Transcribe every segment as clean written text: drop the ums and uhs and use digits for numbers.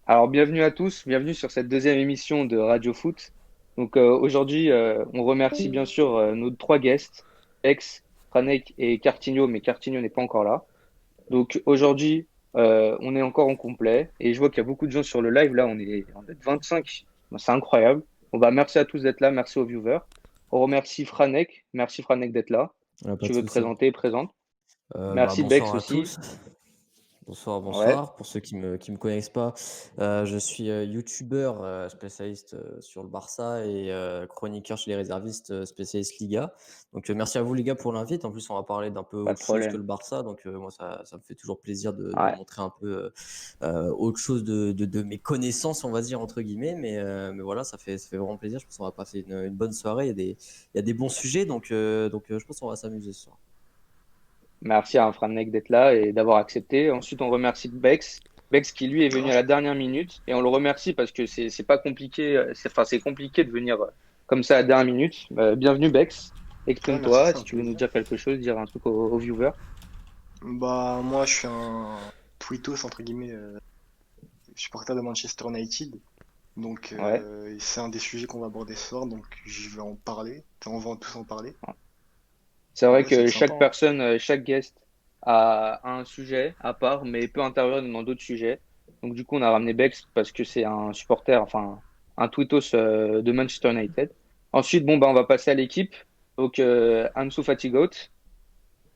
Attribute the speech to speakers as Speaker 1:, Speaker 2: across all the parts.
Speaker 1: Alors, bienvenue à tous, bienvenue sur cette deuxième émission de Radio Foot. Donc, aujourd'hui, on remercie bien sûr nos trois guests, Ex, Franek et Cartigno, mais Cartigno n'est pas encore là. Donc, aujourd'hui, on est encore en complet et je vois qu'il y a beaucoup de gens sur le live. Là, on est 25. Bon, c'est incroyable. Merci à tous d'être là, merci aux viewers. On remercie Franek, merci Franek d'être là.
Speaker 2: Pas
Speaker 1: Tu
Speaker 2: de
Speaker 1: veux te
Speaker 2: souci.
Speaker 1: présenter, présente. Merci Bex
Speaker 2: Bonsoir à
Speaker 1: aussi.
Speaker 2: tous. Bonsoir,
Speaker 1: Ouais,
Speaker 2: bonsoir. Pour ceux qui me connaissent pas, je suis youtubeur spécialiste sur le Barça et chroniqueur chez les réservistes spécialiste Liga. Donc merci à vous les gars pour l'invite. En plus, on va parler d'un peu
Speaker 1: pas de
Speaker 2: autre chose que
Speaker 1: problème.
Speaker 2: le Barça. Donc moi, ça me fait toujours plaisir de
Speaker 1: Ouais.
Speaker 2: montrer un peu autre chose de mes connaissances, on va dire entre guillemets. Mais voilà, ça fait vraiment plaisir. Je pense qu'on va passer une bonne soirée. Il y a des bons sujets, donc je pense qu'on va s'amuser ce soir.
Speaker 1: Merci à Franek d'être là et d'avoir accepté. Ensuite, on remercie Bex. Bex qui lui est venu à la dernière minute et on le remercie parce que c'est pas compliqué. C'est compliqué de venir comme ça à la dernière minute. Bienvenue Bex.
Speaker 3: Ouais, merci,
Speaker 1: Exprime-toi
Speaker 3: c'est
Speaker 1: si
Speaker 3: un
Speaker 1: tu veux nous
Speaker 3: plaisir.
Speaker 1: dire quelque chose, dire un truc aux viewers.
Speaker 3: Moi, je suis un tweetos, entre guillemets, supporter de Manchester United. Donc,
Speaker 1: Ouais.
Speaker 3: c'est un des sujets qu'on va aborder ce soir, donc je vais en parler. Enfin, on va tous en parler.
Speaker 1: C'est vrai
Speaker 3: Ouais, ça va
Speaker 1: que
Speaker 3: être sympa,
Speaker 1: chaque
Speaker 3: hein.
Speaker 1: personne, chaque guest a un sujet à part, mais peut intervenir dans d'autres sujets. Donc du coup, on a ramené Bex parce que c'est un supporter, enfin un tweetos de Manchester United. Ensuite, bon bah on va passer à l'équipe. Donc Ansu Fati Goat,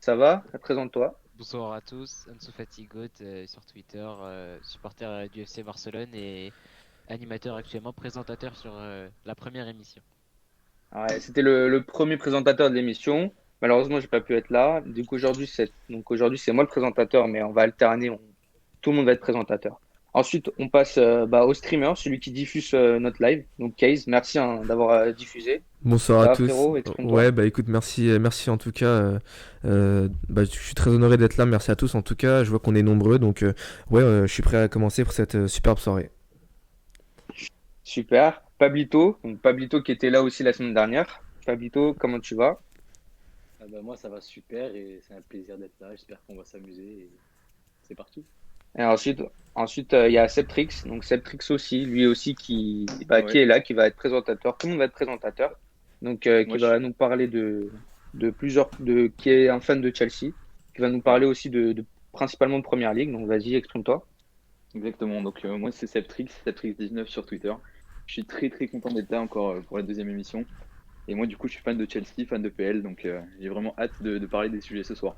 Speaker 1: ça va? Présente-toi.
Speaker 4: Bonsoir à tous, Ansu Fati Goat sur Twitter, supporter du FC Barcelone et animateur actuellement, présentateur sur la première émission.
Speaker 1: Ouais, c'était le premier présentateur de l'émission. Malheureusement, j'ai pas pu être là. Du coup, aujourd'hui c'est moi le présentateur, mais on va alterner. Tout le monde va être présentateur. Ensuite, on passe au streamer, celui qui diffuse notre live. Donc, Case, merci hein, d'avoir diffusé.
Speaker 5: Bonsoir
Speaker 1: Ça
Speaker 5: à
Speaker 1: va,
Speaker 5: tous.
Speaker 1: frérot? Exprime-toi.
Speaker 5: Ouais, bah écoute, merci, merci en tout cas. Je suis très honoré d'être là. Merci à tous en tout cas. Je vois qu'on est nombreux, donc je suis prêt à commencer pour cette superbe soirée.
Speaker 1: Super. Pablito, donc Pablito qui était là aussi la semaine dernière. Pablito, comment tu vas?
Speaker 6: Moi ça va super et c'est un plaisir d'être là. J'espère qu'on va s'amuser et c'est parti.
Speaker 1: Et ensuite, il y a Septrix. Donc, Septrix aussi, lui aussi qui
Speaker 6: Ouais,
Speaker 1: est là, qui va être présentateur. Tout le monde va être présentateur. Donc, qui
Speaker 6: moi
Speaker 1: va
Speaker 6: je
Speaker 1: nous parler qui est un fan de Chelsea, qui va nous
Speaker 6: ouais,
Speaker 1: parler aussi principalement de Première Ligue. Donc, vas-y, exprime-toi.
Speaker 6: exactement. Donc moi c'est Septrix19 sur Twitter. Je suis très très content d'être là encore pour la deuxième émission. Et moi du coup je suis fan de Chelsea, fan de PL, donc j'ai vraiment hâte de parler des sujets ce soir.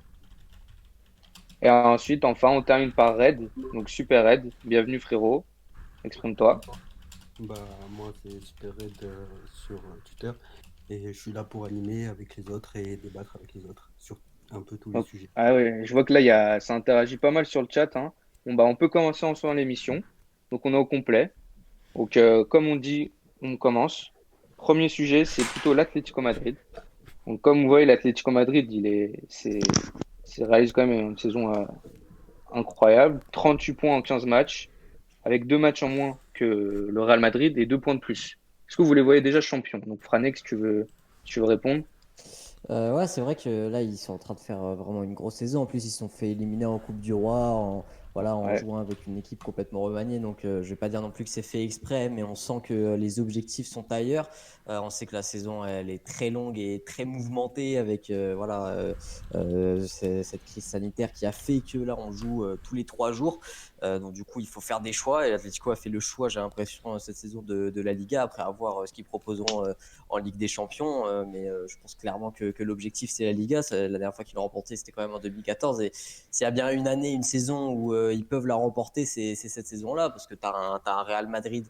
Speaker 1: Et ensuite, enfin, on termine par Red. Donc, Super Red. Bienvenue, frérot. Exprime-toi.
Speaker 7: Moi, c'est Super Red sur Twitter et je suis là pour animer avec les autres et débattre avec les autres sur un peu tous les
Speaker 1: Donc,
Speaker 7: sujets.
Speaker 1: ah ouais, je vois que là, ça interagit pas mal sur le chat, hein. Bon, bah, on peut commencer ensemble l'émission. Donc, on est au complet. Donc, comme on dit, on commence. Premier sujet, c'est plutôt l'Atlético Madrid. Donc, comme vous voyez, l'Atlético Madrid, c'est réalise quand même une saison incroyable. 38 points en 15 matchs, avec deux matchs en moins que le Real Madrid et deux points de plus. Est-ce que vous les voyez déjà champions? Donc, Franex, si tu veux répondre.
Speaker 2: Ouais, c'est vrai que là, ils sont en train de faire vraiment une grosse saison. En plus, ils se sont fait éliminer en Coupe du Roi, en
Speaker 1: Ouais.
Speaker 2: jouant avec une équipe complètement remaniée. Donc, je vais pas dire non plus que c'est fait exprès, mais on sent que les objectifs sont ailleurs. On sait que la saison, elle est très longue et très mouvementée avec cette crise sanitaire qui a fait que là, on joue tous les 3 jours. Donc, du coup, il faut faire des choix. Et l'Atlético a fait le choix, j'ai l'impression, cette saison de la Liga, après avoir ce qu'ils proposeront en Ligue des Champions. Mais je pense clairement que l'objectif, c'est la Liga. La dernière fois qu'ils l'ont remporté, c'était quand même en 2014. Et s'il y a bien une année, une saison où ils peuvent la remporter, c'est cette saison-là. Parce que tu as un Real Madrid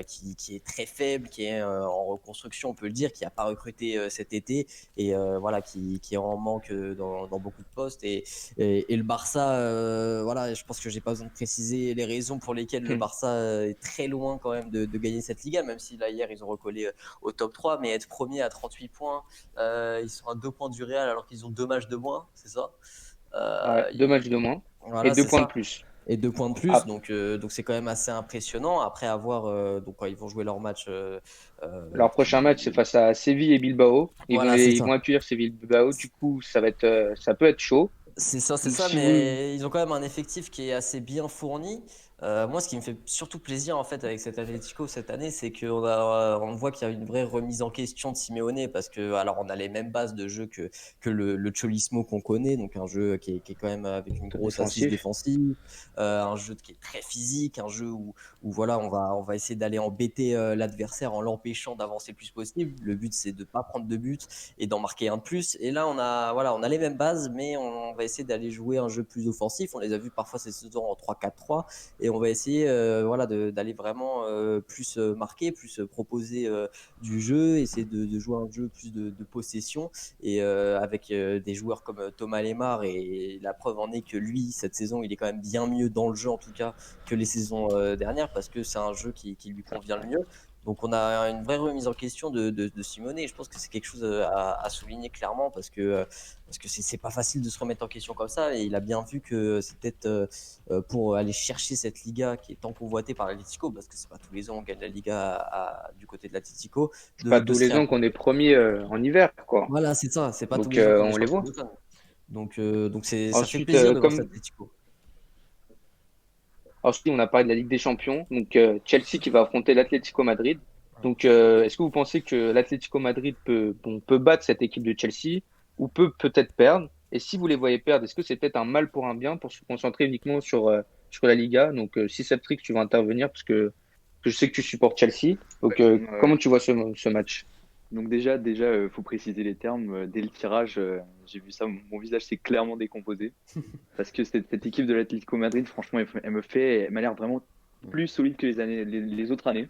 Speaker 2: qui est très faible, qui est en reconstruction, on peut le dire, qui n'a pas recruté cet été. Et voilà, qui est en manque dans beaucoup de postes. Et le Barça, voilà, je pense que j'ai pas besoin de préciser les raisons pour lesquelles le Barça est très loin quand même de gagner cette Liga, même si là hier ils ont recollé au top 3, mais être premier à 38 points, ils sont à 2 points du Real alors qu'ils ont 2 matchs de moins, c'est ça.
Speaker 1: Ouais, deux
Speaker 2: Ils-
Speaker 1: matchs de moins et
Speaker 2: Voilà,
Speaker 1: deux
Speaker 2: c'est
Speaker 1: points de
Speaker 2: ça.
Speaker 1: plus.
Speaker 2: Et 2 points de plus,
Speaker 1: Ah,
Speaker 2: donc c'est quand même assez impressionnant. Après avoir, donc quand ils vont jouer leur match,
Speaker 1: leur prochain match, c'est
Speaker 2: qui...
Speaker 1: face à Séville et Bilbao. Ils vont,
Speaker 2: voilà, c'est
Speaker 1: ils vont
Speaker 2: ça.
Speaker 1: accueillir Séville et Bilbao. Du coup, ça peut être chaud.
Speaker 2: C'est ça, c'est
Speaker 1: Donc,
Speaker 2: ça,
Speaker 1: si vous,
Speaker 2: mais ils ont quand même un effectif qui est assez bien fourni. Moi, ce qui me fait surtout plaisir en fait avec cet Atlético cette année, c'est on voit qu'il y a une vraie remise en question de Simeone parce que alors on a les mêmes bases de jeu que le Cholismo qu'on connaît, donc un jeu qui est quand même avec une
Speaker 1: Plutôt
Speaker 2: grosse assise
Speaker 1: défensif.
Speaker 2: défensive, un jeu qui est très physique, un jeu où voilà on va essayer d'aller embêter l'adversaire en l'empêchant d'avancer le plus possible. Le but c'est de pas prendre de but et d'en marquer un de plus. Et là on a les mêmes bases, mais on va essayer d'aller jouer un jeu plus offensif. On les a vus parfois cette saison en 3-4-3 et on va essayer voilà, d'aller vraiment plus marquer, plus proposer du jeu, essayer de jouer un jeu plus de possession et avec des joueurs comme Thomas Lemar et la preuve en est que lui cette saison il est quand même bien mieux dans le jeu en tout cas que les saisons dernières parce que c'est un jeu qui lui convient le mieux. Donc on a une vraie remise en question de Simone et je pense que c'est quelque chose à souligner clairement parce que c'est pas facile de se remettre en question comme ça et il a bien vu que c'est peut-être pour aller chercher cette Liga qui est tant convoitée par l'Atlético, parce que c'est pas tous les ans on gagne la Liga du côté de l'Atlético,
Speaker 1: C'est pas
Speaker 2: de
Speaker 1: tous
Speaker 2: se
Speaker 1: les ans qu'on est premier en hiver, quoi.
Speaker 2: voilà, c'est ça, c'est pas tous
Speaker 1: Donc
Speaker 2: les ans qu'on est
Speaker 1: on les
Speaker 2: champion
Speaker 1: voit.
Speaker 2: d'automne. Donc ça fait
Speaker 1: Ensuite,
Speaker 2: plaisir de voir cet Atlético.
Speaker 1: ensuite, on a parlé de la Ligue des Champions. Donc Chelsea qui va affronter l'Atlético Madrid. Donc est-ce que vous pensez que l'Atlético Madrid peut battre cette équipe de Chelsea ou peut peut-être perdre? Et si vous les voyez perdre, est-ce que c'est peut-être un mal pour un bien pour se concentrer uniquement sur la Liga? Donc si Septrix, tu vas intervenir parce que je sais que tu supportes Chelsea. Donc
Speaker 6: Ouais.
Speaker 1: comment tu vois ce match?
Speaker 6: Donc faut préciser les termes. Dès le tirage, j'ai vu ça, mon visage s'est clairement décomposé. Parce que cette équipe de l'Atlético Madrid, franchement, elle m'a l'air vraiment plus solide que les autres années.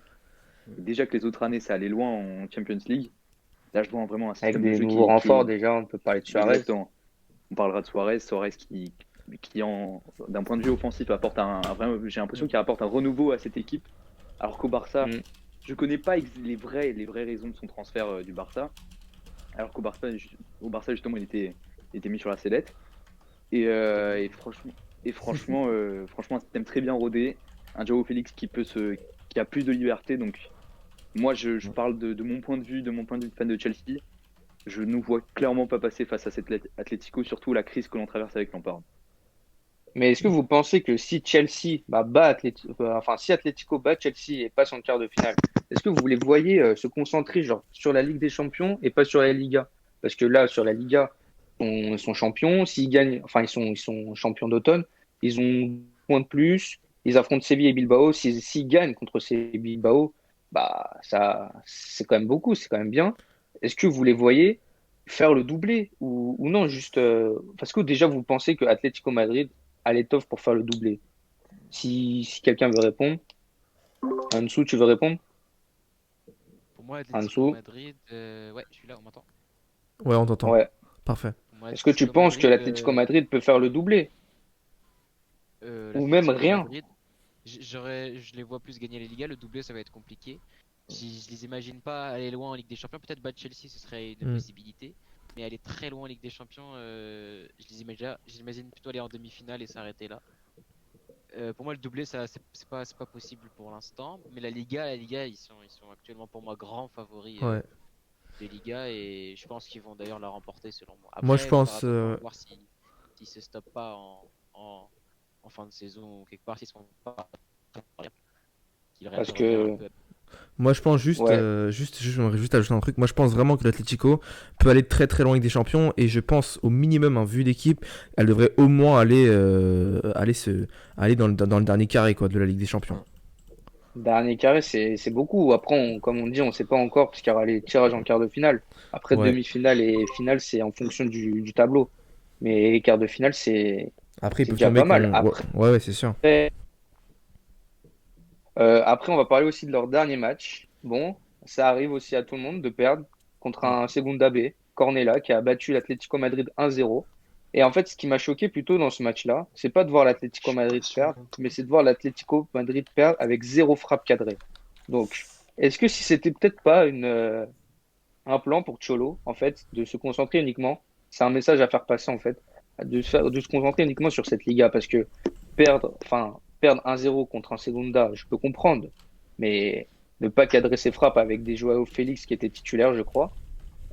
Speaker 6: Et déjà que les autres années, ça allait loin en Champions League. Là, je vois vraiment un
Speaker 1: Avec
Speaker 6: système de
Speaker 1: des
Speaker 6: jeu
Speaker 1: nouveaux
Speaker 6: qui
Speaker 1: renforts
Speaker 6: est
Speaker 1: déjà, on peut parler de Suarez.
Speaker 6: exactement. On parlera de Suarez qui d'un point de vue offensif, apporte j'ai l'impression qu'il apporte un renouveau à cette équipe. Alors qu'au Barça,
Speaker 1: Mm.
Speaker 6: je connais pas les vraies raisons de son transfert du Barça. Alors au Barça justement, il était mis sur la sellette. Et franchement, un système très bien rodé. Un Joao Félix qui a plus de liberté. Donc, moi, je parle de mon point de vue, de fan de Chelsea. Je ne vois clairement pas passer face à cet Atlético, surtout la crise que l'on traverse avec Lampard.
Speaker 1: Mais est-ce que vous pensez que si Chelsea enfin si Atlético bat Chelsea et passe en quart de finale, est-ce que vous les voyez se concentrer genre sur la Ligue des Champions et pas sur la Liga? Parce que là, sur la Liga, ils sont champions. S'ils gagnent, enfin ils sont champions d'automne, ils ont un point de plus. Ils affrontent Séville et Bilbao. S'ils gagnent contre Séville et Bilbao, bah ça c'est quand même beaucoup, c'est quand même bien. Est-ce que vous les voyez faire le doublé ou non juste parce que déjà vous pensez que Atlético Madrid à l'étoffe pour faire le doublé. Si quelqu'un veut répondre, Ansu, tu veux répondre?
Speaker 4: Pour moi, Atlético
Speaker 1: Ansu,
Speaker 4: Madrid, ouais, je suis là, on m'entend.
Speaker 5: Ouais, on t'entend.
Speaker 1: ouais.
Speaker 5: Parfait.
Speaker 4: Pour moi,
Speaker 1: Est-ce que tu
Speaker 4: Atlético
Speaker 1: penses que
Speaker 4: Madrid,
Speaker 1: l'Atlético Madrid peut faire le doublé? Ou même
Speaker 4: l'Atlético
Speaker 1: rien?
Speaker 4: Madrid, je les vois plus gagner les Ligas. Le doublé, ça va être compliqué. Je les imagine pas aller loin en Ligue des Champions. Peut-être battre Chelsea, ce serait une
Speaker 5: Mm.
Speaker 4: possibilité. Mais aller très loin en Ligue des Champions, je les imagine plutôt aller en demi-finale et s'arrêter là. Pour moi, le doublé, ça, c'est pas possible pour l'instant. Mais la Liga, ils sont actuellement pour moi grands favoris
Speaker 5: Ouais.
Speaker 4: de Liga et je pense qu'ils vont d'ailleurs la remporter selon moi.
Speaker 5: Moi, je
Speaker 4: Après, il faudra
Speaker 5: pense.
Speaker 4: attendre voir s'ils se stoppent pas en fin de saison ou quelque part, s'ils sont pas qu'ils
Speaker 1: Parce
Speaker 4: reviennent un
Speaker 1: que,
Speaker 4: peu.
Speaker 5: Moi, je pense
Speaker 1: ouais,
Speaker 5: j'aimerais juste ajouter un truc. Moi, je pense vraiment que l'Atlético peut aller très très loin avec des champions. Et je pense au minimum, hein, vu l'équipe, elle devrait au moins aller dans le dernier carré quoi, de la Ligue des Champions.
Speaker 1: dernier carré, c'est beaucoup. Après, comme on dit, on sait pas encore parce qu'il y aura les tirages en quart de finale. Après,
Speaker 5: Ouais.
Speaker 1: demi-finale et finale, c'est en fonction du tableau. Mais quart de finale,
Speaker 5: Après, ils
Speaker 1: c'est
Speaker 5: peuvent
Speaker 1: déjà
Speaker 5: tomber
Speaker 1: pas mal.
Speaker 5: qu'on. Ouais, ouais, ouais, c'est sûr.
Speaker 1: Après, on va parler aussi de leur dernier match. Bon, ça arrive aussi à tout le monde de perdre contre un Segunda B, Cornella, qui a battu l'Atlético Madrid 1-0. Et en fait, ce qui m'a choqué plutôt dans ce match-là, c'est pas de voir
Speaker 3: Je
Speaker 1: l'Atlético
Speaker 3: suis pas
Speaker 1: Madrid
Speaker 3: sûr
Speaker 1: perdre,
Speaker 3: d'entendre.
Speaker 1: mais c'est de voir l'Atlético Madrid perdre avec zéro frappe cadrée. Donc, est-ce que si c'était peut-être pas un plan pour Cholo, en fait, de se concentrer uniquement, c'est un message à faire passer, en fait, de se concentrer uniquement sur cette Liga, parce que perdre 1-0 contre un Segunda, je peux comprendre, mais ne pas cadrer ses frappes avec des Joao Félix qui étaient titulaires, je crois,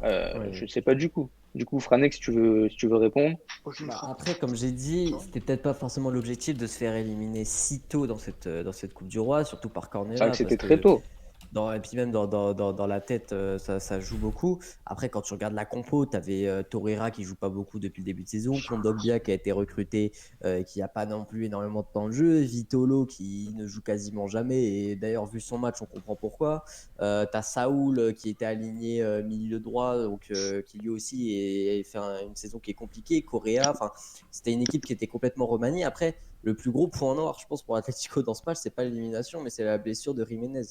Speaker 2: Ouais.
Speaker 1: je sais pas du coup. Du coup, Franex, si tu veux répondre.
Speaker 3: Aucune
Speaker 2: Bah,
Speaker 3: frappe.
Speaker 2: après, comme j'ai dit,
Speaker 3: Non.
Speaker 2: c'était peut-être pas forcément l'objectif de se faire éliminer si tôt dans cette Coupe du Roi, surtout par
Speaker 1: C'est vrai que
Speaker 2: Cornella, parce
Speaker 1: c'était très
Speaker 2: que
Speaker 1: tôt.
Speaker 2: et puis même dans la tête, ça joue beaucoup. Après, quand tu regardes la compo, tu avais Torreira qui joue pas beaucoup depuis le début de saison, Kondogbia qui a été recruté, qui a pas non plus énormément de temps de jeu, Vitolo qui ne joue quasiment jamais, et d'ailleurs, vu son match, on comprend pourquoi. Tu as Saoul qui était aligné milieu droit, donc qui lui aussi fait une saison qui est compliquée. Correa, enfin, c'était une équipe qui était complètement remaniée. Après, le plus gros point noir, je pense, pour Atletico dans ce match, c'est pas l'élimination, mais c'est la blessure de Jiménez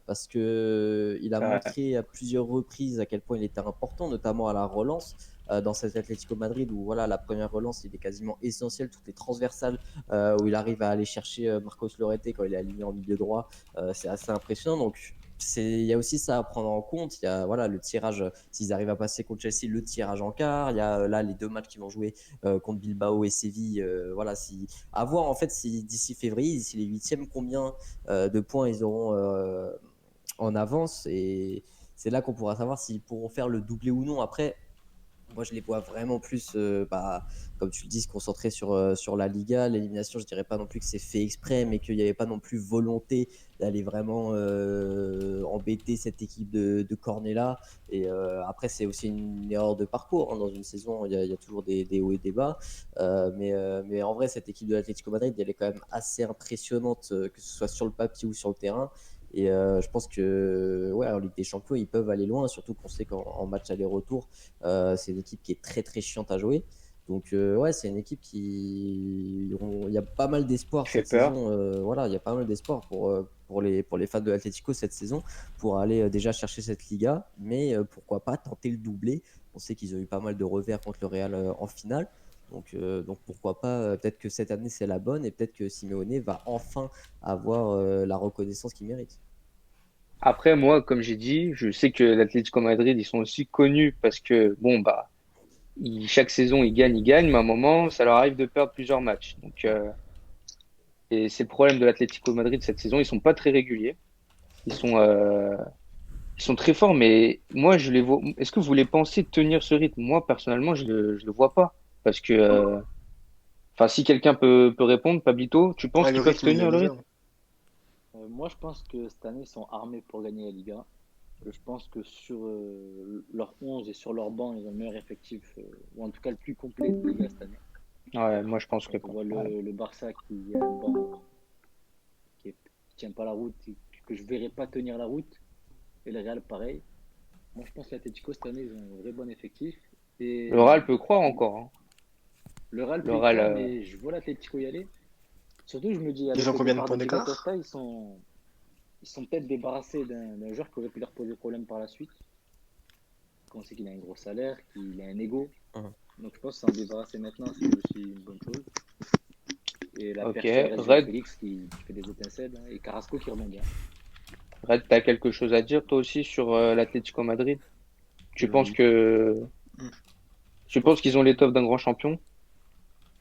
Speaker 2: parce que il a
Speaker 1: C'est vrai.
Speaker 2: montré à plusieurs reprises à quel point il était important, notamment à la relance dans cet Atlético Madrid où voilà la première relance il est quasiment essentiel, tout est transversal où il arrive à aller chercher Marcos Llorente quand il est aligné en milieu droit, c'est assez impressionnant. Donc il y a aussi ça à prendre en compte. Il y a voilà le tirage, s'ils arrivent à passer contre Chelsea, le tirage en quart. Il y a là les deux matchs qui vont jouer contre Bilbao et Séville. Voilà, à voir en fait si d'ici février, d'ici les huitièmes, combien de points ils auront en avance, et c'est là qu'on pourra savoir s'ils pourront faire le doublé ou non. Après, moi, je les vois vraiment plus, comme tu le dis, se concentrer sur la Liga. L'élimination, je dirais pas non plus que c'est fait exprès, mais qu'il n'y avait pas non plus volonté d'aller vraiment embêter cette équipe de Cornella. Et après, c'est aussi une erreur de parcours. Hein. Dans une saison, il y a toujours des hauts et des bas. Mais en vrai, cette équipe de l'Atlético Madrid, elle est quand même assez impressionnante, que ce soit sur le papier ou sur le terrain. Et je pense que ouais, en Ligue des Champions, ils peuvent aller loin, surtout qu'on sait qu'en match aller-retour, c'est une équipe qui est très très chiante à jouer. Donc ouais, c'est une équipe il y a pas mal d'espoir
Speaker 1: Qui fait
Speaker 2: cette
Speaker 1: peur.
Speaker 2: saison. Voilà, il y a pas mal d'espoir pour les fans de l'Atlético cette saison pour aller déjà chercher cette Liga. Mais pourquoi pas tenter le doublé. On sait qu'ils ont eu pas mal de revers contre le Real en finale. Donc pourquoi pas, peut-être que cette année c'est la bonne et peut-être que Simeone va enfin avoir la reconnaissance qu'il mérite.
Speaker 1: Après, moi, comme j'ai dit, je sais que l'Atlético Madrid, ils sont aussi connus parce que, bon, bah, chaque saison, ils gagnent, mais à un moment, ça leur arrive de perdre plusieurs matchs. Donc, et c'est le problème de l'Atlético Madrid cette saison. Ils sont pas très réguliers. Ils sont, euh, Ils sont très forts, mais moi, je les vois. Est-ce que vous les pensez tenir ce rythme? Moi, personnellement, je le vois pas. Parce que, enfin, si quelqu'un peut répondre, Pablito, tu penses
Speaker 3: Ouais, le
Speaker 1: qu'ils peuvent
Speaker 3: rythme de la
Speaker 1: tenir le
Speaker 3: Liga.
Speaker 1: rythme?
Speaker 8: Moi, je pense que cette année, ils sont armés pour gagner la Liga. Je pense que sur leur 11 et sur leur banc, ils ont le meilleur effectif, ou en tout cas le plus complet de Liga cette année.
Speaker 1: Ouais, moi, je pense que
Speaker 8: Quand on
Speaker 1: pas.
Speaker 8: voit
Speaker 1: Ouais.
Speaker 8: le Barça qui a un banc qui tient pas la route, que je verrai pas tenir la route, et le Real pareil. Moi, je pense que l'Atlético cette année, ils ont un vrai bon effectif.
Speaker 1: Le
Speaker 8: Et
Speaker 1: Real peut croire encore, hein.
Speaker 8: le Real
Speaker 1: Le
Speaker 8: peut y
Speaker 1: Real,
Speaker 8: croire, mais je vois l'Atlético y aller. Surtout, je me dis,
Speaker 3: Ils
Speaker 8: avec
Speaker 3: ont
Speaker 8: le
Speaker 3: combien de
Speaker 8: départ de
Speaker 3: points
Speaker 8: Diego
Speaker 3: d'écart?
Speaker 8: Costa, ils sont peut-être débarrassés d'un joueur qui aurait pu leur poser problème par la suite. Quand on sait qu'il a un gros salaire, qu'il a un ego.
Speaker 2: Mhm.
Speaker 8: Donc je pense que s'en débarrasser maintenant, c'est aussi une bonne chose. Et la
Speaker 1: ok.
Speaker 8: perf, elle reste Joao
Speaker 1: Red,
Speaker 8: Félix qui fait des étincelles, hein, et Carrasco qui rebondit bien.
Speaker 1: Red, t'as quelque chose à dire, toi aussi, sur l'Atlético Madrid? Tu penses
Speaker 7: Oui,
Speaker 1: que,
Speaker 3: Mm.
Speaker 7: je
Speaker 1: tu
Speaker 7: pense
Speaker 1: penses
Speaker 7: que
Speaker 1: qu'ils ont l'étoffe d'un grand champion?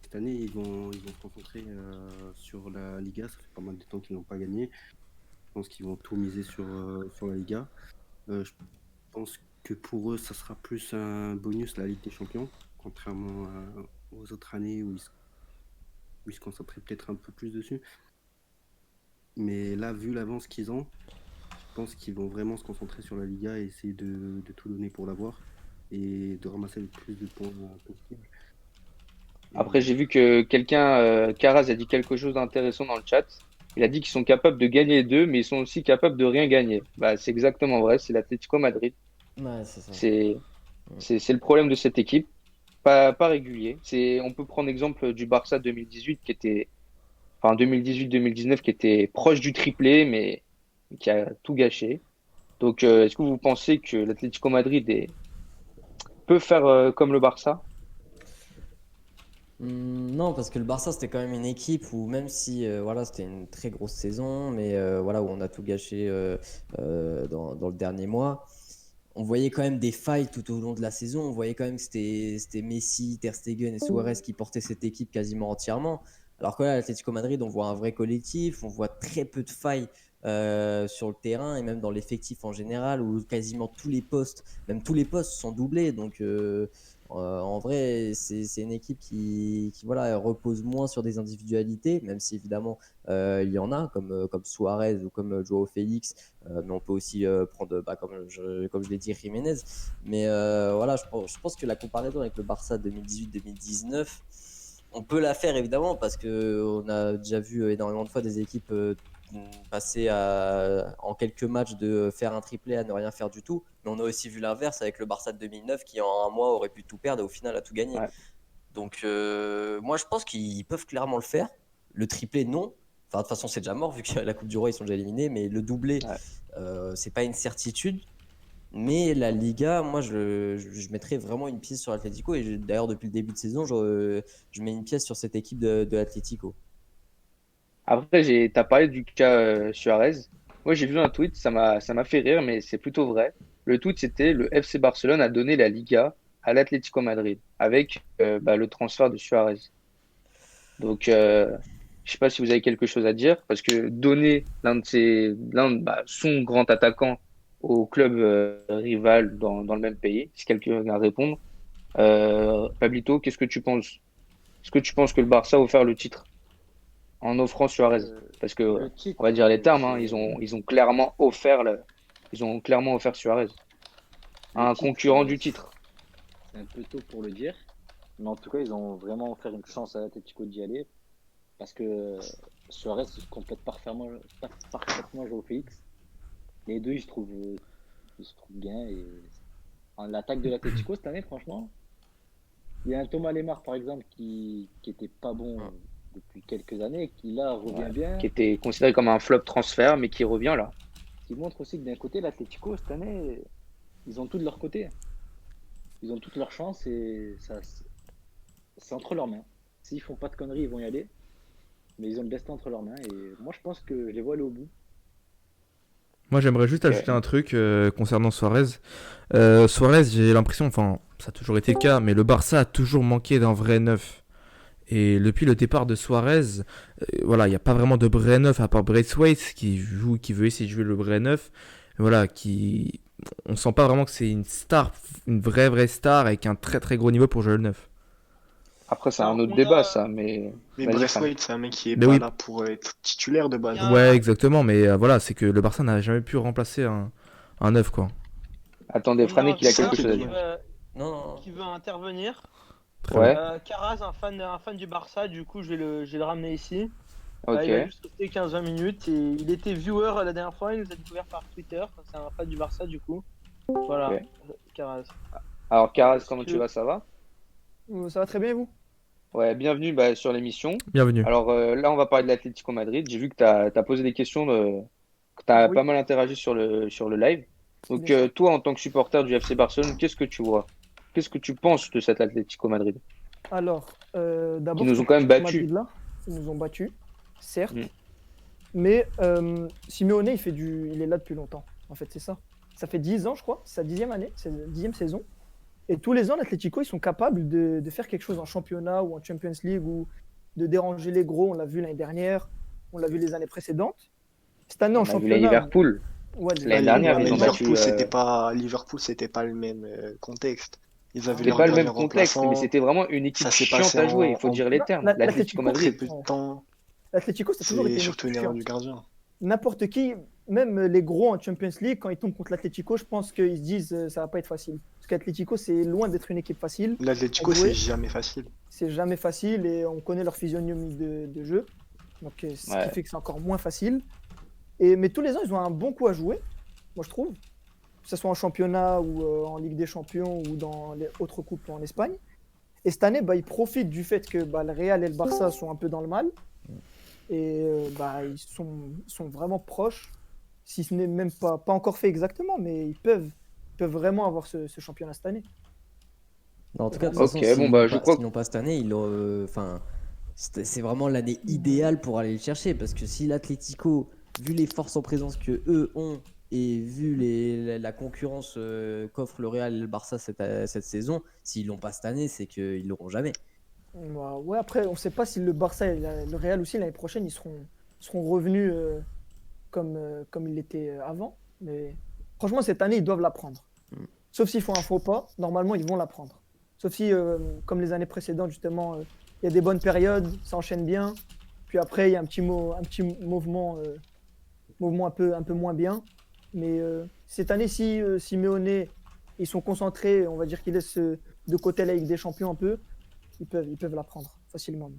Speaker 7: cette année, ils vont se concentrer sur la Liga. Ça fait pas mal de temps qu'ils n'ont pas gagné. Je pense qu'ils vont tout miser sur la Liga. Je pense que pour eux, ça sera plus un bonus la Ligue des Champions, contrairement aux autres années où ils se concentraient peut-être un peu plus dessus. Mais là, vu l'avance qu'ils ont, je pense qu'ils vont vraiment se concentrer sur la Liga et essayer de tout donner pour l'avoir et de ramasser le plus de points possible.
Speaker 1: Après,
Speaker 7: Et
Speaker 1: j'ai vu que quelqu'un, Caraz, a dit quelque chose d'intéressant dans le chat. Il a dit qu'ils sont capables de gagner les deux, mais ils sont aussi capables de rien gagner. Bah, c'est exactement vrai. C'est l'Atlético Madrid.
Speaker 2: Ouais, c'est ça.
Speaker 1: C'est,
Speaker 2: Mm.
Speaker 1: c'est le problème de cette équipe. Pas régulier. On peut prendre l'exemple du Barça 2018 qui était, enfin 2018-2019 qui était proche du triplé, mais qui a tout gâché. Donc, est-ce que vous pensez que l'Atlético Madrid peut faire comme le Barça?
Speaker 2: Non, parce que le Barça, c'était quand même une équipe où même si voilà, c'était une très grosse saison, mais voilà, où on a tout gâché dans le dernier mois, on voyait quand même des failles tout au long de la saison. On voyait quand même que c'était Messi, Ter Stegen et Suarez qui portaient cette équipe quasiment entièrement. Alors que là, à l'Atlético Madrid, on voit un vrai collectif, on voit très peu de failles sur le terrain et même dans l'effectif en général, où quasiment tous les postes, même tous les postes sont doublés. Donc En vrai, c'est une équipe qui voilà, repose moins sur des individualités, même si évidemment il y en a, comme Suarez ou comme Joao Félix, mais on peut aussi prendre, comme je l'ai dit, Jiménez. Mais voilà, je pense que la comparaison avec le Barça 2018-2019, on peut la faire évidemment, parce qu'on a déjà vu énormément de fois des équipes passer en quelques matchs de faire un triplé à ne rien faire du tout. Mais on a aussi vu l'inverse avec le Barça de 2009 qui en un mois aurait pu tout perdre et au final a tout gagné.
Speaker 1: Ouais.
Speaker 2: Donc moi je pense qu'ils peuvent clairement le faire. Le triplé non. Enfin, de toute façon c'est déjà mort vu que la Coupe du Roi ils sont déjà éliminés. Mais le doublé, c'est pas une certitude. Mais la Liga, moi je mettrais vraiment une pièce sur l'Atlético. Et d'ailleurs depuis le début de saison, je mets une pièce sur cette équipe de l'Atlético.
Speaker 1: Après, t'as parlé du cas Suarez. Moi, j'ai vu un tweet, ça m'a fait rire, mais c'est plutôt vrai. Le tweet, c'était le FC Barcelone a donné la Liga à l'Atlético Madrid avec le transfert de Suarez. Donc, je sais pas si vous avez quelque chose à dire, parce que donner son grand attaquant au club rival dans le même pays, si quelqu'un vient répondre. Pablito, qu'est-ce que tu penses? Est-ce que tu penses que le Barça a offert le titre en offrant Suarez? Parce que,
Speaker 8: Le
Speaker 1: on va
Speaker 8: titre,
Speaker 1: dire les termes, hein,
Speaker 8: c'est
Speaker 1: ils ont clairement offert Suarez
Speaker 8: le
Speaker 1: à un
Speaker 8: titre,
Speaker 1: concurrent du titre.
Speaker 8: c'est un peu tôt pour le dire. Mais en tout cas, ils ont vraiment offert une chance à l'Atlético d'y aller. Parce que Suarez se complète parfaitement Joao Félix. Les deux, ils se trouvent bien. Et en l'attaque de l'Atlético cette année, franchement, il y a un Thomas Lemar, par exemple, qui était pas bon depuis quelques années et qui là revient bien.
Speaker 1: Qui était considéré comme un flop transfert, mais qui revient là.
Speaker 8: Qui montre aussi que d'un côté, l'Atlético cette année, ils ont tout de leur côté. Ils ont toutes leurs chances et ça, c'est entre leurs mains. S'ils font pas de conneries, ils vont y aller. Mais ils ont le destin entre leurs mains et moi je pense que je les vois aller au bout.
Speaker 5: Moi, j'aimerais juste
Speaker 1: Ok.
Speaker 5: ajouter un truc concernant Suarez. Suarez, j'ai l'impression, enfin, ça a toujours été le cas, mais le Barça a toujours manqué d'un vrai neuf. Et depuis le départ de Suarez, voilà, il n'y a pas vraiment de vrai neuf à part Braithwaite qui veut essayer de jouer le vrai neuf. Voilà, on sent pas vraiment que c'est une star, une vraie star avec un très très gros niveau pour jouer le neuf.
Speaker 1: Après, c'est un
Speaker 9: Alors,
Speaker 1: autre
Speaker 9: on
Speaker 1: débat,
Speaker 9: a,
Speaker 1: ça, mais
Speaker 3: Mais
Speaker 1: vas-y, Fran.
Speaker 3: Braithwaite, c'est un mec qui est
Speaker 5: Mais
Speaker 3: pas
Speaker 5: oui.
Speaker 3: là pour être titulaire de
Speaker 9: il
Speaker 3: base.
Speaker 9: y a
Speaker 5: Ouais, exactement, mais voilà, c'est que le Barça n'a jamais pu remplacer un neuf, quoi.
Speaker 1: Attendez,
Speaker 9: on a un
Speaker 1: Franek, il a
Speaker 3: Ça,
Speaker 1: quelque
Speaker 9: joueur
Speaker 3: c'est
Speaker 1: chose à
Speaker 9: qui
Speaker 1: dire.
Speaker 3: dommage.
Speaker 9: veut,
Speaker 2: Non, non,
Speaker 9: qui veut intervenir.
Speaker 5: Très bien.
Speaker 1: Ouais,
Speaker 9: Karaz, un fan du Barça, du coup je vais le ramener ici.
Speaker 1: ok.
Speaker 9: Il va juste rester 15-20 minutes et il était viewer la dernière fois, il nous a découvert par Twitter. C'est un fan du Barça du coup. Voilà,
Speaker 1: Ok.
Speaker 9: Karaz.
Speaker 1: Alors, Karas,
Speaker 9: Est-ce
Speaker 1: comment tu
Speaker 9: que-
Speaker 1: vas, ça va?
Speaker 9: Ça va très bien et vous?
Speaker 1: Ouais, bienvenue sur l'émission.
Speaker 5: Bienvenue.
Speaker 1: Alors là, on va parler de l'Atlético Madrid. J'ai vu que tu as posé des questions, que tu as
Speaker 9: Oui,
Speaker 1: pas mal interagi sur le live. Donc,
Speaker 9: bien sûr.
Speaker 1: toi, en tant que supporter du FC Barcelone, qu'est-ce que tu vois? Qu'est-ce que tu penses de cet Atlético Madrid?
Speaker 9: Alors,
Speaker 1: Qui
Speaker 9: d'abord,
Speaker 1: nous
Speaker 9: cet
Speaker 1: ont quand même
Speaker 9: Atlético
Speaker 1: battus.
Speaker 9: Madrid-là, ils nous ont battus, certes,
Speaker 1: Mm.
Speaker 9: mais Simeone, il est là depuis longtemps. En fait, c'est ça. Ça fait 10 ans, je crois, c'est sa 10e année, c'est la 10e saison. Et tous les ans, l'Atlético, ils sont capables de faire quelque chose en championnat ou en Champions League ou de déranger les gros. On l'a vu l'année dernière, on l'a vu les années précédentes. Cette année, en
Speaker 1: On a vu
Speaker 9: championnat,
Speaker 1: Liverpool.
Speaker 9: ouais,
Speaker 1: L'année
Speaker 3: Ouais,
Speaker 1: dernière,
Speaker 3: mais
Speaker 1: ils ont battu.
Speaker 3: Liverpool, c'était pas le même contexte. Ils avaient
Speaker 1: C'était
Speaker 3: leur
Speaker 1: pas le
Speaker 3: dernier
Speaker 1: même contexte, mais
Speaker 3: remplaçant.
Speaker 1: c'était vraiment une équipe
Speaker 3: Ça s'est
Speaker 1: chiante
Speaker 3: passé
Speaker 1: à jouer. Il
Speaker 3: en,
Speaker 1: faut
Speaker 3: en
Speaker 1: dire les termes. L'Atlético
Speaker 9: l'Atlético,
Speaker 3: très
Speaker 1: Madrid.
Speaker 3: peu de temps.
Speaker 9: l'Atlético, ça a toujours été
Speaker 3: C'est
Speaker 9: une
Speaker 3: surtout
Speaker 9: équipe
Speaker 3: une erreur
Speaker 9: chiante.
Speaker 3: du gardien.
Speaker 9: N'importe qui, même les gros en Champions League, quand ils tombent contre l'Atlético, je pense qu'ils se disent ça va pas être facile. Parce qu'Atlético, c'est loin d'être une équipe facile.
Speaker 3: L'Atlético,
Speaker 9: À jouer.
Speaker 3: c'est jamais facile.
Speaker 9: C'est jamais facile et on connaît leur physionomie de jeu. Donc, ce qui
Speaker 1: Ouais.
Speaker 9: fait que c'est encore moins facile. Mais tous les ans, ils ont un bon coup à jouer, moi je trouve. Que ce soit en championnat ou en Ligue des Champions ou dans les autres coupes en Espagne. Et cette année, ils profitent du fait que le Real et le Barça sont un peu dans le mal. Et ils sont vraiment proches, si ce n'est même pas encore fait exactement, mais ils peuvent vraiment avoir ce championnat cette année.
Speaker 2: Non, en tout cas, de toute
Speaker 1: Ok,
Speaker 2: façon, s'ils
Speaker 1: bon,
Speaker 2: n'ont
Speaker 1: je
Speaker 2: pas,
Speaker 1: crois
Speaker 2: s'ils n'ont pas cette année, c'est vraiment l'année idéale pour aller le chercher. Parce que si l'Atlético, vu les forces en présence que eux ont et vu la concurrence qu'offre le Real et le Barça cette saison, s'ils l'ont pas cette année, c'est qu'ils l'auront jamais.
Speaker 9: Ouais, après, on ne sait pas si le Barça et le Real aussi, l'année prochaine, ils seront revenus comme ils l'étaient avant. Mais franchement, cette année, ils doivent la prendre.
Speaker 2: Mm.
Speaker 9: Sauf s'ils font un faux pas, normalement, ils vont la prendre. Sauf si, comme les années précédentes, justement, il y a des bonnes périodes, ça enchaîne bien. Puis après, il y a un petit mouvement, un peu moins bien. Mais cette année, si Simeone, ils sont concentrés, on va dire qu'ils laissent de côté la Ligue des Champions un peu, ils peuvent la prendre facilement.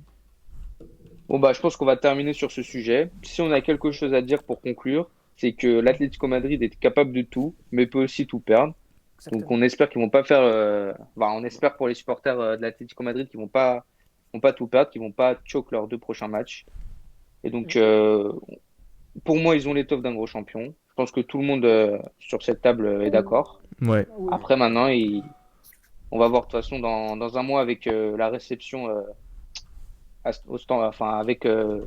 Speaker 1: Bon, bah, je pense qu'on va terminer sur ce sujet. Si on a quelque chose à dire pour conclure, c'est que l'Atlético Madrid est capable de tout, mais peut aussi tout perdre. Donc,
Speaker 9: Exactement.
Speaker 1: on espère qu'ils vont pas faire. On espère pour les supporters de l'Atlético Madrid qu'ils vont pas tout perdre, qu'ils vont pas choke leurs 2 prochains matchs. Et donc, pour moi, ils ont l'étoffe d'un gros champion. Je pense que tout le monde sur cette table est d'accord.
Speaker 5: Ouais.
Speaker 9: Ah oui.
Speaker 1: Après, maintenant, on va voir de toute façon dans un mois avec la réception avec le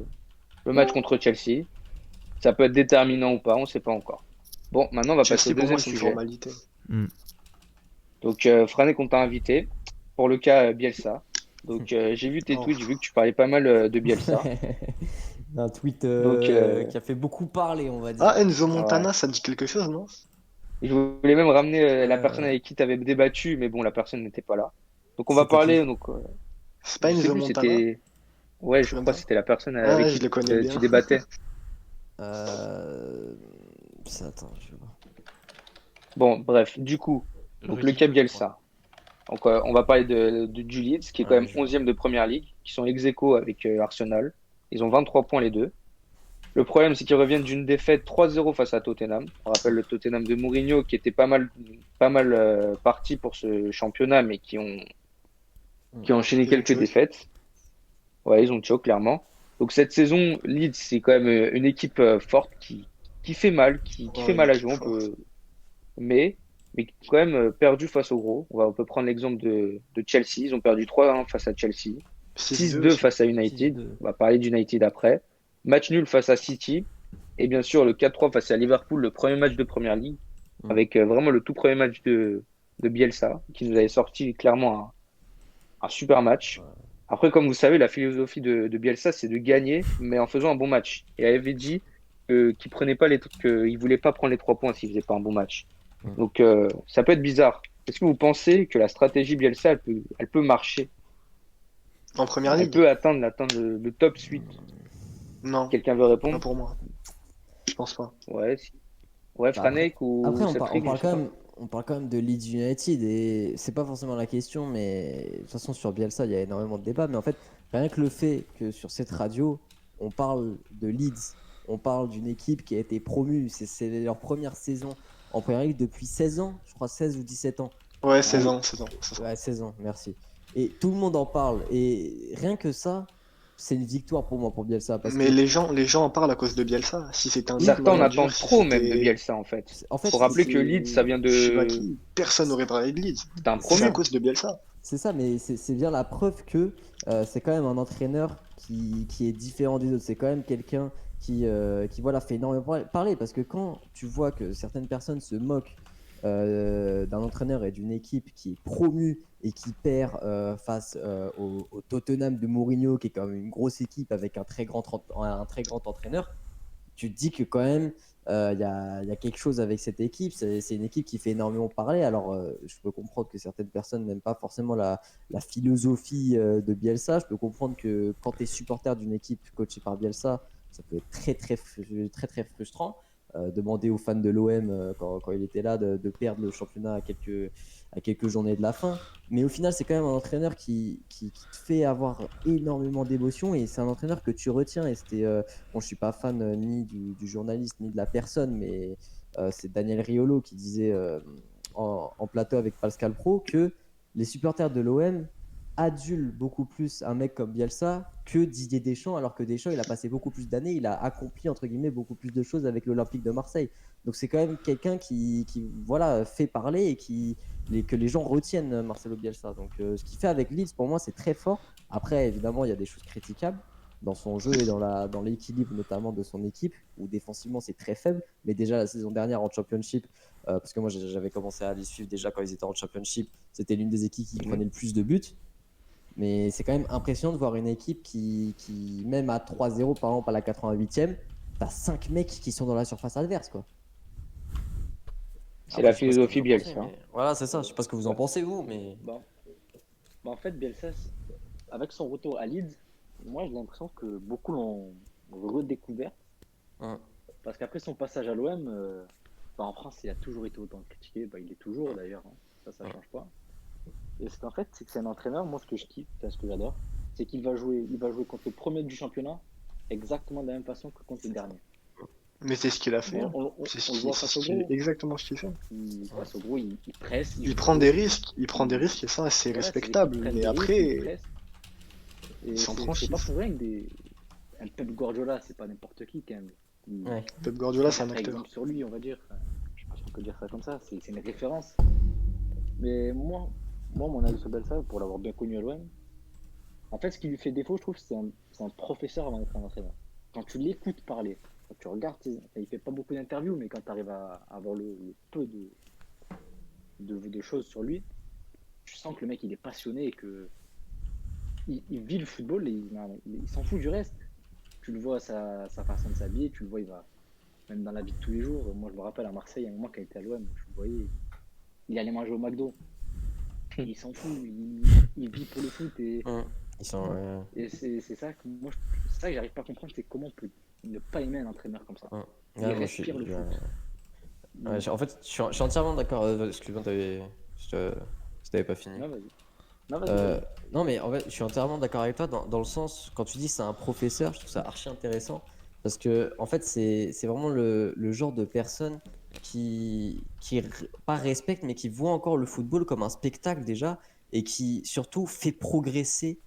Speaker 1: match contre Chelsea. Ça peut être déterminant ou pas, on ne sait pas encore. Bon, maintenant, on va passer
Speaker 3: Chelsea,
Speaker 1: au
Speaker 3: pour moi,
Speaker 1: deuxième
Speaker 3: c'est une
Speaker 1: sujet.
Speaker 3: formalité.
Speaker 1: Donc, Franek, on t'a invité pour le cas Bielsa. Donc, j'ai vu tes
Speaker 3: Oh.
Speaker 1: tweets, j'ai vu que tu parlais pas mal de Bielsa.
Speaker 2: Un tweet
Speaker 1: Donc,
Speaker 2: qui a fait beaucoup parler, on va dire.
Speaker 3: Ah, Enzo
Speaker 1: ouais.
Speaker 3: Montana, ça dit quelque chose, non?
Speaker 1: Je voulais même ramener la personne avec qui tu avais débattu, mais bon, la personne n'était pas là. Donc, on va
Speaker 2: C'était
Speaker 1: parler.
Speaker 2: qui?
Speaker 1: Donc,
Speaker 3: C'est pas
Speaker 1: je sais
Speaker 3: Enzo
Speaker 1: plus,
Speaker 3: Montana?
Speaker 1: c'était. Ouais, je
Speaker 3: Même
Speaker 1: crois
Speaker 3: pas.
Speaker 1: que c'était la personne
Speaker 3: Ah,
Speaker 1: avec
Speaker 3: je
Speaker 1: qui
Speaker 3: le connais bien.
Speaker 1: tu débattais.
Speaker 2: Attends, je vais voir.
Speaker 1: Bon, bref, du coup, donc le
Speaker 4: Rudy,
Speaker 1: cas
Speaker 4: je
Speaker 1: Bielsa. Donc, on va parler du Leeds, qui est quand
Speaker 2: Ouais,
Speaker 1: même 11e de première ligue, qui sont ex-aequo avec Arsenal. Ils ont 23 points les deux. Le problème, c'est qu'ils reviennent d'une défaite 3-0 face à Tottenham. On rappelle le Tottenham de Mourinho, qui était pas mal parti pour ce championnat, mais qui ont enchaîné
Speaker 3: Ils ont
Speaker 1: quelques
Speaker 3: choqué.
Speaker 1: défaites. Ouais, ils ont choqué, clairement. Donc, cette saison, Leeds, c'est quand même une équipe forte qui fait mal, qui
Speaker 3: Ouais,
Speaker 1: fait
Speaker 3: il
Speaker 1: mal
Speaker 3: est
Speaker 1: à
Speaker 3: très
Speaker 1: jouer.
Speaker 3: fort.
Speaker 1: Mais quand même perdu face au gros. On peut prendre l'exemple de Chelsea. Ils ont perdu 3-1 face à Chelsea.
Speaker 3: 6-2
Speaker 1: 6-deux
Speaker 3: aussi.
Speaker 1: face à United.
Speaker 2: 6-2.
Speaker 1: On va parler d'United après. Match nul face à City. Et bien sûr, le 4-3 face à Liverpool, le premier match de Première Ligue. Avec vraiment le tout premier match de Bielsa, qui nous avait sorti clairement un super match. Après, comme vous savez, la philosophie de Bielsa, c'est de gagner, mais en faisant un bon match. Et il avait dit qu'il voulait pas prendre les 3 points s'il faisait pas un bon match. Donc, ça peut être bizarre. Est-ce que vous pensez que la stratégie Bielsa, elle peut marcher?
Speaker 3: En première
Speaker 1: Elle
Speaker 3: ligue?
Speaker 1: peut atteindre le top suite?
Speaker 3: Non,
Speaker 1: Quelqu'un veut
Speaker 3: pas
Speaker 1: répondre?
Speaker 3: pour moi. Je pense pas.
Speaker 1: Ouais, ouais,
Speaker 2: Bah,
Speaker 1: Franek ou
Speaker 2: Après,
Speaker 1: Septric, je sais pas.
Speaker 2: on parle quand même de Leeds United et c'est pas forcément la question, mais de toute façon, sur Bielsa, il y a énormément de débats. Mais en fait, rien que le fait que sur cette radio, on parle de Leeds, on parle d'une équipe qui a été promue, c'est leur première saison en Première Ligue depuis 16 ans, je crois 16 ou 17 ans.
Speaker 3: Ouais, 16
Speaker 2: Et-
Speaker 3: ans, 16 ans. c'est ça.
Speaker 2: Ouais, 16 ans, merci. Et tout le monde en parle. Et rien que ça, c'est une victoire pour moi, pour Bielsa. Parce
Speaker 3: Mais
Speaker 2: que,
Speaker 3: les gens en parlent à cause de Bielsa. Si c'était un autre
Speaker 1: Certains en
Speaker 3: manager,
Speaker 1: attendent
Speaker 3: si
Speaker 1: trop même de
Speaker 3: c'était-
Speaker 1: Bielsa, en fait.
Speaker 2: en fait,
Speaker 1: Faut rappeler que
Speaker 3: c'est-
Speaker 1: Leeds, ça vient
Speaker 3: Je sais pas
Speaker 1: de.
Speaker 3: qui. Personne n'aurait parlé de Leeds.
Speaker 1: C'était un
Speaker 3: C'est à
Speaker 1: promu.
Speaker 3: cause de Bielsa.
Speaker 2: c'est ça, mais c'est bien la preuve que c'est quand même un entraîneur qui est différent des autres. C'est quand même quelqu'un qui voilà, fait énormément parler. Parce que quand tu vois que certaines personnes se moquent d'un entraîneur et d'une équipe qui est promue et qui perd face au Tottenham de Mourinho, qui est quand même une grosse équipe avec un très grand entraîneur, tu te dis que quand même il y a quelque chose avec cette équipe. C'est une équipe qui fait énormément parler. Alors, je peux comprendre que certaines personnes n'aiment pas forcément la philosophie de Bielsa. Je peux comprendre que quand tu es supporter d'une équipe coachée par Bielsa, ça peut être très frustrant. Demander aux fans de l'OM quand il était là de perdre le championnat à quelques journées de la fin. Mais au final, c'est quand même un entraîneur qui te fait avoir énormément d'émotions et c'est un entraîneur que tu retiens. Et c'était, bon, je suis pas fan ni du journaliste ni de la personne, mais c'est Daniel Riolo qui disait en plateau avec Pascal Pro que les supporters de l'OM adulent beaucoup plus un mec comme Bielsa que Didier Deschamps, alors que Deschamps, il a passé beaucoup plus d'années, il a accompli entre guillemets beaucoup plus de choses avec l'Olympique de Marseille. Donc c'est quand même quelqu'un qui voilà, fait parler et que les gens retiennent Marcelo Bielsa. Donc ce qu'il fait avec Leeds, pour moi, c'est très fort. Après, évidemment, il y a des choses critiquables dans son jeu et dans l'équilibre notamment de son équipe, où défensivement c'est très faible. Mais déjà la saison dernière en Championship, parce que moi j'avais commencé à les suivre déjà quand ils étaient en Championship, c'était l'une des équipes qui prenait le plus de buts. Mais c'est quand même impressionnant de voir une équipe qui même à 3-0 par exemple à la 88e, t'as 5 mecs qui sont dans la surface adverse, quoi.
Speaker 1: C'est
Speaker 2: Après,
Speaker 1: la
Speaker 2: je sais pas ce que
Speaker 1: philosophie
Speaker 2: vous en pensez,
Speaker 1: Bielsa.
Speaker 2: mais- Voilà, c'est ça. Je sais pas ce que vous en pensez, vous, mais.
Speaker 8: Bah, en fait, Bielsa, avec son retour à Leeds, moi j'ai l'impression que beaucoup l'ont redécouvert.
Speaker 2: Hein.
Speaker 8: Parce qu'après son passage à l'OM, bah, en France, il a toujours été autant critiqué. Bah, il est toujours d'ailleurs, hein. Ça change pas. Et c'est qu'en fait, c'est que c'est un entraîneur, moi ce que je kiffe, enfin, ce que j'adore, c'est qu'il va jouer contre le premier du championnat exactement de la même façon que contre le dernier.
Speaker 3: Mais c'est ce qu'il a fait.
Speaker 8: On,
Speaker 3: Hein.
Speaker 8: on-
Speaker 3: C'est
Speaker 8: on le voit face au gros.
Speaker 3: exactement ce qu'il fait.
Speaker 8: Il passe au gros, il presse,
Speaker 3: Il
Speaker 8: joue
Speaker 3: prend
Speaker 8: gros.
Speaker 3: des risques. Il prend des risques et ça, c'est
Speaker 8: Voilà,
Speaker 3: respectable.
Speaker 8: c'est l'équipe
Speaker 3: Mais
Speaker 8: prenne des risques, il
Speaker 3: après,
Speaker 8: presse. Et
Speaker 3: sans
Speaker 8: c'est pas
Speaker 3: franchise.
Speaker 8: pour rien que un Pep Guardiola, c'est pas n'importe qui quand même.
Speaker 2: Ouais.
Speaker 3: Pep Guardiola, c'est un
Speaker 8: Par
Speaker 3: acteur.
Speaker 8: exemple sur lui, on va dire. Enfin, je sais pas si on peut dire ça comme ça, c'est une référence. Mais moi, mon avis sur Bielsa, pour l'avoir bien connu à l'OM, en fait, ce qui lui fait défaut, je trouve, c'est un professeur avant d'être un entraîneur. Quand tu l'écoutes parler, quand tu regardes, il fait pas beaucoup d'interviews, mais quand tu arrives à avoir le peu de choses sur lui, tu sens que le mec, il est passionné et que il vit le football et il s'en fout du reste. Tu le vois sa façon de s'habiller, tu le vois, il va même dans la vie de tous les jours. Moi, je me rappelle à Marseille, à un moment, quand il était à l'OM, je le voyais, il allait manger au McDo. Il s'en fout, il vit pour le foot et
Speaker 2: Ils sont.
Speaker 8: c'est ça que moi, c'est ça que j'arrive pas à comprendre, c'est comment on peut ne pas aimer un entraîneur comme ça. Il
Speaker 2: Ouais, moi, je suis.
Speaker 8: respire le foot.
Speaker 2: En fait, je suis entièrement d'accord. Excuse-moi, je t'avais pas fini.
Speaker 8: Non, vas-y. Non, vas-y.
Speaker 2: Non, mais en fait, je suis entièrement d'accord avec toi dans le sens, quand tu dis c'est un professeur, je trouve ça archi intéressant parce que, en fait, c'est vraiment le genre de personne pas respecte, mais qui voit encore le football comme un spectacle déjà et qui surtout fait progresser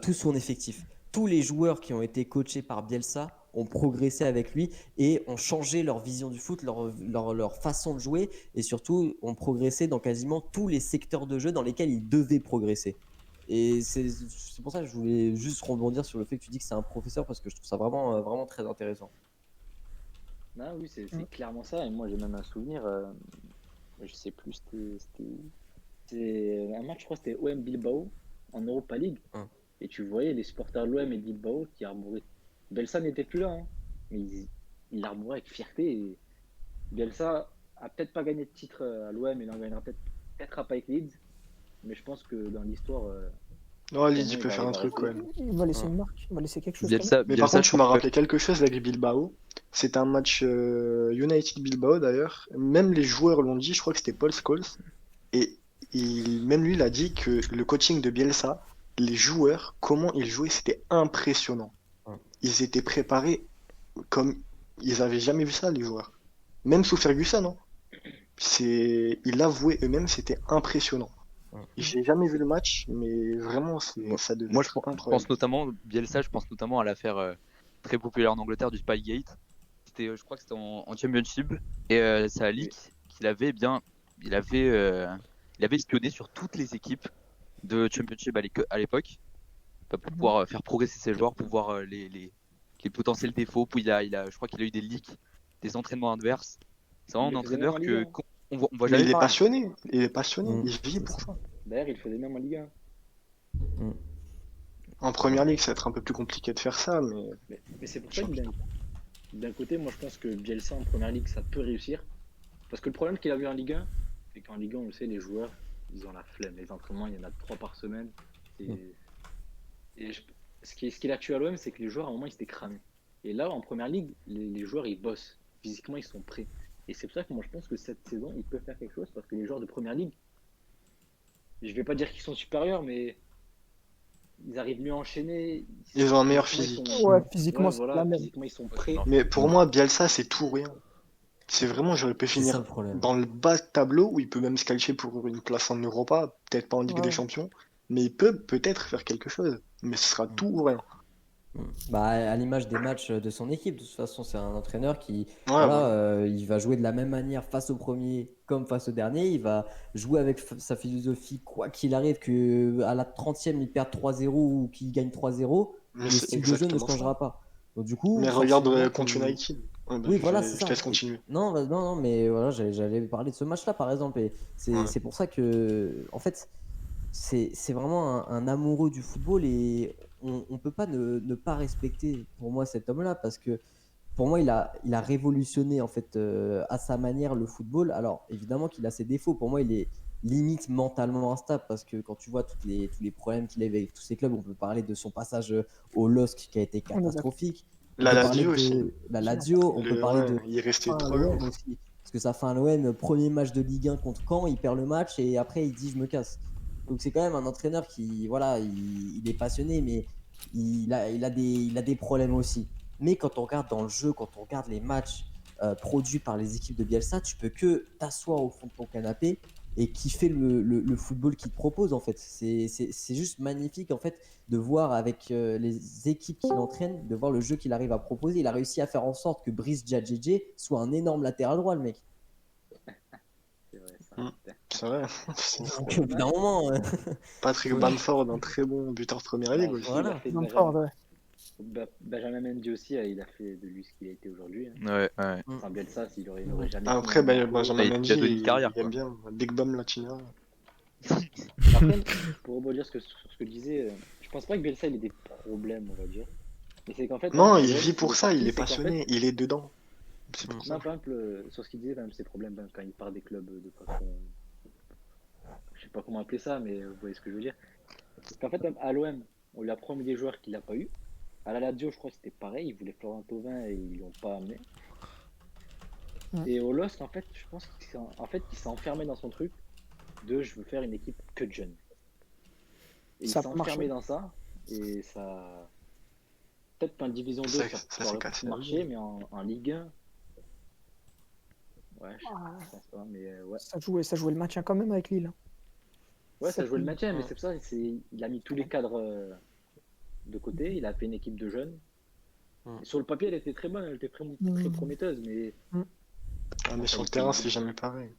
Speaker 2: tout son effectif. Tous les joueurs qui ont été coachés par Bielsa ont progressé avec lui et ont changé leur vision du foot, leur façon de jouer et surtout ont progressé dans quasiment tous les secteurs de jeu dans lesquels ils devaient progresser. Et c'est pour ça que je voulais juste rebondir sur le fait que tu dis que c'est un professeur parce que je trouve ça vraiment très intéressant.
Speaker 8: Non, oui, c'est clairement ça. Et moi, j'ai même un souvenir, je sais plus, c'était où. C'est un match, je crois, c'était OM Bilbao en Europa League. Et tu voyais les supporters de l'OM et de Bilbao qui arboraient. Bielsa n'était plus là, hein, mais il l'arborait avec fierté. Et Bielsa a peut-être pas gagné de titre à l'OM, il en gagnera peut-être pas avec Leeds. Mais je pense que dans l'histoire.
Speaker 3: Non, Leeds,
Speaker 8: il
Speaker 3: il peut
Speaker 8: va-
Speaker 3: faire
Speaker 8: il
Speaker 3: un
Speaker 8: va
Speaker 3: truc,
Speaker 8: rester.
Speaker 3: ouais.
Speaker 9: Il va laisser une marque, il va laisser quelque chose.
Speaker 6: Bielsa,
Speaker 3: Mais
Speaker 6: Bielsa,
Speaker 3: par contre,
Speaker 6: je
Speaker 3: tu m'as
Speaker 6: trouve que-
Speaker 3: rappelé quelque chose avec Bilbao. C'est un match United Bilbao d'ailleurs. Même les joueurs l'ont dit, je crois que c'était Paul Scholes. Et même lui, il a dit que le coaching de Bielsa, les joueurs, comment ils jouaient, c'était impressionnant. Ils étaient préparés comme ils avaient jamais vu ça, les joueurs. Même sous Ferguson, hein. Ils l'avouaient eux-mêmes, c'était impressionnant. J'ai jamais vu le match, mais vraiment, ça devait
Speaker 6: Moi,
Speaker 3: être
Speaker 6: je
Speaker 3: incroyable.
Speaker 6: pense notamment, Bielsa, je pense notamment à l'affaire très populaire en Angleterre du Spygate. Je crois que c'était en Championship. Et c'est à Leeds qu'il avait il avait espionné sur toutes les équipes de Championship à l'époque pour pouvoir faire progresser ses joueurs, pour voir les potentiels défauts. Puis je crois qu'il a eu des leaks, des entraînements adverses. C'est vraiment un
Speaker 8: Il le faisait
Speaker 6: entraîneur
Speaker 8: même en Ligue 1.
Speaker 6: qu'on voit
Speaker 3: Mais
Speaker 6: jamais
Speaker 3: il est
Speaker 6: parler.
Speaker 3: passionné, il est passionné,
Speaker 2: Mm.
Speaker 3: il vit pour ça.
Speaker 8: D'ailleurs, il le faisait même en Ligue 1.
Speaker 3: En première ligue, ça va être un peu plus compliqué de faire ça, mais
Speaker 8: Mais c'est pour ça que d'un côté, moi je pense que Bielsa en première ligue, ça peut réussir. Parce que le problème qu'il a eu en Ligue 1, c'est qu'en Ligue 1, on le sait, les joueurs, ils ont la flemme. Les entraînements, il y en a 3 par semaine. Ce qui l'a tué à l'OM, c'est que les joueurs, à un moment, ils s'étaient cramés. Et là, en première ligue, les joueurs, ils bossent. Physiquement, ils sont prêts. Et c'est pour ça que moi, je pense que cette saison, ils peuvent faire quelque chose. Parce que les joueurs de première ligue, je vais pas dire qu'ils sont supérieurs, mais ils arrivent mieux à enchaîner.
Speaker 3: ils ont un meilleur
Speaker 8: Physiquement,
Speaker 3: physique.
Speaker 9: Ouais, physiquement,
Speaker 8: Ouais,
Speaker 9: c'est
Speaker 8: voilà,
Speaker 9: la même.
Speaker 8: physiquement, ils sont prêts.
Speaker 3: Mais pour moi, Bielsa, c'est tout ou rien. C'est vraiment, j'aurais pu
Speaker 2: C'est ça
Speaker 3: finir
Speaker 2: le problème.
Speaker 3: dans le bas de tableau où il peut même se qualifier pour une place en Europa, peut-être pas en Ligue
Speaker 9: Ouais.
Speaker 3: des Champions, mais il peut peut-être faire quelque chose. Mais ce sera tout ou rien.
Speaker 2: Bah, à l'image des matchs de son équipe, de toute façon, c'est un entraîneur qui,
Speaker 3: Ouais,
Speaker 2: voilà,
Speaker 3: voilà.
Speaker 2: il va jouer de la même manière face au premier comme face au dernier. Il va jouer avec sa philosophie, quoi qu'il arrive, que à la 30e, il perd 3-0 ou qu'il gagne 3-0.
Speaker 3: Mais
Speaker 2: Le
Speaker 3: c'est
Speaker 2: style de jeu ne
Speaker 3: exactement ça.
Speaker 2: changera pas. Donc, du coup,
Speaker 3: Mais regarde
Speaker 2: forcément
Speaker 3: contre
Speaker 2: que-
Speaker 3: United. Ouais, bah,
Speaker 2: Oui, voilà, c'est
Speaker 3: je
Speaker 2: ça.
Speaker 3: te laisse continuer.
Speaker 2: Non, non, mais voilà, j'allais parler de ce match-là, par exemple. Et
Speaker 3: Ouais.
Speaker 2: c'est pour ça que, en fait, c'est vraiment un amoureux du football et on peut pas ne pas respecter, pour moi, cet homme-là, parce que pour moi, il a révolutionné, en fait, à sa manière, le football. Alors, évidemment qu'il a ses défauts. Pour moi, il est limite mentalement instable parce que quand tu vois tous les problèmes qu'il a eu avec tous ces clubs, on peut parler de son passage au LOSC qui a été
Speaker 9: On est d'accord.
Speaker 2: catastrophique. On
Speaker 3: La
Speaker 2: peut parler
Speaker 3: Lazio
Speaker 2: de
Speaker 3: aussi.
Speaker 2: la Lazio, on peut parler de
Speaker 3: Il est resté
Speaker 2: fin à
Speaker 3: 3
Speaker 2: l'OM
Speaker 3: jours.
Speaker 2: aussi. Parce que ça fait un OM, premier match de Ligue 1 contre Caen, il perd le match et après il dit je me casse. Donc c'est quand même un entraîneur qui, voilà, il est passionné, mais il a des problèmes aussi. Mais quand on regarde dans le jeu, quand on regarde les matchs produits par les équipes de Bielsa, tu peux que t'asseoir au fond de ton canapé et kiffer le football qu'il te propose en fait. C'est juste magnifique en fait de voir avec les équipes qu'il entraîne, de voir le jeu qu'il arrive à proposer. Il a réussi à faire en sorte que Brice Djadjedje soit un énorme latéral droit, le mec.
Speaker 8: C'est vrai, ça.
Speaker 3: Mm. C'est vrai. C'est
Speaker 2: Donc au bout d'un moment,
Speaker 3: Patrick
Speaker 2: Oui.
Speaker 3: Bamford, un très bon buteur de première ligue aussi.
Speaker 2: Voilà.
Speaker 8: Il a fait de
Speaker 9: Bamford, ouais.
Speaker 8: Benjamin Mendy aussi, il a fait de lui ce qu'il a été aujourd'hui. Hein.
Speaker 10: Ouais.
Speaker 8: Sans Bielsa, il n'aurait jamais
Speaker 3: Après,
Speaker 8: fini en
Speaker 3: Benjamin
Speaker 10: Il a
Speaker 3: Mendy,
Speaker 10: donné une carrière,
Speaker 3: il aime
Speaker 10: quoi.
Speaker 3: bien. Big Bam Latina.
Speaker 8: Après, pour rebondir sur ce que je disais, je pense pas que Bielsa il ait des problèmes, on va dire. Mais c'est qu'en fait,
Speaker 3: Non,
Speaker 8: à
Speaker 3: il
Speaker 8: l'OM,
Speaker 3: vit pour ça,
Speaker 8: parti,
Speaker 3: il est
Speaker 8: c'est qu'en
Speaker 3: passionné, il est dedans. C'est pour
Speaker 8: non,
Speaker 3: ça.
Speaker 8: par exemple, sur ce qu'il disait, même ses problèmes, même quand il part des clubs de façon. Je sais pas comment appeler ça, mais vous voyez ce que je veux dire. Parce qu'en fait, même à l'OM, on lui a promis des joueurs qu'il n'a pas eu. À la Lazio, je crois que c'était pareil, ils voulaient Florent Thauvin et ils l'ont pas amené. Et au LOSC, en fait, je pense qu'il s'est enfermé dans son truc de je veux faire une équipe que de jeunes. Et il
Speaker 9: Ça
Speaker 8: s'est
Speaker 9: a marché.
Speaker 8: enfermé dans ça, et ça. Peut-être qu'en Division 2,
Speaker 3: Ça
Speaker 8: ça
Speaker 3: s'est
Speaker 8: aurait
Speaker 3: cassé
Speaker 8: pu
Speaker 3: la
Speaker 8: marcher,
Speaker 3: gueule.
Speaker 8: mais en Ligue 1. Ouais, je pense pas, mais ouais.
Speaker 9: Ça jouait le maintien quand même avec Lille.
Speaker 8: Ouais, ça jouait le
Speaker 9: Cette-
Speaker 8: maintien, mais c'est pour ça, il a mis tous les cadres de côté, il a fait une équipe de jeunes. Et sur le papier, elle était très bonne, elle était très prometteuse, mais
Speaker 3: Ah, mais sur le terrain, c'est jamais pareil.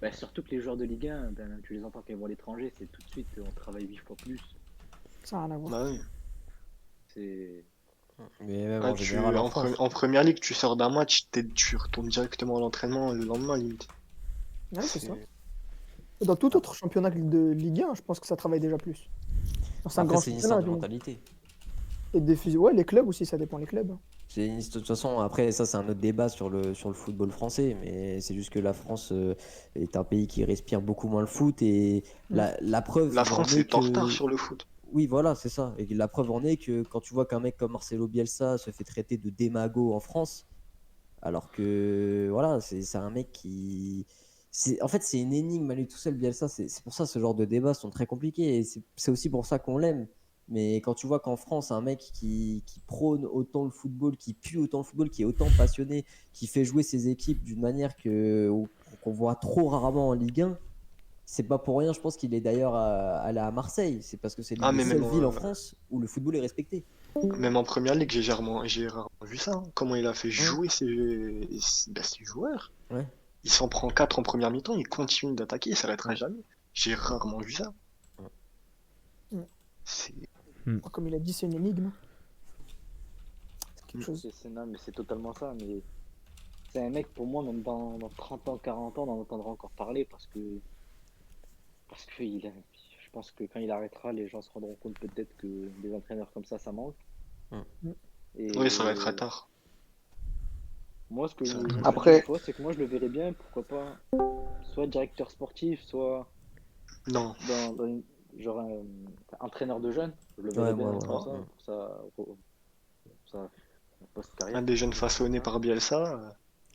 Speaker 8: bah, surtout que les joueurs de Ligue 1, ben, tu les entends quand ils vont à l'étranger, c'est tout de suite, on travaille 8 fois plus.
Speaker 9: Ça n'a rien à voir.
Speaker 3: Bah oui.
Speaker 8: C'est.
Speaker 2: mais même
Speaker 3: Ah,
Speaker 2: en général en France.
Speaker 3: en première ligue, tu sors d'un match, tu retournes directement à l'entraînement le lendemain, limite.
Speaker 9: Ouais, c'est ça. Et dans tout autre championnat de Ligue 1, je pense que ça travaille déjà plus. C'est un
Speaker 2: Après,
Speaker 9: grand
Speaker 2: c'est une
Speaker 9: championnat.
Speaker 2: histoire de
Speaker 9: donc.
Speaker 2: mentalité.
Speaker 9: Et ouais, les clubs aussi, ça dépend les clubs.
Speaker 2: C'est une histoire- de toute façon, après, ça, c'est un autre débat sur le football français, mais c'est juste que la France est un pays qui respire beaucoup moins le foot et la preuve.
Speaker 3: La
Speaker 2: en
Speaker 3: France
Speaker 2: est
Speaker 3: est en
Speaker 2: que-
Speaker 3: retard sur le foot.
Speaker 2: Oui, voilà, c'est ça. Et la preuve en est que quand tu vois qu'un mec comme Marcelo Bielsa se fait traiter de démago en France, alors que voilà, c'est un mec qui. En fait, c'est une énigme à lui tout seul, Bielsa. C'est pour ça ce genre de débats sont très compliqués. Et c'est aussi pour ça qu'on l'aime. Mais quand tu vois qu'en France, un mec qui prône autant le football, qui pue autant le football, qui est autant passionné, qui fait jouer ses équipes d'une manière qu'on voit trop rarement en Ligue 1, c'est pas pour rien, je pense qu'il est d'ailleurs allé à Marseille. C'est parce que c'est l'une
Speaker 3: Ah,
Speaker 2: des
Speaker 3: mais
Speaker 2: seules
Speaker 3: même,
Speaker 2: villes en France où le football est respecté.
Speaker 3: Même en première ligue, j'ai rarement vu ça. Hein. Comment il a fait jouer ses joueurs.
Speaker 2: Ouais.
Speaker 3: Il s'en prend 4 en première mi-temps, il continue d'attaquer, il s'arrêtera jamais. J'ai rarement vu ça.
Speaker 9: Ouais.
Speaker 3: C'est...
Speaker 9: Comme il a dit, c'est une énigme. C'est quelque chose.
Speaker 8: Non, mais c'est totalement ça. Mais c'est un mec, pour moi, même dans 30 ans, 40 ans, on en entendra encore parler parce que je pense que quand il arrêtera, les gens se rendront compte peut-être que des entraîneurs comme ça manque. Et
Speaker 3: Oui, ça va être à tard.
Speaker 8: moi, ce que je
Speaker 1: Après-
Speaker 8: dis une fois, c'est que moi, je le verrais bien, pourquoi pas, soit directeur sportif, soit
Speaker 3: Non.
Speaker 8: dans genre entraîneur de jeunes. Je le verrais
Speaker 2: Ouais,
Speaker 8: bien
Speaker 2: ouais,
Speaker 8: pour
Speaker 2: ouais.
Speaker 8: ça, pour ça post-carrière.
Speaker 3: Un des jeunes façonnés par Bielsa,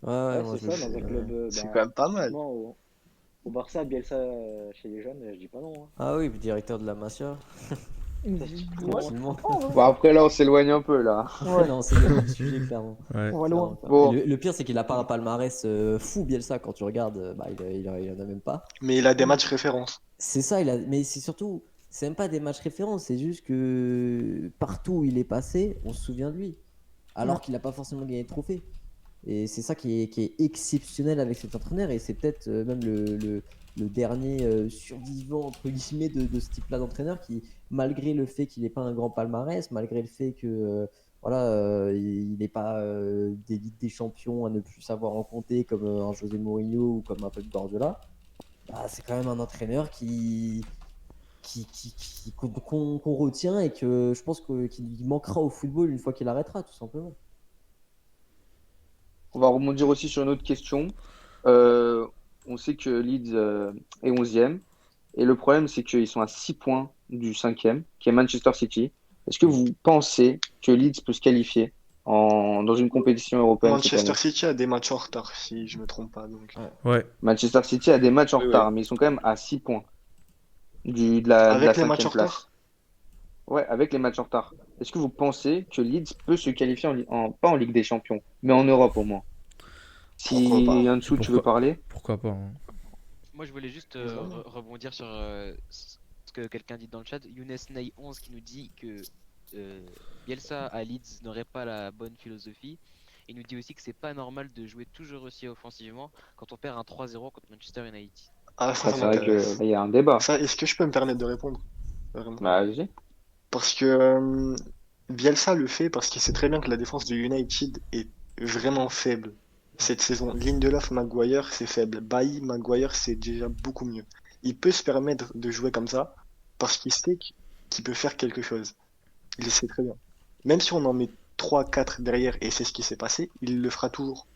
Speaker 2: Ouais,
Speaker 8: Ouais,
Speaker 2: moi,
Speaker 8: c'est ça, dans un club.
Speaker 3: c'est
Speaker 8: Ben,
Speaker 3: quand même pas mal.
Speaker 8: franchement, au Barça, Bielsa chez les jeunes, je dis pas non. Hein.
Speaker 2: Ah oui, directeur de la Masia. Tranquillement.
Speaker 1: Bon, après, là, on s'éloigne un peu, là.
Speaker 9: Ouais.
Speaker 2: Non, c'est le sujet, clairement.
Speaker 5: Ouais.
Speaker 9: On va loin.
Speaker 1: Bon.
Speaker 2: Et le pire, c'est qu'il a pas un palmarès fou, Bielsa. Quand tu regardes, il en a même pas.
Speaker 3: Mais il a des matchs références.
Speaker 2: C'est ça, mais c'est surtout, c'est même pas des matchs références, c'est juste que partout où il est passé, on se souvient de lui. Alors qu'il n'a pas forcément gagné de trophée. Et c'est ça qui est exceptionnel avec cet entraîneur. Et c'est peut-être même le dernier survivant, entre guillemets, de ce type-là d'entraîneur qui, malgré le fait qu'il n'ait pas un grand palmarès, malgré le fait que il n'est pas des Ligues des Champions à ne plus savoir en compter comme un José Mourinho ou comme un Pep Guardiola, bah, c'est quand même un entraîneur qu'on retient et que je pense qu'il manquera au football une fois qu'il arrêtera, tout simplement.
Speaker 1: On va rebondir aussi sur une autre question. on sait que Leeds est 11e. Et le problème, c'est qu'ils sont à 6 points du 5e, qui est Manchester City. Est-ce que vous pensez que Leeds peut se qualifier dans une compétition européenne cette
Speaker 3: Manchester
Speaker 1: année?
Speaker 3: City a des matchs en retard, si je me trompe pas. Donc.
Speaker 5: Ouais.
Speaker 1: Manchester City a des matchs en
Speaker 6: Oui,
Speaker 1: retard,
Speaker 6: oui.
Speaker 1: mais ils sont quand même à 6 points de la
Speaker 3: Avec les matchs en
Speaker 1: 5e place.
Speaker 3: retard?
Speaker 1: Ouais, avec les matchs en retard. Est-ce que vous pensez que Leeds peut se qualifier pas en Ligue des Champions, mais en Europe au moins?
Speaker 3: Pourquoi pas?
Speaker 1: Si Ansu, tu veux
Speaker 5: Pourquoi,
Speaker 1: parler?
Speaker 5: pourquoi pas, hein.
Speaker 4: Moi, je voulais juste rebondir sur ce que quelqu'un dit dans le chat. Younes Ney 11 qui nous dit que Bielsa à Leeds n'aurait pas la bonne philosophie. Il nous dit aussi que c'est pas normal de jouer toujours aussi offensivement quand on perd un 3-0 contre Manchester United.
Speaker 3: Ah,
Speaker 1: Ah,
Speaker 3: ça
Speaker 1: c'est vrai que
Speaker 3: m'intéresse.
Speaker 1: là, il y a un débat.
Speaker 3: Ça, est-ce que je peux me permettre de répondre? Vraiment.
Speaker 1: Bah, vas-y.
Speaker 3: Parce que Bielsa le fait parce qu'il sait très bien que la défense de United est vraiment faible cette saison. Lindelof, Maguire, c'est faible. Bailly, Maguire, c'est déjà beaucoup mieux. Il peut se permettre de jouer comme ça parce qu'il sait qu'il peut faire quelque chose. Il le sait très bien. Même si on en met 3-4 derrière, et c'est ce qui s'est passé, il le fera toujours.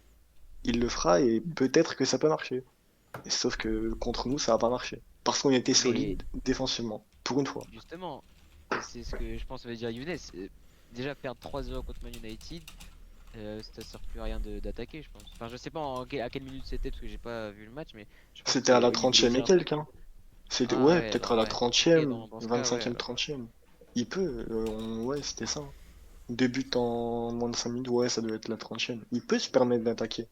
Speaker 3: Il le fera et peut-être que ça peut marcher. Sauf que contre nous, ça va pas marcher. Parce qu'on était solide défensivement, pour une fois.
Speaker 4: Justement, c'est ce que je pense veut dire Younes. Déjà perdre 3-0 contre Man United, ça sert plus à rien d'attaquer, je pense. Enfin, je sais pas à quelle minute c'était parce que j'ai pas vu le match, mais je pense
Speaker 3: C'était à
Speaker 4: que
Speaker 3: la
Speaker 4: au niveau
Speaker 3: 30e et
Speaker 4: des
Speaker 3: quelques, hein. C'était,
Speaker 4: Ah
Speaker 3: ouais,
Speaker 4: ouais,
Speaker 3: peut-être à la
Speaker 4: ouais.
Speaker 3: 30e,
Speaker 4: Ok, dans ce cas,
Speaker 3: 25e,
Speaker 4: ouais.
Speaker 3: 30e. Il peut, ouais, c'était ça. Deux buts en moins de 5 minutes, ouais, ça doit être la 30e. Il peut se permettre d'attaquer.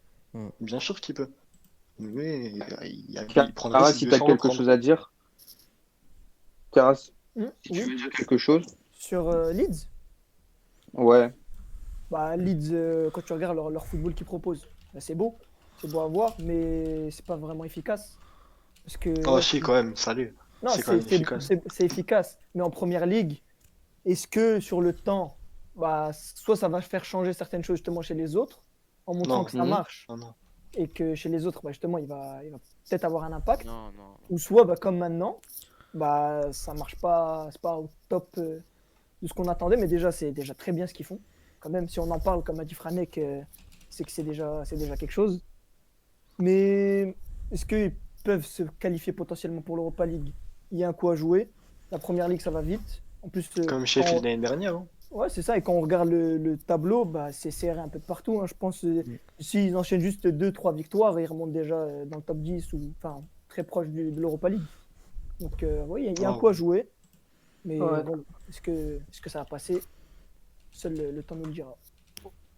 Speaker 3: Bien sûr qu'il peut. Mais il prendrait
Speaker 1: Caras,
Speaker 3: ses
Speaker 1: si tu as
Speaker 3: 200
Speaker 1: quelque
Speaker 3: prendre.
Speaker 1: chose à dire. Caras, si tu
Speaker 9: Oui,
Speaker 1: veux dire quelque chose.
Speaker 9: sur Leeds.
Speaker 1: Ouais.
Speaker 9: Bah, Leeds, quand tu regardes leur football qu'ils proposent, bah, c'est beau à voir, mais c'est pas vraiment efficace. Parce que
Speaker 3: Oh,
Speaker 9: ouais,
Speaker 3: si, quand même, ça l'est.
Speaker 9: non,
Speaker 3: C'est quand même efficace.
Speaker 9: c'est efficace. Mais en première ligue, est-ce que sur le temps, bah, soit ça va faire changer certaines choses justement chez les autres, en montrant
Speaker 3: Non.
Speaker 9: que ça marche,
Speaker 3: Non, non.
Speaker 9: et que chez les autres, bah, justement, il va peut-être avoir un impact,
Speaker 4: Non, non.
Speaker 9: ou soit bah, comme maintenant, bah, ça marche pas, c'est pas au top de ce qu'on attendait, mais déjà, c'est déjà très bien ce qu'ils font. Quand même, si on en parle, comme a dit Franek, c'est que c'est déjà quelque chose. Mais est-ce qu'ils peuvent se qualifier potentiellement pour l'Europa League? Il y a un coup à jouer. La première ligue, ça va vite. En plus,
Speaker 3: Comme Sheffield l'année dernière, hein.
Speaker 9: ouais, c'est ça. Et quand on regarde le tableau, bah, c'est serré un peu de partout, hein. Je pense s'ils enchaînent juste 2-3 victoires, ils remontent déjà dans le top 10 ou enfin très proche de l'Europa League. Donc, oui, il y a un
Speaker 3: Oh.
Speaker 9: coup à jouer. Mais
Speaker 10: Ouais.
Speaker 9: bon, est-ce que ça va passer? Seul le temps nous le dira.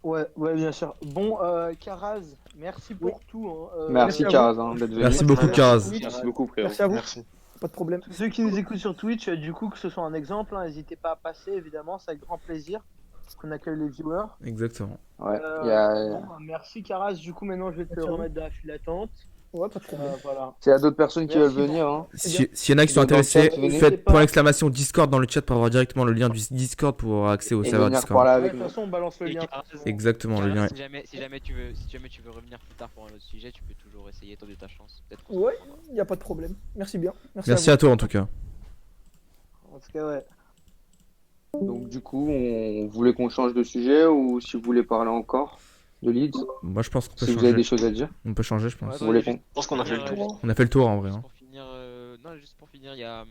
Speaker 10: Ouais, bien sûr. Bon, Karaz, merci pour tout, hein.
Speaker 1: Merci
Speaker 9: à vous.
Speaker 1: Caras d'être venu.
Speaker 5: Merci beaucoup, Karaz.
Speaker 6: Merci beaucoup, frérot.
Speaker 9: Merci à vous.
Speaker 3: Merci.
Speaker 9: Pas de problème.
Speaker 10: Ceux qui nous écoutent sur Twitch, du coup, que ce soit un exemple, hein, n'hésitez pas à passer, évidemment, c'est avec grand plaisir qu'on accueille les viewers.
Speaker 5: Exactement.
Speaker 1: Ouais.
Speaker 10: Bon, bah, merci Karaz, du coup, maintenant je vais te
Speaker 9: Merci à vous.
Speaker 10: remettre de la file d'attente.
Speaker 9: Ouais, pas de problème.
Speaker 10: Voilà.
Speaker 1: S'il y a d'autres personnes qui
Speaker 10: Merci
Speaker 1: veulent venir, hein.
Speaker 5: S'il y en a qui sont
Speaker 1: Dans le chat,
Speaker 5: intéressés,
Speaker 1: venez.
Speaker 5: faites point d'exclamation Discord dans le chat pour avoir directement le lien du Discord pour avoir accès au
Speaker 1: Et
Speaker 5: serveur
Speaker 1: venir
Speaker 5: Discord.
Speaker 1: parler
Speaker 10: Ouais,
Speaker 1: avec
Speaker 10: de toute
Speaker 1: nous.
Speaker 10: façon, on balance le
Speaker 4: Et
Speaker 10: lien.
Speaker 4: Karaz,
Speaker 5: Exactement, le lien est...
Speaker 4: si jamais tu veux revenir plus tard pour un autre sujet, tu peux toujours essayer, tenter ta chance. Peut-être qu'on
Speaker 9: Ouais,
Speaker 4: se reprendra.
Speaker 9: il n'y a pas de problème. Merci bien.
Speaker 5: Merci
Speaker 9: vous.
Speaker 5: à toi en tout cas.
Speaker 10: En tout cas, ouais.
Speaker 1: Donc, du coup, on voulait qu'on change de sujet ou si vous voulez parler encore de Leeds,
Speaker 5: Moi je pense qu'on peut
Speaker 1: si vous avez des
Speaker 5: changer.
Speaker 1: choses à dire.
Speaker 5: On peut changer, je pense.
Speaker 4: Ouais,
Speaker 1: Vous voulez
Speaker 4: juste
Speaker 1: qu'on-
Speaker 3: Je pense qu'on a fait le
Speaker 4: pour
Speaker 3: tour.
Speaker 4: finir,
Speaker 3: hein.
Speaker 5: On a fait le tour en vrai.
Speaker 4: Juste
Speaker 5: hein.
Speaker 4: pour finir, non, juste pour finir, il y a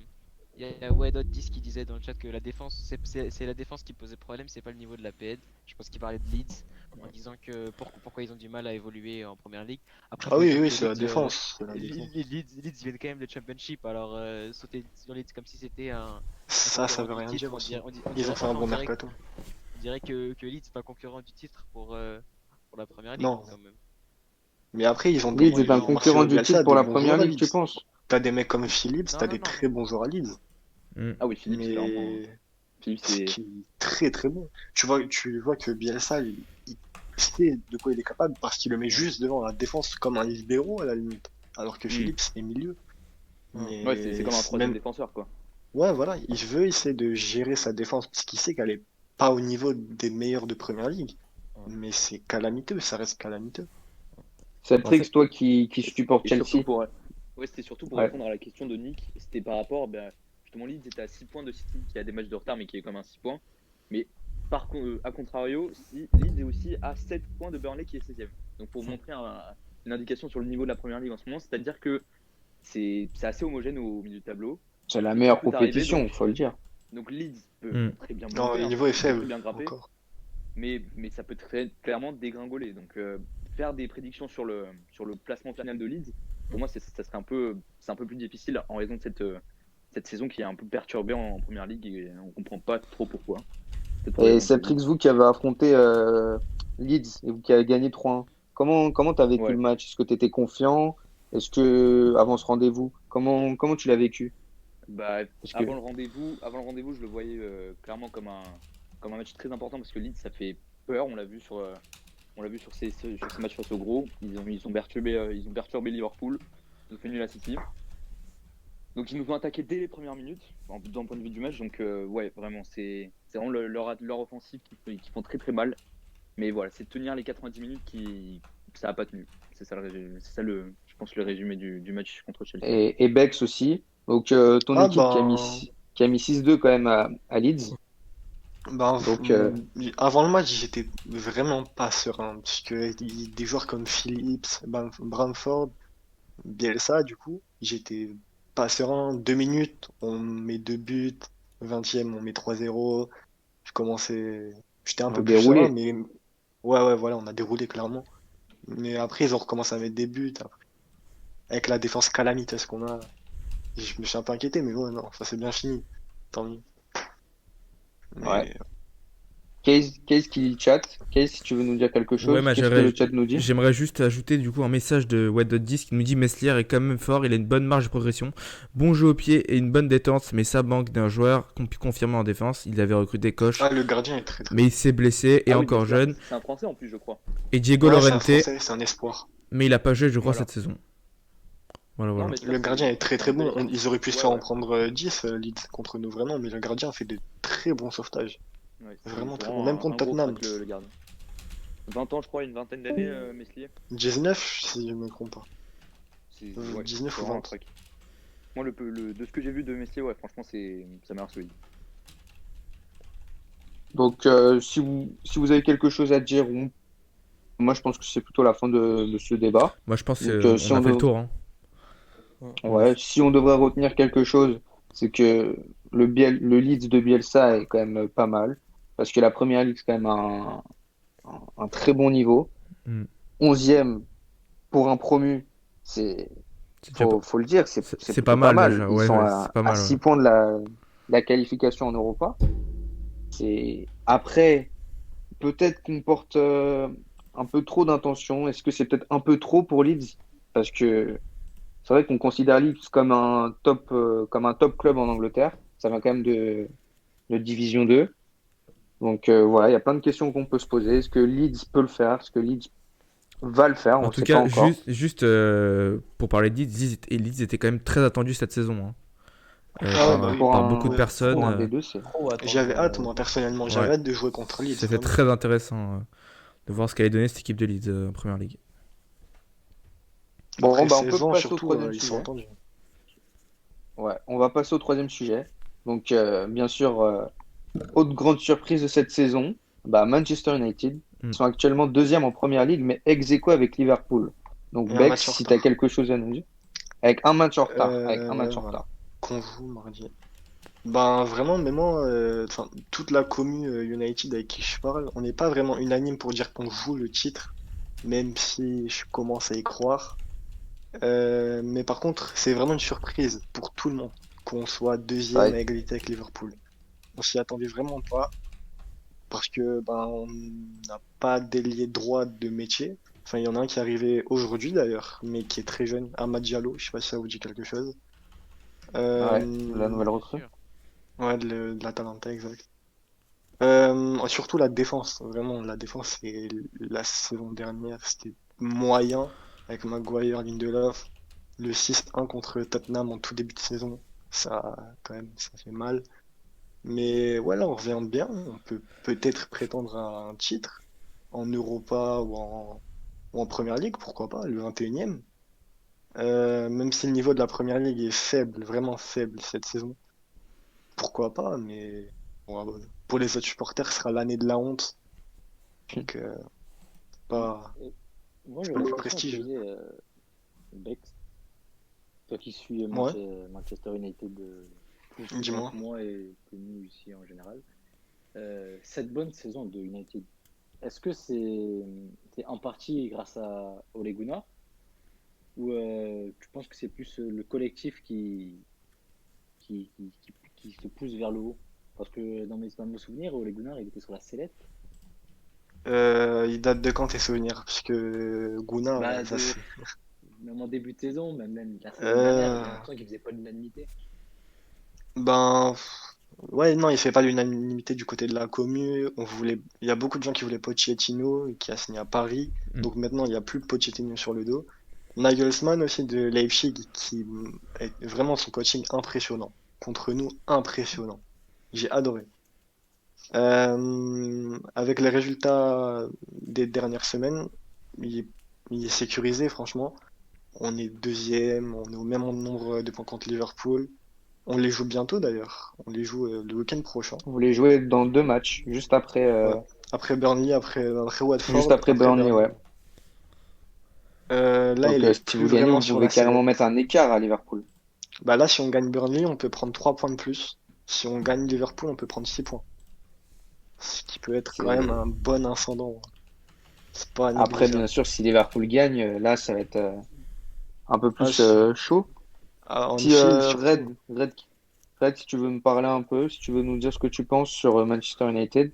Speaker 4: Wedot10 qui disait dans le chat que la défense, c'est la défense qui posait problème, c'est pas le niveau de la PED. Je pense qu'il parlait de Leeds en disant que pourquoi ils ont du mal à évoluer en première ligue. Après,
Speaker 3: Ah
Speaker 4: faut
Speaker 3: oui,
Speaker 4: dire
Speaker 3: oui,
Speaker 4: que
Speaker 3: c'est la
Speaker 4: Leeds,
Speaker 3: défense. C'est la défense.
Speaker 4: Leeds viennent quand même de Championship, alors sauter sur Leeds comme si c'était un
Speaker 3: Ça veut
Speaker 4: concurrent du
Speaker 3: rien
Speaker 4: titre,
Speaker 3: dire
Speaker 4: on
Speaker 3: aussi.
Speaker 4: dirait- on
Speaker 3: Ils
Speaker 4: dirait-
Speaker 3: ont fait un
Speaker 4: on
Speaker 3: bon
Speaker 4: dirait-
Speaker 3: mercato.
Speaker 4: On dirait que Leeds c'est pas concurrent du titre pour la première ligue
Speaker 3: Non.
Speaker 4: quand même.
Speaker 3: Mais après, ils ont
Speaker 1: Leeds est un
Speaker 3: Marcelo
Speaker 1: concurrent du
Speaker 3: Bielsa
Speaker 1: titre
Speaker 3: a
Speaker 1: pour
Speaker 3: des
Speaker 1: la
Speaker 3: bons
Speaker 1: première
Speaker 3: joueurs à
Speaker 1: ligue, tu
Speaker 3: Leeds.
Speaker 1: penses?
Speaker 3: T'as des mecs comme Phillips,
Speaker 4: Non,
Speaker 3: t'as
Speaker 4: non,
Speaker 3: des
Speaker 4: non.
Speaker 3: très bons joueurs à Leeds.
Speaker 6: Ah oui, Philippe, c'est vraiment.
Speaker 3: Mais
Speaker 6: Philippe,
Speaker 3: ce
Speaker 6: c'est.
Speaker 3: qui est très très bon. Tu vois que Bielsa, il sait de quoi il est capable parce qu'il le met juste devant la défense comme un libéro à la limite. Alors que Phillips est milieu. Mais
Speaker 6: Ouais, c'est comme un troisième
Speaker 3: même-
Speaker 6: défenseur, quoi.
Speaker 3: Ouais, voilà, il veut essayer de gérer sa défense parce qu'il sait qu'elle est pas au niveau des meilleurs de première ligue. Mais c'est calamiteux, ça reste calamiteux.
Speaker 1: Celtrix, toi qui supportes
Speaker 6: Et surtout
Speaker 1: Chelsea.
Speaker 6: pour. Ouais, c'était surtout pour
Speaker 1: Ouais.
Speaker 6: répondre à la question de Nick. C'était par rapport. Justement, Leeds était à 6 points de City, qui a des matchs de retard, mais qui est comme un 6 points. Mais à contrario, Leeds est aussi à 7 points de Burnley, qui est 16ème. Donc pour montrer une indication sur le niveau de la première ligue en ce moment, c'est-à-dire que c'est assez homogène au milieu de tableau.
Speaker 1: C'est la
Speaker 6: Tout
Speaker 1: meilleure
Speaker 6: peut arriver,
Speaker 1: compétition, il faut le dire.
Speaker 6: donc Leeds peut
Speaker 5: Mm.
Speaker 6: très bien
Speaker 3: Non,
Speaker 6: monter,
Speaker 3: le
Speaker 6: hein,
Speaker 3: niveau est
Speaker 6: peut très
Speaker 3: faible
Speaker 6: bien grimper,
Speaker 3: encore.
Speaker 6: mais ça peut très clairement dégringoler. Donc faire des prédictions sur le placement final de Leeds, pour moi, ça serait c'est un peu plus difficile en raison de cette saison qui est un peu perturbée en première ligue et on comprend pas trop pourquoi. Peut-être pour les
Speaker 1: Et
Speaker 6: raisons que tu as
Speaker 1: Septrix, vous qui avez affronté Leeds et vous qui avez gagné 3-1, comment tu as vécu
Speaker 6: Ouais.
Speaker 1: le match? Est-ce que tu étais confiant? Est-ce que, avant ce rendez-vous, comment tu l'as vécu?
Speaker 6: Bah,
Speaker 1: Parce que,
Speaker 6: avant le rendez-vous, je le voyais clairement comme un match très important parce que Leeds, ça fait peur. On l'a vu sur ces matchs face au gros. Ils ont perturbé Liverpool. Ils ont fait nul à City. Donc ils nous ont attaqué dès les premières minutes, d'un point de vue du match. Donc ouais, vraiment, c'est vraiment leur offensive qui font très très mal. Mais voilà, c'est de tenir les 90 minutes qui ça a pas tenu. Je pense le résumé du match contre Chelsea.
Speaker 1: et Bex aussi. Donc, ton
Speaker 3: Ah
Speaker 1: équipe
Speaker 3: ben,
Speaker 1: qui a mis 6-2 quand même à Leeds. Donc,
Speaker 3: avant le match, j'étais vraiment pas serein parce que des joueurs comme Phillips, Bamford, Bielsa, du coup, j'étais pas serein. 2 minutes, on met 2 buts. 20e, on met 3-0. J'étais un
Speaker 1: on a
Speaker 3: peu plus serein,
Speaker 1: déroulé.
Speaker 3: mais ouais, voilà, on a déroulé clairement. Mais après, ils ont recommencé à mettre des buts. Après. Avec la défense calamiteuse qu'on a, je me suis un peu inquiété, mais ouais, non, ça c'est bien fini. Tant mieux.
Speaker 1: Ouais.
Speaker 3: Mais
Speaker 1: Case qui chat. Case, si tu veux nous dire quelque
Speaker 5: Ouais,
Speaker 1: chose, qu'est-ce que le chat nous dit?
Speaker 5: j'aimerais juste ajouter du coup un message de Watt.10 qui nous dit Meslier est quand même fort, il a une bonne marge de progression, bon jeu au pied et une bonne détente, mais ça manque d'un joueur qu'on peut confirmer en défense. Il avait recruté Koch,
Speaker 3: le gardien est très très
Speaker 5: mais
Speaker 3: bon.
Speaker 5: il s'est blessé et
Speaker 6: Ah oui,
Speaker 5: encore
Speaker 6: Meslier,
Speaker 5: jeune.
Speaker 6: c'est un Français en plus, je crois.
Speaker 5: Et Diego
Speaker 3: Ouais, c'est un
Speaker 5: Lorente,
Speaker 3: Français, c'est un espoir.
Speaker 5: mais il a pas joué, je crois,
Speaker 6: Voilà.
Speaker 5: cette saison. Voilà,
Speaker 6: Non,
Speaker 5: voilà.
Speaker 6: Meslier,
Speaker 3: Le gardien est très très
Speaker 6: un bel
Speaker 3: bon.
Speaker 6: effectif.
Speaker 3: Ils auraient pu se
Speaker 6: Ouais,
Speaker 3: faire en
Speaker 6: ouais.
Speaker 3: prendre 10 Leeds contre nous vraiment, mais le gardien fait de très bons sauvetages.
Speaker 6: Ouais,
Speaker 3: Vraiment
Speaker 6: c'est
Speaker 3: très bon. Même
Speaker 6: un
Speaker 3: contre
Speaker 6: gros
Speaker 3: Tottenham.
Speaker 6: crack, le gardien. 20 ans, je crois, une vingtaine d'années, Meslier.
Speaker 3: 19 si je me trompe pas.
Speaker 6: Ouais,
Speaker 3: 19
Speaker 6: c'est
Speaker 3: ou
Speaker 6: vraiment un
Speaker 3: 20.
Speaker 6: crack. Moi, de ce que j'ai vu de Meslier, ouais, franchement, ça m'a l'air solide.
Speaker 1: Donc, si vous avez quelque chose à dire, moi je pense que c'est plutôt la fin de ce débat.
Speaker 5: Moi, je pense
Speaker 1: Donc,
Speaker 5: qu'on a fait le tour. Hein.
Speaker 1: ouais, si on devrait retenir quelque chose, c'est que le Leeds de Bielsa est quand même pas mal. Parce que la première ligue, c'est quand même un très bon niveau.
Speaker 5: Mm.
Speaker 1: 11e pour un promu,
Speaker 5: C'est déjà pas,
Speaker 1: faut le dire, c'est
Speaker 5: c'est
Speaker 1: plutôt
Speaker 5: pas
Speaker 1: pas
Speaker 5: mal
Speaker 1: mal.
Speaker 5: déjà.
Speaker 1: Ils
Speaker 5: Ouais,
Speaker 1: sont
Speaker 5: ouais, c'est pas
Speaker 1: à
Speaker 5: mal.
Speaker 1: 6
Speaker 5: Ouais.
Speaker 1: points de la qualification en Europa. Après, peut-être qu'on porte un peu trop d'intention. Est-ce que c'est peut-être un peu trop pour Leeds? Parce que c'est vrai qu'on considère Leeds comme un top club en Angleterre. Ça vient quand même de Division 2. Donc voilà, il y a plein de questions qu'on peut se poser. Est-ce que Leeds peut le faire? Est-ce que Leeds va le faire? On
Speaker 5: En
Speaker 1: ne
Speaker 5: tout
Speaker 1: sait pas
Speaker 5: cas,
Speaker 1: encore.
Speaker 5: juste pour parler de Leeds était quand même très attendu cette saison. Hein.
Speaker 3: Ah ouais, bah oui.
Speaker 5: Par beaucoup de
Speaker 1: Pour un
Speaker 5: personnes.
Speaker 1: D2, c'est.
Speaker 2: Trop attendu,
Speaker 3: J'avais hâte, moi personnellement,
Speaker 5: Ouais.
Speaker 3: j'avais hâte de jouer contre Leeds.
Speaker 5: C'était
Speaker 3: Vraiment.
Speaker 5: très intéressant de voir ce qu'allait donner cette équipe de Leeds en première ligue.
Speaker 1: Bon,
Speaker 3: Après
Speaker 1: bah, on
Speaker 3: 16
Speaker 1: peut
Speaker 3: ans,
Speaker 1: passer au
Speaker 3: surtout,
Speaker 1: troisième
Speaker 3: ils sont
Speaker 1: sujet.
Speaker 3: entendus.
Speaker 1: Ouais, on va passer au troisième sujet. Donc, bien sûr, autre grande surprise de cette saison, bah, Manchester United.
Speaker 5: Mm.
Speaker 1: Ils sont actuellement deuxième en première ligue, mais ex aequo avec Liverpool. Donc,
Speaker 3: Et un
Speaker 1: Bex,
Speaker 3: match en
Speaker 1: si tu as
Speaker 3: retard.
Speaker 1: quelque chose à nous dire. Avec un match en retard. Avec un match en
Speaker 3: Voilà.
Speaker 1: retard.
Speaker 3: Qu'on joue mardi. Ben vraiment, mais moi, toute la commu United avec qui je parle, on n'est pas vraiment unanime pour dire qu'on joue le titre, même si je commence à y croire. Mais par contre, c'est vraiment une surprise pour tout le monde qu'on soit deuxième
Speaker 1: Ouais.
Speaker 3: à égalité avec Liverpool. On s'y attendait vraiment pas parce que ben on n'a pas d'ailier droit de métier. Enfin, il y en a un qui est arrivé aujourd'hui d'ailleurs, mais qui est très jeune, Amad Diallo. Je sais pas si ça vous dit quelque chose.
Speaker 1: Ouais, la
Speaker 3: Euh,
Speaker 1: nouvelle recrue.
Speaker 3: Ouais, de l'Atalanta, exact. Surtout la défense, vraiment, la défense, et la saison dernière, c'était moyen avec Maguire, Lindelof, le 6-1 contre Tottenham en tout début de saison, ça, quand même, ça fait mal. Mais voilà, on revient bien, on peut peut-être prétendre à un titre en Europa ou en Première Ligue, pourquoi pas, le 21e. Même si le niveau de la Première Ligue est faible, vraiment faible cette saison. Pourquoi pas, mais bon, pour les autres supporters, ce sera l'année de la honte. Donc, pas.
Speaker 8: Moi,
Speaker 3: C'est
Speaker 8: j'aurais
Speaker 3: pas le
Speaker 8: une
Speaker 3: plus
Speaker 8: question à te
Speaker 3: prestigieux.
Speaker 8: poser, Bex. Toi qui suis
Speaker 3: Ouais,
Speaker 8: Manchester United plus souvent
Speaker 3: dis-moi.
Speaker 8: que moi et que nous ici en général. Cette bonne saison de United, est-ce que c'est en partie grâce à Ole Gunnar ou tu penses que c'est plus le collectif qui se pousse vers le haut? Parce que dans mes souvenirs, Ole Gunnar, il était sur la sellette.
Speaker 3: Il date de quand tes souvenirs? Parce que Guna,
Speaker 8: Bah,
Speaker 3: ça c'est.
Speaker 8: même en début de saison, même la saison dernière, j'ai
Speaker 3: Euh,
Speaker 8: l'impression qu'il faisait pas l'unanimité.
Speaker 3: ben, ouais, non, il fait pas l'unanimité du côté de la commu. Il y a beaucoup de gens qui voulaient Pochettino, qui a signé à Paris.
Speaker 5: Mm.
Speaker 3: Donc maintenant, il n'y a plus Pochettino sur le dos. Nagelsmann aussi de Leipzig, qui est vraiment son coaching impressionnant. Contre nous, impressionnant. J'ai adoré. Avec les résultats des dernières semaines, il est, il est sécurisé, franchement. On est deuxième, on est au même nombre de points contre Liverpool. On les joue bientôt d'ailleurs. On les joue le week-end prochain.
Speaker 1: Vous voulez jouer dans 2 matchs,
Speaker 3: Ouais. Après Burnley, après
Speaker 1: juste
Speaker 3: Watford,
Speaker 1: après
Speaker 3: après
Speaker 1: Burnley,
Speaker 3: Burnley.
Speaker 1: ouais.
Speaker 3: Là,
Speaker 1: Donc
Speaker 3: il est
Speaker 1: si
Speaker 3: plus
Speaker 1: vous gagnez,
Speaker 3: vraiment
Speaker 1: vous
Speaker 3: sur
Speaker 1: pouvez
Speaker 3: la
Speaker 1: carrément
Speaker 3: sellette.
Speaker 1: mettre un écart à Liverpool.
Speaker 3: Bah là, si on gagne Burnley, on peut prendre 3 points de plus. Si on gagne Liverpool, on peut prendre 6 points. Ce qui peut être quand même
Speaker 1: C'est...
Speaker 3: un bon ascendant. C'est pas
Speaker 1: Après, bien
Speaker 3: négligeable.
Speaker 1: sûr, si Liverpool gagne, là, ça va être un peu
Speaker 3: Ah,
Speaker 1: plus chaud.
Speaker 3: à
Speaker 1: Si
Speaker 3: Anfield surtout.
Speaker 1: Red, si tu veux me parler un peu, si tu veux nous dire ce que tu penses sur Manchester United.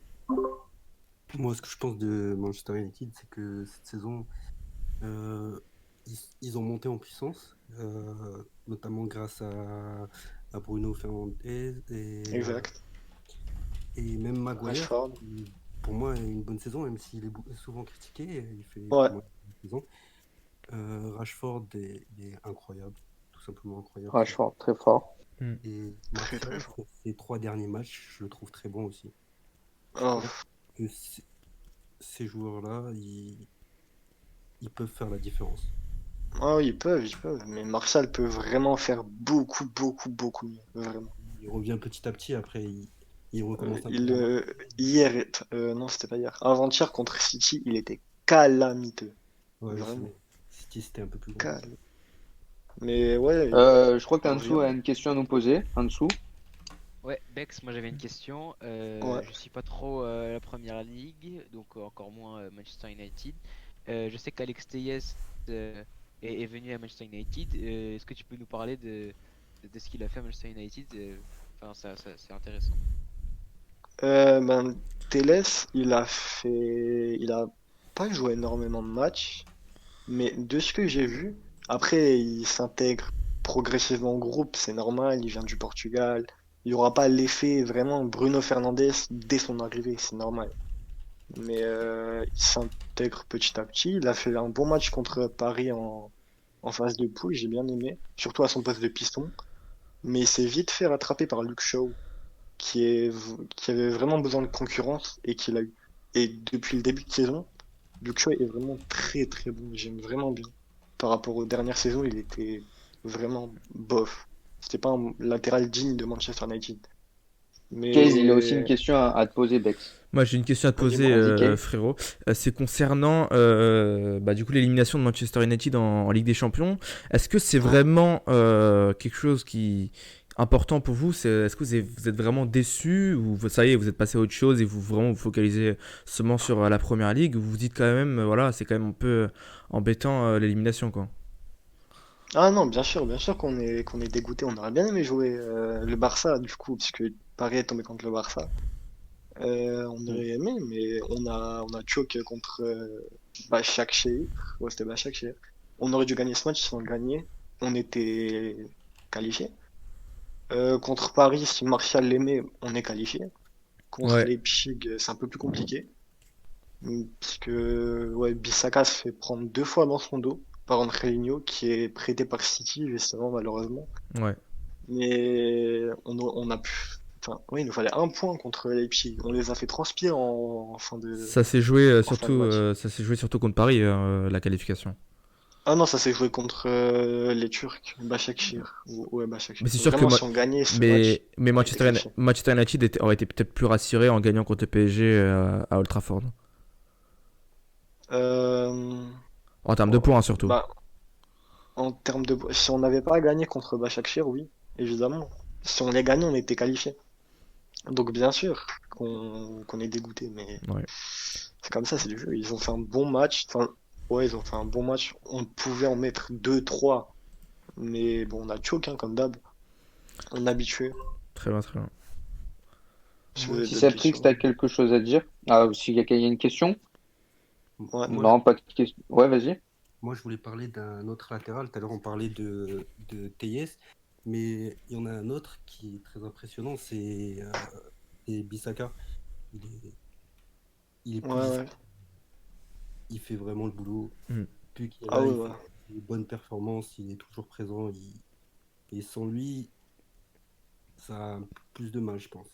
Speaker 7: Moi, ce que je pense de Manchester United, c'est que cette saison, euh, ils ont monté en puissance, notamment grâce à Bruno Fernandes
Speaker 3: Exact.
Speaker 7: et même Maguire,
Speaker 3: Rashford.
Speaker 7: qui, pour moi, a une bonne saison, même s'il est souvent critiqué, il fait
Speaker 3: Ouais.
Speaker 7: pour moi une bonne saison. Rashford il est incroyable, tout simplement incroyable.
Speaker 1: Rashford, très fort.
Speaker 7: Et
Speaker 3: Très très
Speaker 7: Martial,
Speaker 3: fort.
Speaker 7: sur ses 3 derniers matchs, je le trouve très bon aussi. Je
Speaker 3: Oh,
Speaker 7: pense que ces joueurs-là, ils peuvent faire la différence.
Speaker 3: oh, ils peuvent. Mais Martial peut vraiment faire beaucoup, beaucoup, beaucoup mieux. Vraiment.
Speaker 7: Il revient petit à petit, après il recommence un peu
Speaker 3: Il,
Speaker 7: la main.
Speaker 3: hier, non, c'était pas hier. Avant-hier contre City, il était calamiteux.
Speaker 7: Ouais,
Speaker 3: Vraiment.
Speaker 7: City, c'était un peu plus
Speaker 3: Cal.
Speaker 7: compliqué.
Speaker 3: Mais ouais,
Speaker 1: Je crois
Speaker 3: il
Speaker 1: qu'Ansu
Speaker 3: revient.
Speaker 1: a une question à nous poser. Ansu.
Speaker 4: Ouais, Bex, moi j'avais une question.
Speaker 3: Ouais.
Speaker 4: Je suis pas trop la première ligue, donc encore moins Manchester United. Je sais qu'Alex Telles est venu à Manchester United. Est-ce que tu peux nous parler de ce qu'il a fait à Manchester United? Enfin, c'est intéressant.
Speaker 3: Ben, Telles, il a pas joué énormément de matchs, mais de ce que j'ai vu, après, il s'intègre progressivement au groupe, c'est normal, il vient du Portugal. Il n'y aura pas l'effet vraiment Bruno Fernandes dès son arrivée, c'est normal. Mais il s'intègre petit à petit. Il a fait un bon match contre Paris en phase de poule, j'ai bien aimé, surtout à son poste de piston. Mais il s'est vite fait rattraper par Luke Shaw, qui avait vraiment besoin de concurrence et qu'il a eu. Et depuis le début de saison, Luke Shaw est vraiment très très bon. J'aime vraiment bien. Par rapport aux dernières saisons, il était vraiment bof. C'était pas un latéral digne de Manchester United.
Speaker 1: Case, il a aussi une
Speaker 3: Mais
Speaker 1: question à te poser, Bex.
Speaker 5: Moi, j'ai une question à te
Speaker 3: vas-y,
Speaker 5: poser,
Speaker 3: moi.
Speaker 1: Vas-y, Case.
Speaker 5: frérot. C'est concernant du coup l'élimination de Manchester United en Ligue des Champions. Est-ce que c'est
Speaker 3: Ouais.
Speaker 5: vraiment quelque chose qui important pour vous? Est-ce que vous êtes vraiment déçu ou ça y est, vous êtes passé à autre chose et vous focalisez seulement sur la Première Ligue ou vous vous dites quand même, voilà, c'est quand même un peu embêtant l'élimination, quoi.
Speaker 3: Ah non, bien sûr qu'on est dégoûté. On aurait bien aimé jouer le Barça, du coup, puisque Paris est tombé contre le Barça. On aurait aimé, mais on a choqué contre Başakşehir. Ouais, c'était Başakşehir. On aurait dû gagner ce match. Si on le gagnait, on était qualifié. Contre Paris, si Martial l'aimait, on est qualifié. Contre
Speaker 5: Ouais.
Speaker 3: Leipzig, c'est un peu plus compliqué. Puisque ouais, Bissaka se fait prendre 2 fois dans son dos par Angelino, qui est prêté par City, justement, malheureusement.
Speaker 5: Ouais.
Speaker 3: Mais on a pu. Enfin, oui, il nous fallait un point contre Leipzig. On les a fait transpirer en fin
Speaker 5: Ça s'est joué
Speaker 3: en fin de match.
Speaker 5: ça s'est joué surtout contre Paris, la qualification.
Speaker 3: Ah non, ça s'est joué contre les Turcs, Başakşehir. Ouais, Başakşehir.
Speaker 5: Mais c'est sûr que
Speaker 3: Vraiment, si on gagnait ce match,
Speaker 5: mais
Speaker 3: on était qualifié.
Speaker 5: Manchester United aurait été peut-être plus rassuré en gagnant contre le PSG à Old Trafford.
Speaker 3: Euh,
Speaker 5: En termes de points, surtout.
Speaker 3: Bah, en termes de. Si on n'avait pas gagné contre Başakşehir, oui, évidemment. Si on les gagnait, on était qualifié. Donc bien sûr qu'on est dégoûté, mais
Speaker 5: Ouais.
Speaker 3: c'est comme ça, c'est du jeu. Ils ont fait un bon match. Enfin, ouais, ils ont fait un bon match. On pouvait en mettre 2, 3, mais bon, on a choke, hein, comme d'hab. On est habitué.
Speaker 5: Très bien, très bien.
Speaker 3: Si
Speaker 7: Moi,
Speaker 3: vous avez
Speaker 1: Si
Speaker 3: d'autres
Speaker 1: Septrix,
Speaker 3: questions.
Speaker 1: t'as quelque chose à dire? Ah, s'il y a une question?
Speaker 3: Ouais.
Speaker 7: moi,
Speaker 1: Non, pas de question. Ouais, vas-y.
Speaker 7: Moi, je voulais parler d'un autre latéral. Tout à l'heure, on parlait de Teyes, mais il y en a un autre qui est très impressionnant, c'est Bissaka. Il est, il est
Speaker 3: Ouais,
Speaker 7: plus,
Speaker 3: ouais.
Speaker 7: il fait vraiment le boulot.
Speaker 5: Mm.
Speaker 7: Depuis qu'il est
Speaker 3: Ah
Speaker 7: là,
Speaker 3: ouais,
Speaker 7: il
Speaker 3: ouais.
Speaker 7: fait des bonnes performances, il est toujours présent. Et sans lui, ça a plus de mal, je pense.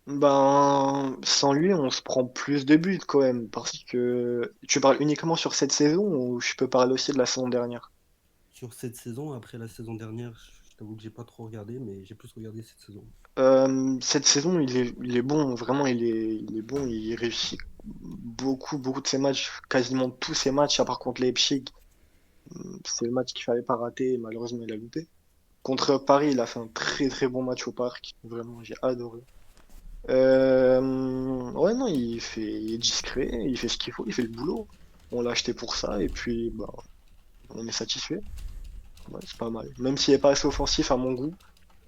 Speaker 3: Ben, sans lui, on se prend plus de buts quand même, parce que tu parles uniquement sur cette saison ou je peux parler aussi de la saison dernière?
Speaker 7: Sur cette saison, après la saison dernière, je t'avoue que j'ai pas trop regardé, mais j'ai plus regardé cette saison.
Speaker 3: Cette saison, il est bon, vraiment, il est bon, il réussit beaucoup de ses matchs, quasiment tous ses matchs, à part contre Leipzig. C'est le match qu'il fallait pas rater, et malheureusement, il a loupé. Contre Paris, il a fait un très bon match au parc, vraiment, j'ai adoré. Ouais, non, il est discret, il fait ce qu'il faut, il fait le boulot. On l'a acheté pour ça, et puis, bah, on est satisfait. Ouais, c'est pas mal. Même s'il est pas assez offensif à mon goût,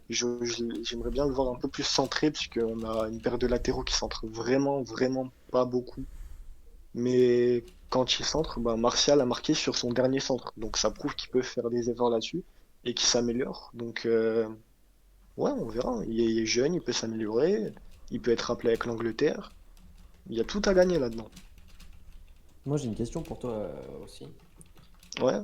Speaker 3: j'aimerais bien le voir un peu plus centré, puisqu'on a une paire de latéraux qui centrent vraiment pas beaucoup. Mais quand il centre, bah, Martial a marqué sur son dernier centre. Donc ça prouve qu'il peut faire des efforts là-dessus et qu'il s'améliore. Donc ouais, on verra. Il est jeune, il peut s'améliorer, il peut être rappelé avec l'Angleterre. Il y a tout à gagner là-dedans.
Speaker 2: Moi, j'ai une question pour toi aussi.
Speaker 3: Ouais.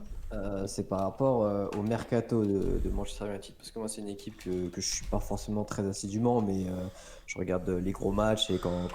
Speaker 2: C'est par rapport au mercato de Manchester United. Parce que moi, c'est une équipe que je suis pas forcément très assidûment, mais je regarde les gros matchs et quand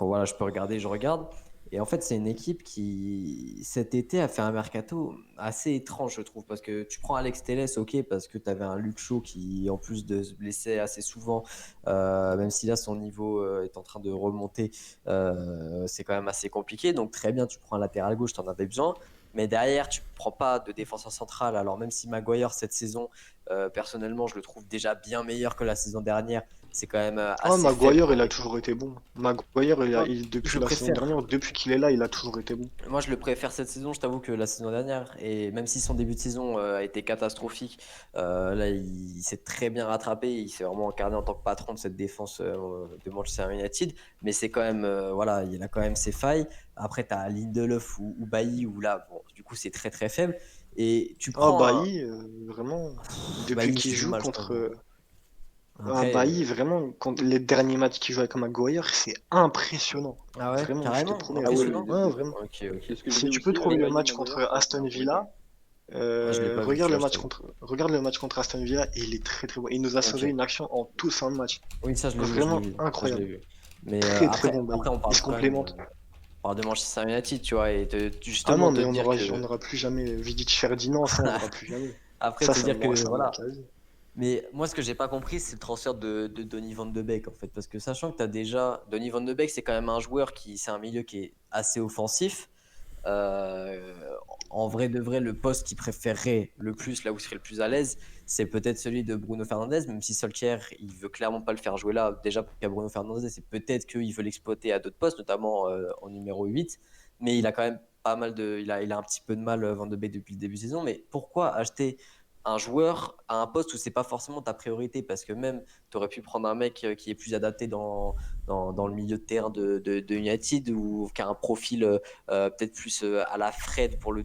Speaker 2: voilà, je peux regarder, je regarde. Et en fait, c'est une équipe qui, cet été, a fait un mercato assez étrange, je trouve. Parce que tu prends Alex Telles, ok, parce que tu avais un Luke Shaw qui, en plus de se blesser assez souvent, même si là, son niveau est en train de remonter, c'est quand même assez compliqué. Donc, très bien, tu prends un latéral gauche, tu en avais besoin. Mais derrière, tu ne prends pas de défenseur central. Alors, même si Maguire, cette saison, personnellement, je le trouve déjà bien meilleur que la saison dernière, c'est quand même
Speaker 3: Oh,
Speaker 2: assez faible.
Speaker 3: Maguire, il a toujours été bon. Maguire,
Speaker 2: Moi, je
Speaker 3: depuis
Speaker 2: le
Speaker 3: la saison
Speaker 2: préfère.
Speaker 3: dernière, depuis qu'il est là, il a toujours été bon.
Speaker 2: Moi, je le préfère cette saison, je t'avoue, que la saison dernière. Et même si son début de saison a été catastrophique, là, il s'est très bien rattrapé. Il s'est vraiment incarné en tant que patron de cette défense de Manchester United. Mais c'est quand même, voilà, il a quand même ses failles. Après, tu as Lindelof ou Bailly, où là, bon, du coup, c'est très faible. Et tu
Speaker 3: Oh,
Speaker 2: prends un.
Speaker 3: Bailly, vraiment, depuis
Speaker 2: Bailly,
Speaker 3: qu'il
Speaker 2: c'est
Speaker 3: joue
Speaker 2: dommage, je trouve.
Speaker 3: contre. Ah,
Speaker 2: Après,
Speaker 3: Bailly, vraiment, les derniers matchs qu'il joue avec Maguire, c'est impressionnant.
Speaker 2: ah ouais,
Speaker 3: Vraiment, je te
Speaker 2: carrément,
Speaker 3: promets.
Speaker 6: Ah ouais,
Speaker 2: impressionnant.
Speaker 3: Ouais, vraiment.
Speaker 2: Ok, ok.
Speaker 6: c'est ce que je
Speaker 3: Si
Speaker 6: dis
Speaker 3: tu peux
Speaker 6: aussi,
Speaker 3: trouver le
Speaker 6: Bailly
Speaker 3: match
Speaker 6: Maguire,
Speaker 3: contre
Speaker 6: c'est
Speaker 3: Aston
Speaker 6: incroyable.
Speaker 3: Villa,
Speaker 2: Ah, je l'ai pas vu celui-là, je t'avoue.
Speaker 3: regarde le match contre Aston Villa et il est très bon. Il nous a sauvé
Speaker 2: Ok.
Speaker 3: une action en tout fin de match.
Speaker 2: Oui, ça, je l'ai vu, je l'ai
Speaker 3: Vraiment
Speaker 2: vu. Ça, je l'ai
Speaker 3: incroyable.
Speaker 2: vu. Mais
Speaker 3: Très
Speaker 2: après,
Speaker 3: bon, Bailly.
Speaker 2: on
Speaker 3: Il
Speaker 2: parle
Speaker 3: se
Speaker 2: quand même.
Speaker 3: complémente.
Speaker 2: On parle de Manchester United, tu vois, et
Speaker 3: Ah
Speaker 2: justement
Speaker 3: non,
Speaker 2: te
Speaker 3: mais
Speaker 2: dire que.
Speaker 3: on aura plus jamais Vidic Ferdinand, ça, on aura plus jamais.
Speaker 2: Après,
Speaker 3: Ça,
Speaker 2: te dire que
Speaker 3: ça me
Speaker 2: voilà.
Speaker 3: manque à vie.
Speaker 2: Mais moi, ce que j'ai pas compris, c'est le transfert de Donny van de Beek, en fait. Parce que sachant que tu as déjà. Donny van de Beek, c'est quand même un joueur qui. C'est un milieu qui est assez offensif. Euh, En vrai de vrai, le poste qu'il préférerait le plus, là où il serait le plus à l'aise, c'est peut-être celui de Bruno Fernandes, même si Solskjaer, il veut clairement pas le faire jouer là. Déjà, pour qu'à Bruno Fernandes, c'est peut-être qu'il veut l'exploiter à d'autres postes, notamment en numéro 8. Mais il a quand même pas mal de. Il a un petit peu de mal, Van de Beek, depuis le début de saison. Mais pourquoi acheter un joueur à un poste où c'est pas forcément ta priorité? Parce que même, tu aurais pu prendre un mec qui est plus adapté dans le milieu de terrain de United, ou qui a un profil peut-être plus à la Fred pour le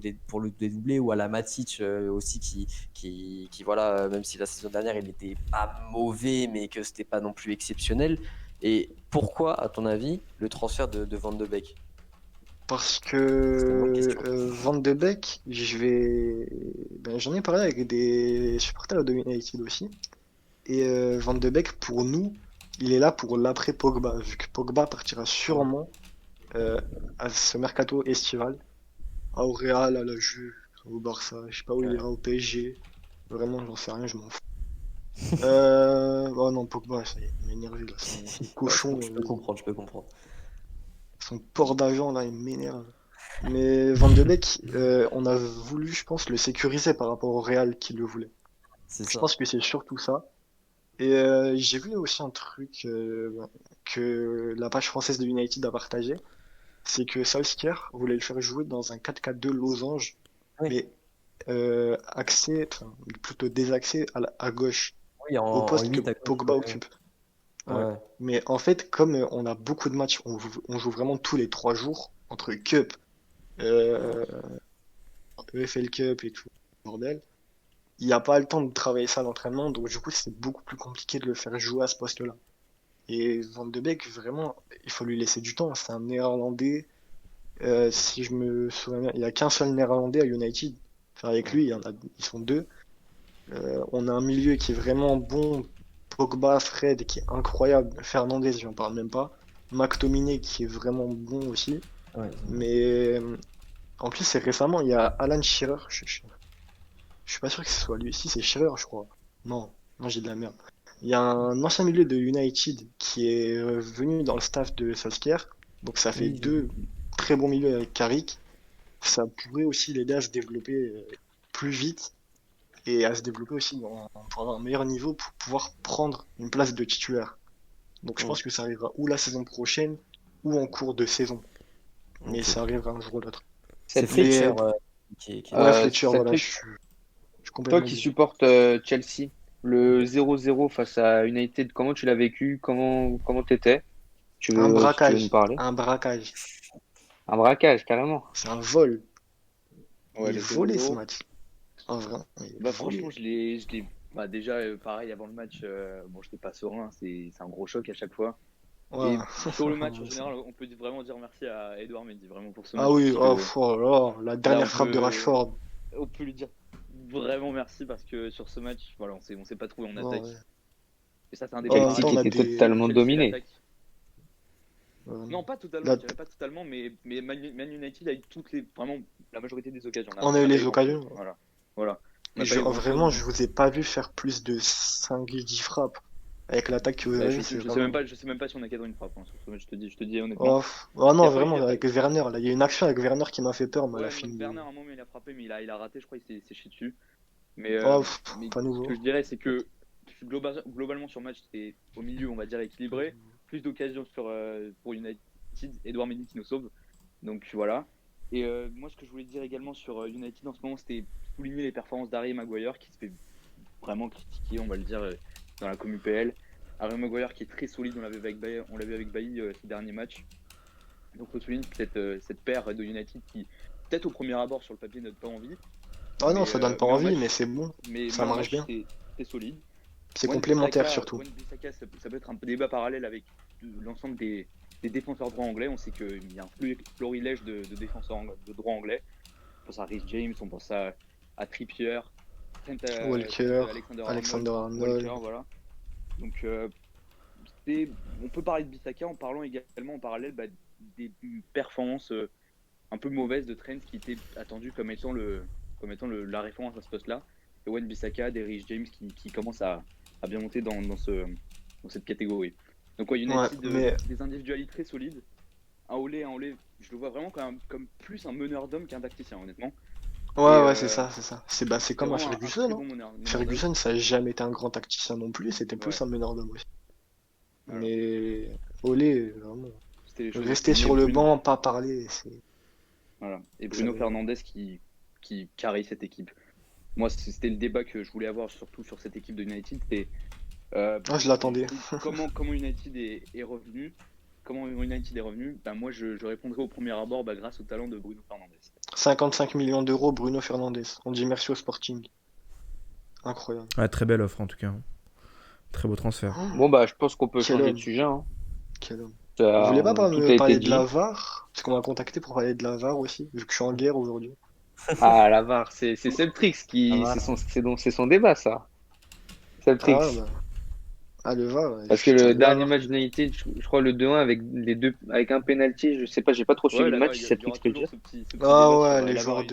Speaker 2: dédoubler, ou à la Matic aussi qui voilà, même si la saison dernière il n'était pas mauvais, mais que c'était pas non plus exceptionnel. Et pourquoi, à ton avis, le transfert de Van de Beek?
Speaker 3: Parce que
Speaker 2: C'est une bonne question.
Speaker 3: Van de Beek, j'en ai parlé avec des supporters de United aussi. Et Van de Beek, pour nous, il est là pour l'après Pogba, vu que Pogba partira sûrement à ce mercato estival, au Real, à la Juve, au Barça, je sais pas où il
Speaker 2: Ouais.
Speaker 3: ira, au PSG. Vraiment, j'en sais rien, je m'en fous. Oh non, Pogba, ça y est, il m'a énervé là, son
Speaker 2: Ouais,
Speaker 3: cochon,
Speaker 2: je peux comprendre, je peux comprendre.
Speaker 3: son port d'argent là, il m'énerve. Mais Van de Beek, on a voulu, je pense, le sécuriser par rapport au Real qui le voulait.
Speaker 2: C'est
Speaker 3: Je
Speaker 2: ça.
Speaker 3: pense que c'est surtout ça. Et j'ai vu aussi un truc que la page française de United a partagé, c'est que Solskjaer voulait le faire jouer dans un 4-4-2 losange,
Speaker 2: Oui.
Speaker 3: mais enfin, plutôt désaxé à gauche,
Speaker 2: Oui,
Speaker 3: au
Speaker 2: en
Speaker 3: poste que
Speaker 2: 8 à gauche,
Speaker 3: Pogba
Speaker 2: ouais.
Speaker 3: occupe. Ouais.
Speaker 2: Ouais.
Speaker 3: Mais en fait, comme on a beaucoup de matchs, on joue vraiment tous les 3 jours, entre Cup, euh, EFL Cup et tout, bordel. Il n'y a pas le temps de travailler ça à l'entraînement, donc du coup, c'est beaucoup plus compliqué de le faire jouer à ce poste-là. Et Van de Beek, vraiment, il faut lui laisser du temps. C'est un Néerlandais. Si je me souviens bien, il n'y a qu'un seul Néerlandais à United. Enfin, avec lui, ils sont deux. On a un milieu qui est vraiment bon. Pogba, Fred, qui est incroyable. Fernandez, j'en parle même pas. McTominay, qui est vraiment bon aussi.
Speaker 2: Ouais.
Speaker 3: Mais en plus, c'est récemment, il y a Alan Shearer. Je suis pas sûr que ce soit lui. Si, c'est Shearer, je crois. Non, non, j'ai de la merde. Il y a un ancien milieu de United qui est venu dans le staff de Solskjaer. Donc ça fait
Speaker 2: Oui,
Speaker 3: deux très bons milieux avec Carrick. Ça pourrait aussi l'aider à se développer plus vite et à se développer aussi pour avoir un meilleur niveau pour pouvoir prendre une place de titulaire. Donc je pense que ça arrivera ou la saison prochaine ou en cours de saison. Mais
Speaker 2: Ok.
Speaker 3: ça arrivera un jour ou l'autre.
Speaker 2: C'est
Speaker 1: Mais-
Speaker 2: Fletcher qui est
Speaker 3: Ouais,
Speaker 1: Euh,
Speaker 3: Fletcher, voilà,
Speaker 1: Cédric,
Speaker 3: je suis
Speaker 1: toi
Speaker 3: complètement
Speaker 1: qui
Speaker 3: désolé.
Speaker 1: supportes Chelsea, le 0-0 face à United, comment tu l'as vécu? Comment t'étais?
Speaker 3: Un
Speaker 1: Si tu veux nous
Speaker 3: braquage,
Speaker 1: parler?
Speaker 3: un braquage.
Speaker 1: Un braquage, carrément.
Speaker 3: C'est un vol.
Speaker 6: Ouais,
Speaker 3: Il est
Speaker 6: le
Speaker 3: volé ce
Speaker 6: 0-0.
Speaker 3: match. En vrai, il est
Speaker 6: Bah,
Speaker 3: volé.
Speaker 6: franchement, bah, déjà, pareil, avant le match, bon, j'étais pas serein, c'est un gros choc à chaque fois.
Speaker 3: Ouais.
Speaker 6: Et sur le match, en
Speaker 3: Moi aussi.
Speaker 6: général, on peut vraiment dire merci à Edouard Mendy, vraiment pour ce
Speaker 3: Ah
Speaker 6: match,
Speaker 3: oui,
Speaker 6: parce
Speaker 3: oh,
Speaker 6: que
Speaker 3: oh là, la
Speaker 6: là,
Speaker 3: dernière frappe de Rashford.
Speaker 6: on peut lui dire vraiment merci, parce que sur ce match, voilà, on s'est pas trouvé en
Speaker 3: Oh,
Speaker 6: attaque.
Speaker 3: ouais.
Speaker 6: Et ça, c'est un débat
Speaker 3: Oh,
Speaker 1: Chelsea
Speaker 3: attends,
Speaker 1: qui
Speaker 3: on a
Speaker 1: était
Speaker 3: des.
Speaker 1: totalement
Speaker 6: Chelsea,
Speaker 1: dominé.
Speaker 6: l'attaque. Non, pas totalement,
Speaker 3: la-
Speaker 6: je dirais pas totalement, mais Man United a eu vraiment la majorité des occasions.
Speaker 3: On a
Speaker 6: On
Speaker 3: eu
Speaker 6: n'a pas
Speaker 3: les
Speaker 6: eu grand-chose.
Speaker 3: occasions.
Speaker 6: Voilà. On
Speaker 3: Et
Speaker 6: n'a pas eu grand-chose.
Speaker 3: vraiment, je vous ai pas vu faire plus de 5-10 frappes. Avec l'attaque que vous
Speaker 6: Bah,
Speaker 3: avez, c'est vraiment.
Speaker 6: je sais même pas si on a cadré une frappe, hein, sur ce match, je te dis honnêtement.
Speaker 3: Oh, oh
Speaker 6: Il y
Speaker 3: non,
Speaker 6: a pas eu, il
Speaker 3: vraiment,
Speaker 6: y a pas
Speaker 3: avec Werner, là. Il y a une action avec Werner qui m'a fait peur, mais à la
Speaker 6: Ouais,
Speaker 3: fin.
Speaker 6: même Werner, à un moment, il a frappé, mais il a raté, je crois, il s'est chié dessus.
Speaker 3: Oh,
Speaker 6: Mais
Speaker 3: pas
Speaker 6: ce que
Speaker 3: nouveau.
Speaker 6: je dirais, c'est que globalement sur le match, c'était au milieu, on va dire, équilibré. Plus d'occasions pour United. Edouard Mendy qui nous sauve. Donc voilà. Et moi, ce que je voulais dire également sur United en ce moment, c'était souligner les performances d'Harry Maguire qui se fait vraiment critiquer, on va le dire, dans la commu PL. Harry Maguire qui est très solide, on l'avait avec Bailly ces derniers matchs. Donc on souligne cette paire de United qui, peut-être au premier abord sur le papier, n'a pas envie.
Speaker 3: Ah non,
Speaker 6: Mais,
Speaker 3: ça donne pas
Speaker 6: mais en
Speaker 3: envie,
Speaker 6: match,
Speaker 3: mais c'est bon.
Speaker 6: mais
Speaker 3: Ça
Speaker 6: en
Speaker 3: marche
Speaker 6: match,
Speaker 3: bien.
Speaker 6: c'est solide.
Speaker 3: C'est complémentaire surtout.
Speaker 6: Wan-Bissaka, ça peut être un débat parallèle avec l'ensemble des défenseurs droits anglais. On sait qu'il y a un florilège de défenseurs de droit anglais. On pense à Rhys James, on pense à Trippier,
Speaker 3: Walker,
Speaker 6: Trent
Speaker 3: Alexander
Speaker 6: Walker,
Speaker 3: Arnold.
Speaker 6: voilà. Donc on peut parler de Bissaka en parlant également en parallèle des performances un peu mauvaises de Trent qui était attendu comme étant la référence à ce poste-là. Et Wan-Bissaka, des Rhys James qui commencent à bien monter dans cette catégorie. Donc ouais, United,
Speaker 3: mais
Speaker 6: des individualités très solides. Un Olé, je le vois vraiment comme plus un meneur d'homme qu'un tacticien, honnêtement.
Speaker 3: ouais, c'est ça, c'est ça. C'est comme un
Speaker 6: vraiment un
Speaker 3: Ferguson,
Speaker 6: très
Speaker 3: hein.
Speaker 6: bon meneur d'homme.
Speaker 3: Ferguson, ça n'a jamais été un grand tacticien non plus, c'était plus
Speaker 6: Ouais.
Speaker 3: un meneur d'homme aussi.
Speaker 6: Voilà.
Speaker 3: Mais Olé, vraiment.
Speaker 6: C'était les choses à
Speaker 3: Rester
Speaker 6: souligner.
Speaker 3: sur le banc, pas parler, c'est.
Speaker 6: Voilà. Et Bruno Fernandes qui carry cette équipe. Moi, c'était le débat que je voulais avoir surtout sur cette équipe de United. C'était
Speaker 3: je l'attendais.
Speaker 6: comment United est revenu. Comment United est revenu, moi je répondrai au premier abord grâce au talent de Bruno Fernandes.
Speaker 3: 55 millions d'euros, Bruno Fernandes. On dit merci au Sporting. Incroyable.
Speaker 5: Ouais, très belle offre en tout cas. Très beau transfert.
Speaker 1: Bon, bah, je pense qu'on peut
Speaker 3: Quel
Speaker 1: changer
Speaker 3: homme.
Speaker 1: de sujet, hein.
Speaker 3: Quel homme.
Speaker 1: Ça,
Speaker 3: Vous voulez pas
Speaker 1: tout a
Speaker 3: me
Speaker 1: été
Speaker 3: parler de
Speaker 1: dit.
Speaker 3: la VAR? Parce qu'on m'a contacté pour parler de la VAR aussi, vu que je suis en guerre aujourd'hui.
Speaker 1: Ah, la VAR, c'est Celtrix qui.
Speaker 2: Ah,
Speaker 1: C'est son débat, ça. Celtrix.
Speaker 3: Ah, bah. Ah, le VAR.
Speaker 1: Parce que le
Speaker 3: la
Speaker 1: dernier
Speaker 3: VAR.
Speaker 1: match d'United, je crois le 2-1 avec un penalty, je sais pas, j'ai pas trop suivi
Speaker 6: Ouais,
Speaker 1: le
Speaker 6: là-bas,
Speaker 1: match,
Speaker 6: il
Speaker 1: si
Speaker 6: y
Speaker 1: Celtrix
Speaker 6: aura
Speaker 1: peut le
Speaker 6: toujours
Speaker 1: dire.
Speaker 6: ce petit
Speaker 3: Ah
Speaker 6: débat
Speaker 3: ouais,
Speaker 6: sur
Speaker 3: les
Speaker 6: la
Speaker 3: joueurs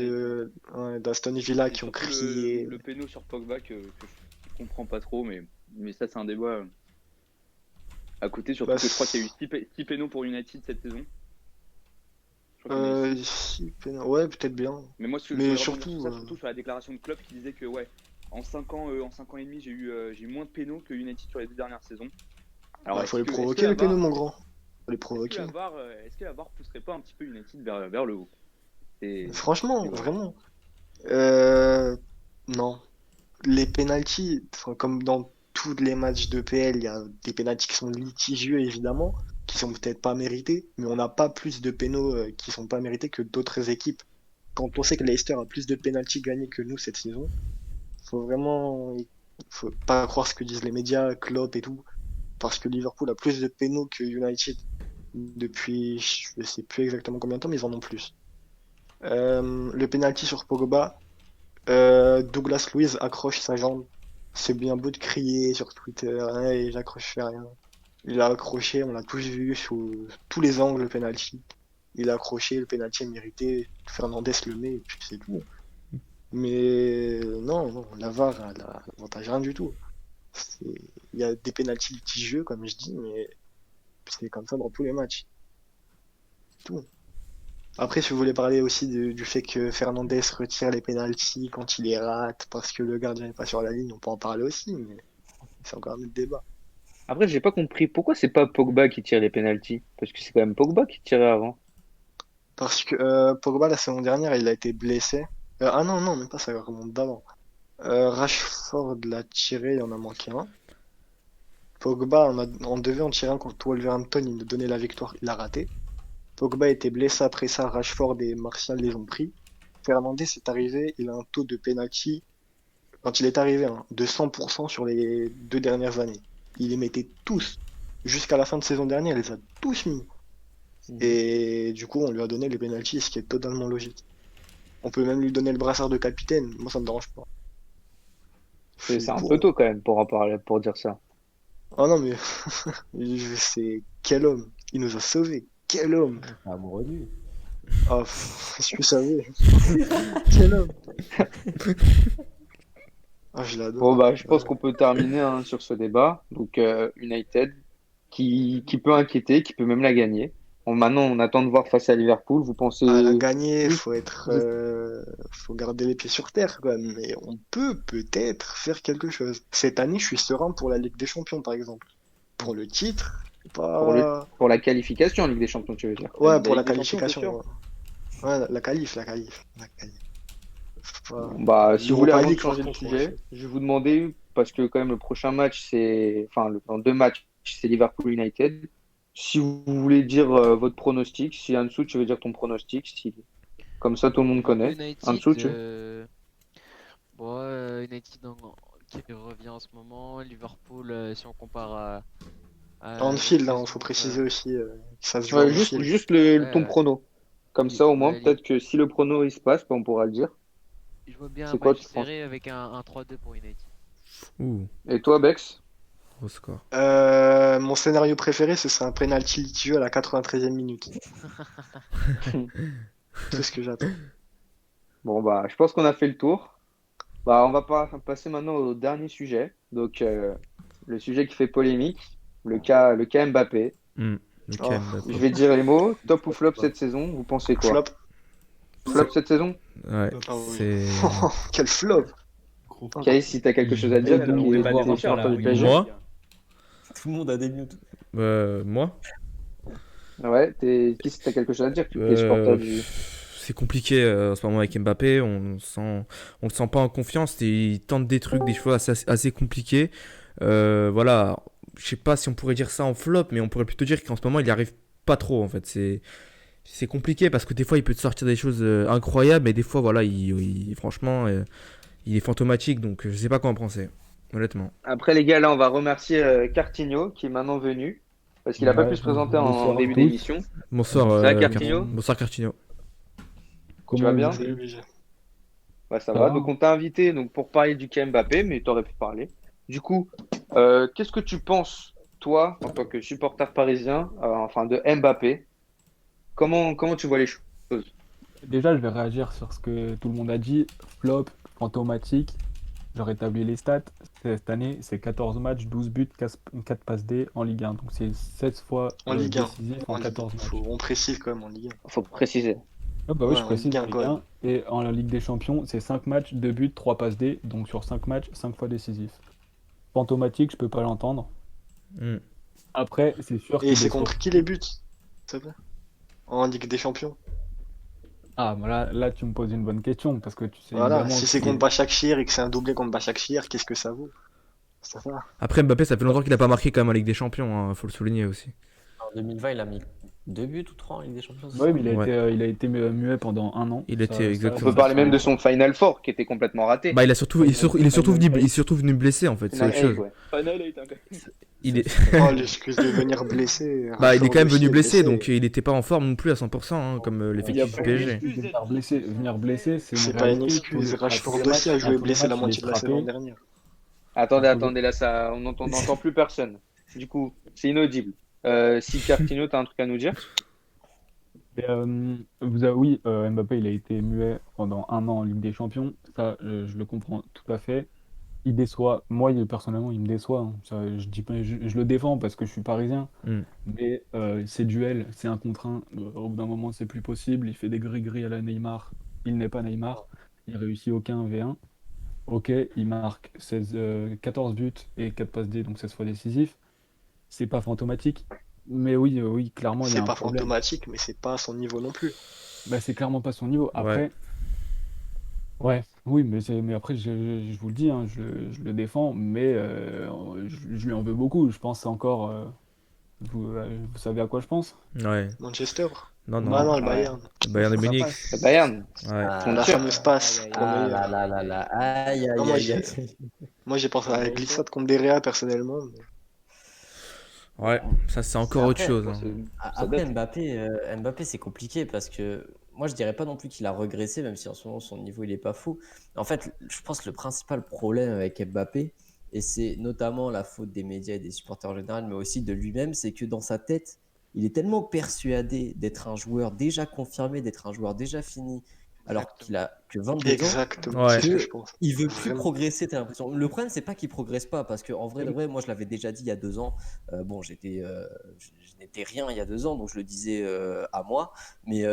Speaker 6: VAR
Speaker 3: d'Aston Villa
Speaker 6: et
Speaker 3: qui ont
Speaker 6: surtout
Speaker 3: crié.
Speaker 6: le péno sur Pogba que je comprends pas trop, mais ça c'est un débat à côté, surtout
Speaker 3: Bah,
Speaker 6: que je crois qu'il y a eu 6 pénaux pour United cette saison. Je crois qu'il y en a
Speaker 3: Ouais, peut-être bien.
Speaker 6: Mais moi, je
Speaker 3: Mais
Speaker 6: voulais rebondir
Speaker 3: surtout,
Speaker 6: sur ça, surtout sur la déclaration de Klopp qui disait que ouais, en 5 ans et demi, j'ai eu moins de pénaux que United sur les 2 dernières saisons. Alors,
Speaker 3: il faut les
Speaker 6: est-ce que
Speaker 3: provoquer,
Speaker 6: la
Speaker 3: les pénaux,
Speaker 6: VAR,
Speaker 3: mon grand. Faut les
Speaker 6: est-ce que
Speaker 3: provoquer.
Speaker 6: est-ce que la VAR pousserait pas un petit peu United vers le haut?
Speaker 3: Franchement,
Speaker 6: voilà.
Speaker 3: vraiment. Non. Les pénaltys, comme dans tous les matchs de PL, il y a des pénaltys qui sont litigieux, évidemment, qui sont peut-être pas mérités, mais on n'a pas plus de pénaux qui sont pas mérités que d'autres équipes. Quand on sait que Leicester a plus de pénaltys gagnés que nous cette saison, faut pas croire ce que disent les médias, Klopp et tout, parce que Liverpool a plus de pénaux que United depuis, je sais plus exactement combien de temps, mais ils en ont plus. Le penalty sur Pogba, Douglas Luiz accroche sa jambe. C'est bien beau de crier sur Twitter, hey, j'accroche fais rien. Il a accroché, on l'a tous vu sous tous les angles le penalty. Il a accroché, le penalty est mérité, Fernandez le met et puis c'est tout. Mais non, la VAR elle a l'avantage rien du tout. Il y a des pénaltys litigieux comme je dis, mais c'est comme ça dans tous les matchs. Tout. Après, si vous voulez parler aussi du fait que Fernandez retire les pénaltys quand il les rate parce que le gardien n'est pas sur la ligne, on peut en parler aussi, mais c'est encore un autre débat.
Speaker 1: Après, j'ai pas compris pourquoi c'est pas Pogba qui tire les pénaltys. Parce que c'est quand même Pogba qui tirait avant.
Speaker 3: Parce que Pogba, la saison dernière, il a été blessé. Non, même pas, ça remonte d'avant. Rashford l'a tiré, il en a manqué un. Pogba, on devait en tirer un contre Wolverhampton, il nous donnait la victoire, il l'a raté. Pogba était blessé après ça, Rashford et Martial les ont pris. Fernandez est arrivé, il a un taux de penalty, quand il est arrivé, hein, de 100% sur les 2 dernières années. Il les mettait tous. Jusqu'à la fin de saison dernière, il les a tous mis. Et du coup, on lui a donné les penalties, ce qui est totalement logique. On peut même lui donner le brassard de capitaine, moi ça me dérange pas.
Speaker 1: C'est un peu tôt quand même pour dire ça.
Speaker 3: Oh non mais c'est quel homme, il nous a sauvés, quel homme.
Speaker 2: Amoureux de lui.
Speaker 3: Oh, est-ce que vous savez quel homme. Ah, je l'adore.
Speaker 1: Bon, bah, je pense qu'on peut terminer hein, sur ce débat. Donc, United, qui peut inquiéter, qui peut même la gagner. Bon, maintenant, on attend de voir face à Liverpool. Vous pensez.
Speaker 3: À la gagner,
Speaker 1: Oui.
Speaker 3: faut garder les pieds sur terre, quoi. Mais on peut peut-être faire quelque chose. Cette année, je suis serein pour la Ligue des Champions, par exemple. Pour le titre, pas.
Speaker 1: Pour la qualification en Ligue des Champions, tu veux dire?
Speaker 3: Ouais, pour la
Speaker 6: Ligue des Champions,
Speaker 3: qualification.
Speaker 6: c'est sûr.
Speaker 3: Ouais, la qualif. Pas-
Speaker 1: Bah, si vous voulez,
Speaker 3: Europa
Speaker 1: avant de
Speaker 3: League,
Speaker 1: changer
Speaker 3: par
Speaker 1: de
Speaker 3: contre,
Speaker 1: sujet, je vais vous demander, parce que quand même le prochain match, dans 2 matchs, c'est Liverpool-United. Si vous voulez dire votre pronostic, si Ansu, tu veux dire ton pronostic, comme ça tout le monde connaît.
Speaker 4: United,
Speaker 1: Ansu, tu
Speaker 4: United qui revient en ce moment. Liverpool, si on compare à
Speaker 3: Anfield,
Speaker 4: l'autre
Speaker 3: hein, faut
Speaker 4: saison,
Speaker 3: préciser aussi que ça se joue
Speaker 1: Ouais,
Speaker 3: à
Speaker 1: juste,
Speaker 3: Anfield.
Speaker 1: juste
Speaker 4: Ouais,
Speaker 1: ton prono. Comme ça, au moins,
Speaker 4: ouais,
Speaker 1: peut-être que si le prono il se passe, bah, on pourra le dire.
Speaker 4: je vois bien un
Speaker 1: C'est quoi,
Speaker 4: match
Speaker 1: tu penses?
Speaker 4: serré avec un 3-2 pour United.
Speaker 5: Ouh,
Speaker 1: Et toi, Bex?
Speaker 5: gros score.
Speaker 3: Mon scénario préféré, ce serait un penalty litigieux à la 93e minute. C'est ce que j'attends.
Speaker 1: Bon, bah, je pense qu'on a fait le tour. Bah, on va passer maintenant au dernier sujet. Donc, le sujet qui fait polémique, le cas Mbappé.
Speaker 5: Le
Speaker 3: Oh.
Speaker 5: cas Mbappé.
Speaker 1: Je vais dire les mots. Top ou flop cette saison? Vous pensez quoi?
Speaker 3: Flop.
Speaker 1: Flop cette saison?
Speaker 5: Ouais,
Speaker 3: Ah oui.
Speaker 5: c'est.
Speaker 3: Quel flop.
Speaker 7: Gros
Speaker 1: Kay, si t'as quelque chose à dire,
Speaker 5: Ouais,
Speaker 1: toi
Speaker 5: on
Speaker 1: qui
Speaker 5: est
Speaker 1: es
Speaker 5: pas
Speaker 1: supporter
Speaker 5: des vainqueurs,
Speaker 1: du
Speaker 5: là,
Speaker 1: PSG.
Speaker 5: Moi
Speaker 2: Tout le monde a des mutes.
Speaker 5: Moi
Speaker 1: Ouais, qui si t'as quelque chose à dire, tu es supporter du.
Speaker 5: C'est compliqué en ce moment avec Mbappé, on le sent pas en confiance, et il tente des trucs, des fois assez compliqués. Voilà, je sais pas si on pourrait dire ça en flop, mais on pourrait plutôt dire qu'en ce moment il n'y arrive pas trop en fait. C'est compliqué parce que des fois il peut te sortir des choses incroyables, mais des fois voilà, franchement il est fantomatique, donc je sais pas quoi en penser, honnêtement.
Speaker 1: Après, les gars, là, on va remercier Cartigno qui est maintenant venu parce qu'il a pas pu se présenter en
Speaker 11: bonsoir à
Speaker 1: début
Speaker 11: tous.
Speaker 1: d'émission.
Speaker 5: Bonsoir,
Speaker 1: Ça va, Cartigno?
Speaker 5: Bonsoir Cartigno.
Speaker 1: Tu vas bien?
Speaker 3: Salut, BG.
Speaker 1: Bah, ça
Speaker 11: Ça
Speaker 1: va.
Speaker 11: va.
Speaker 1: Donc, on t'a invité donc, pour parler du cas Mbappé, mais tu aurais pu parler. Du coup, qu'est-ce que tu penses, toi, en tant que supporter parisien, de Mbappé? Comment tu vois les choses?
Speaker 11: Déjà, je vais réagir sur ce que tout le monde a dit. Flop, fantomatique. je rétablis les stats. Cette année, c'est 14 matchs, 12 buts, 4 passes D en Ligue 1. Donc c'est 16 fois
Speaker 3: En Ligue 1.
Speaker 11: décisif en
Speaker 3: En Ligue
Speaker 11: 14 matchs.
Speaker 3: on précise quand même en Ligue
Speaker 1: Faut préciser.
Speaker 11: Ah bah oui,
Speaker 3: Ouais,
Speaker 11: je
Speaker 3: en
Speaker 11: précise
Speaker 3: Ligue
Speaker 11: en
Speaker 3: 1
Speaker 11: Ligue
Speaker 3: quand même.
Speaker 11: 1. Et en Ligue des Champions, c'est 5 matchs, 2 buts, 3 passes D. Donc sur 5 matchs, 5 fois décisif. Fantomatique, je peux pas l'entendre.
Speaker 5: Hmm.
Speaker 11: Après, c'est sûr
Speaker 3: Et
Speaker 11: qu'il
Speaker 3: c'est
Speaker 11: déçoit.
Speaker 3: contre qui les buts, s'il te plaît? En Ligue des Champions.
Speaker 11: Ah, bah là, tu me poses une bonne question parce que tu sais
Speaker 3: Voilà,
Speaker 11: évidemment
Speaker 3: si c'est
Speaker 11: que
Speaker 3: contre Başakşehir et que c'est un doublé contre Başakşehir, qu'est-ce que ça vaut? C'est ça.
Speaker 5: Après, Mbappé, ça fait longtemps qu'il a pas marqué quand même en Ligue des Champions, hein, faut le souligner aussi.
Speaker 2: En 2020, il a mis 2 buts ou 3 en Ligue des Champions, c'est
Speaker 11: ouais,
Speaker 2: ça?
Speaker 11: mais
Speaker 5: Ouais.
Speaker 11: il a été muet pendant un an.
Speaker 5: Il était
Speaker 1: On
Speaker 5: exactement.
Speaker 1: peut parler même de son Final Four qui était complètement raté.
Speaker 5: Bah, il est surtout venu,
Speaker 6: Final
Speaker 5: il est surtout venu blessé en fait, c'est
Speaker 1: Final
Speaker 5: autre
Speaker 1: eight,
Speaker 5: chose.
Speaker 1: ouais.
Speaker 6: Final 8, hein, quand même.
Speaker 5: Il est,
Speaker 3: Oh, l'excuse de venir blessé.
Speaker 5: bah, il est
Speaker 3: Rashford
Speaker 5: quand même
Speaker 3: aussi
Speaker 5: venu
Speaker 3: est
Speaker 5: blessé, donc il était pas en forme non plus à 100%, hein, comme
Speaker 6: Il y a
Speaker 5: l'effectif du
Speaker 6: pas
Speaker 5: PSG.
Speaker 11: Venir blessé, c'est
Speaker 3: C'est
Speaker 11: une
Speaker 3: pas une
Speaker 11: réalité.
Speaker 3: excuse.
Speaker 11: À tous
Speaker 3: Rashford
Speaker 11: les
Speaker 3: aussi a
Speaker 11: matchs,
Speaker 3: joué blessé la
Speaker 11: il est
Speaker 3: moitié de la saison
Speaker 11: frappé.
Speaker 3: dernière.
Speaker 1: Attendez,
Speaker 11: À tous les-
Speaker 1: attendez, là, on n'entend plus personne. Du coup, c'est inaudible. Si Cartino, t'as un truc à nous dire?
Speaker 11: Et, oui, Mbappé, il a été muet pendant un an en Ligue des Champions. Ça, je le comprends tout à fait. Il déçoit. Moi, personnellement, il me déçoit, hein. Ça, je dis pas, je le défends parce que je suis parisien.
Speaker 5: Hmm.
Speaker 11: Mais ces duels, c'est un contre un. Au bout d'un moment, c'est plus possible. Il fait des gris-gris à la Neymar. Il n'est pas Neymar. Il réussit aucun V1. Ok, il marque 14 buts et 4 passes D, donc 16 fois décisif. C'est pas fantomatique. Mais oui, oui, clairement, il y a
Speaker 3: C'est
Speaker 11: un
Speaker 3: pas
Speaker 11: problème.
Speaker 3: fantomatique, mais c'est pas à son niveau non plus.
Speaker 11: Bah, c'est clairement pas son niveau. Après, ouais, oui, mais après, je vous le dis, hein, je le défends, mais je lui en veux beaucoup. Je pense encore. Vous savez à quoi je pense?
Speaker 5: Ouais.
Speaker 3: Manchester?
Speaker 5: Non,
Speaker 3: Bah
Speaker 5: non.
Speaker 3: non, le
Speaker 1: Ouais.
Speaker 3: Bayern.
Speaker 5: Le Bayern de
Speaker 3: Ça
Speaker 5: Munich.
Speaker 3: passe.
Speaker 1: Le Bayern.
Speaker 5: Ouais.
Speaker 3: La
Speaker 2: Ah,
Speaker 3: fameuse passe
Speaker 4: aïe,
Speaker 3: pour le
Speaker 2: ah
Speaker 3: meilleur.
Speaker 2: là là là là, aïe
Speaker 3: Non,
Speaker 2: aïe
Speaker 3: moi,
Speaker 2: aïe
Speaker 3: j'ai
Speaker 2: aïe.
Speaker 3: moi, j'ai pensé à la glissade contre Derea personnellement.
Speaker 5: Ouais, ça c'est encore autre
Speaker 2: Après,
Speaker 5: chose, hein.
Speaker 6: Ça
Speaker 2: après
Speaker 6: date.
Speaker 2: Mbappé, c'est compliqué parce que moi je dirais pas non plus qu'il a régressé, même si en ce moment son niveau il est pas fou. En fait, je pense que le principal problème avec Mbappé, et c'est notamment la faute des médias et des supporters en général, mais aussi de lui-même, c'est que dans sa tête, il est tellement persuadé d'être un joueur déjà confirmé, d'être un joueur déjà fini, alors qu'il a que 22 ans,
Speaker 3: Exactement,
Speaker 5: Ouais.
Speaker 3: c'est ce que je
Speaker 2: que
Speaker 3: pense.
Speaker 2: il veut plus
Speaker 3: Vraiment.
Speaker 2: progresser, t'as l'impression. Le problème, c'est pas qu'il progresse pas, parce que en vrai, de vrai, moi je l'avais déjà dit il y a 2 ans. Bon, je n'étais rien il y a 2 ans, donc je le disais à moi, mais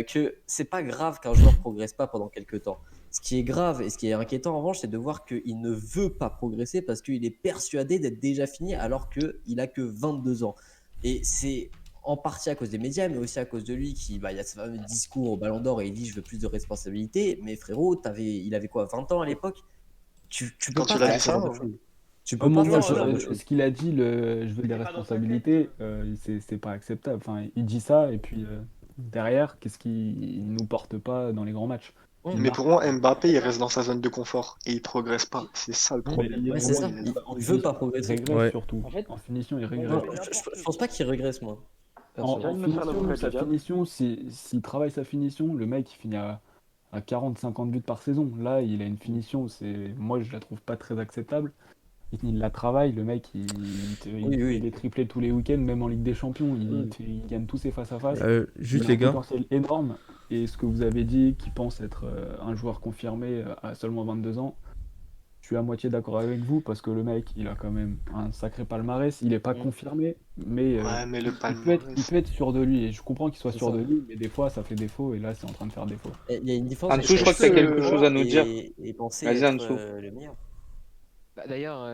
Speaker 2: que c'est pas grave qu'un joueur progresse pas pendant quelques temps. Ce qui est grave et ce qui est inquiétant en revanche, c'est de voir qu'il ne veut pas progresser parce qu'il est persuadé d'être déjà fini alors qu'il a que 22 ans. Et c'est en partie à cause des médias, mais aussi à cause de lui qui, bah, il y a ce fameux discours au Ballon d'Or et il dit je veux plus de responsabilités. Mais frérot, il avait quoi, 20 ans à l'époque? Tu peux
Speaker 3: Quand
Speaker 2: pas
Speaker 3: il a
Speaker 2: faire
Speaker 3: dit
Speaker 2: ce
Speaker 3: ça,
Speaker 2: genre de
Speaker 3: ouais.
Speaker 2: choses. Tu
Speaker 11: Au
Speaker 2: peux pas
Speaker 11: moment
Speaker 2: faire ce genre de choses.
Speaker 11: ce qu'il a dit, je veux des responsabilités, c'est pas acceptable. Enfin, il dit ça et puis derrière, qu'est-ce qu'il nous porte pas dans les grands matchs? Il
Speaker 3: Mais
Speaker 11: marque.
Speaker 3: pour moi, Mbappé, il reste dans sa zone de confort et il progresse pas. C'est ça le
Speaker 11: Mais
Speaker 3: problème.
Speaker 11: il
Speaker 2: Ouais, c'est
Speaker 11: regresse,
Speaker 2: ça.
Speaker 11: en
Speaker 2: Il veut
Speaker 11: finition,
Speaker 2: pas
Speaker 11: il
Speaker 2: progresser.
Speaker 11: régresse
Speaker 5: Ouais.
Speaker 11: surtout.
Speaker 10: En fait,
Speaker 11: En finition, il
Speaker 10: moi,
Speaker 11: régresse.
Speaker 2: Non,
Speaker 10: il fait n'importe
Speaker 2: je pense pas qu'il régresse, moi. Perso.
Speaker 10: J'ai envie de me faire l'avocat du
Speaker 11: Sa
Speaker 10: diable.
Speaker 11: finition, s'il travaille sa finition, le mec il finit à 40-50 buts par saison. Là, il a une finition, moi je la trouve pas très acceptable. Il la travaille, le mec il te fait des triplés tous les week-ends, même en Ligue des Champions, il gagne tous ses face-à-face.
Speaker 5: Juste
Speaker 11: Il a
Speaker 5: les
Speaker 11: un
Speaker 5: gars.
Speaker 11: potentiel énorme. Et ce que vous avez dit, qu'il pense être un joueur confirmé à seulement 22 ans, je suis à moitié d'accord avec vous parce que le mec, il a quand même un sacré palmarès. Il n'est pas confirmé, mais
Speaker 3: Ouais, mais le
Speaker 11: il
Speaker 3: palmarès.
Speaker 11: peut être sûr de lui. Et je comprends qu'il soit
Speaker 2: C'est
Speaker 11: sûr
Speaker 2: ça.
Speaker 11: de lui, mais des fois, ça fait défaut. Et là, c'est en train de faire défaut.
Speaker 2: Il y a une différence
Speaker 1: Ansu, je
Speaker 2: entre
Speaker 1: crois que tu as
Speaker 2: être
Speaker 1: quelque
Speaker 2: sûr
Speaker 1: chose à nous dire.
Speaker 2: et penser
Speaker 1: Vas-y,
Speaker 2: être
Speaker 1: Ansu.
Speaker 2: le meilleur.
Speaker 4: Bah, d'ailleurs,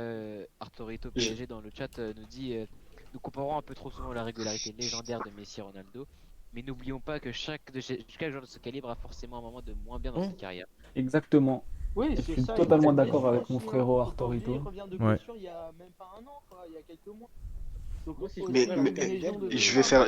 Speaker 4: Arturito PSG dans le chat nous dit nous comparons un peu trop souvent la régularité légendaire de Messi et Ronaldo, mais n'oublions pas que chaque joueur de ce calibre a forcément un moment de moins bien dans sa carrière.
Speaker 11: Exactement.
Speaker 10: Oui,
Speaker 11: Et je
Speaker 10: c'est
Speaker 11: suis
Speaker 10: ça.
Speaker 11: totalement
Speaker 10: il a
Speaker 11: d'accord avec mon
Speaker 10: blessure
Speaker 11: frérot
Speaker 10: aussi, faut pas oublier,
Speaker 11: Artorito.
Speaker 10: il revient de
Speaker 5: Ouais.
Speaker 10: blessure il y a même pas un an, quoi, il y a quelques mois. Donc,
Speaker 8: Moi aussi,
Speaker 10: faut
Speaker 8: je
Speaker 3: Mais,
Speaker 10: aussi
Speaker 8: trouve
Speaker 3: mais
Speaker 10: une légende de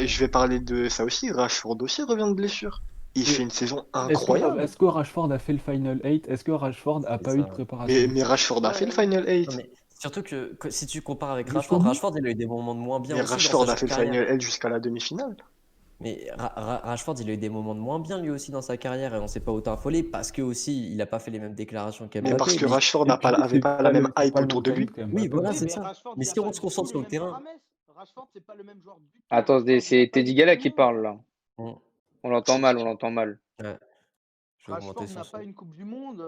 Speaker 3: je vais parler de ça aussi. Rashford aussi revient de blessure. Il fait une saison incroyable.
Speaker 11: Est-ce que Rashford a fait le Final 8? Est-ce que Rashford a
Speaker 2: C'est
Speaker 11: pas eu de
Speaker 2: ça.
Speaker 11: préparation?
Speaker 3: Mais Rashford a fait le Final 8.
Speaker 2: Non, mais surtout que si tu compares avec
Speaker 11: Jusqu'au
Speaker 2: Rashford,
Speaker 11: bout.
Speaker 2: il a eu des moments de moins bien
Speaker 3: Mais
Speaker 2: aussi dans sa
Speaker 3: Rashford a fait le
Speaker 2: carrière.
Speaker 3: Final 8 jusqu'à la demi-finale.
Speaker 2: Mais Rashford, il a eu des moments de moins bien lui aussi dans sa carrière et on s'est pas autant affolé parce que aussi il a pas fait les mêmes déclarations
Speaker 3: Mais parce
Speaker 2: qu'Mbappé.
Speaker 3: que
Speaker 2: Mais
Speaker 3: Rashford
Speaker 11: Et puis,
Speaker 3: avait pas la même
Speaker 11: c'est
Speaker 3: hype
Speaker 11: pas le
Speaker 3: autour
Speaker 11: même
Speaker 3: de lui.
Speaker 11: calibre
Speaker 2: oui,
Speaker 11: qu'Mbappé.
Speaker 2: voilà,
Speaker 10: Oui,
Speaker 2: c'est
Speaker 10: mais
Speaker 2: ça.
Speaker 10: Rashford,
Speaker 2: Mais
Speaker 10: il a
Speaker 2: si on
Speaker 10: pas
Speaker 2: se
Speaker 10: du tout
Speaker 2: concentre
Speaker 10: le
Speaker 2: sur le
Speaker 10: même
Speaker 2: terrain,
Speaker 10: paramètre. Rashford, c'est pas le même joueur du tout.
Speaker 1: Attendez,
Speaker 10: Rashford, il a
Speaker 1: c'est
Speaker 10: pas
Speaker 1: Teddy
Speaker 10: une
Speaker 1: Gala
Speaker 10: Coupe
Speaker 1: qui
Speaker 10: du Monde.
Speaker 1: parle là.
Speaker 2: on-
Speaker 1: On l'entend mal, on l'entend mal.
Speaker 2: ouais, je vais augmenter
Speaker 10: Rashford
Speaker 2: son
Speaker 10: n'a
Speaker 2: son.
Speaker 10: pas une Coupe du Monde.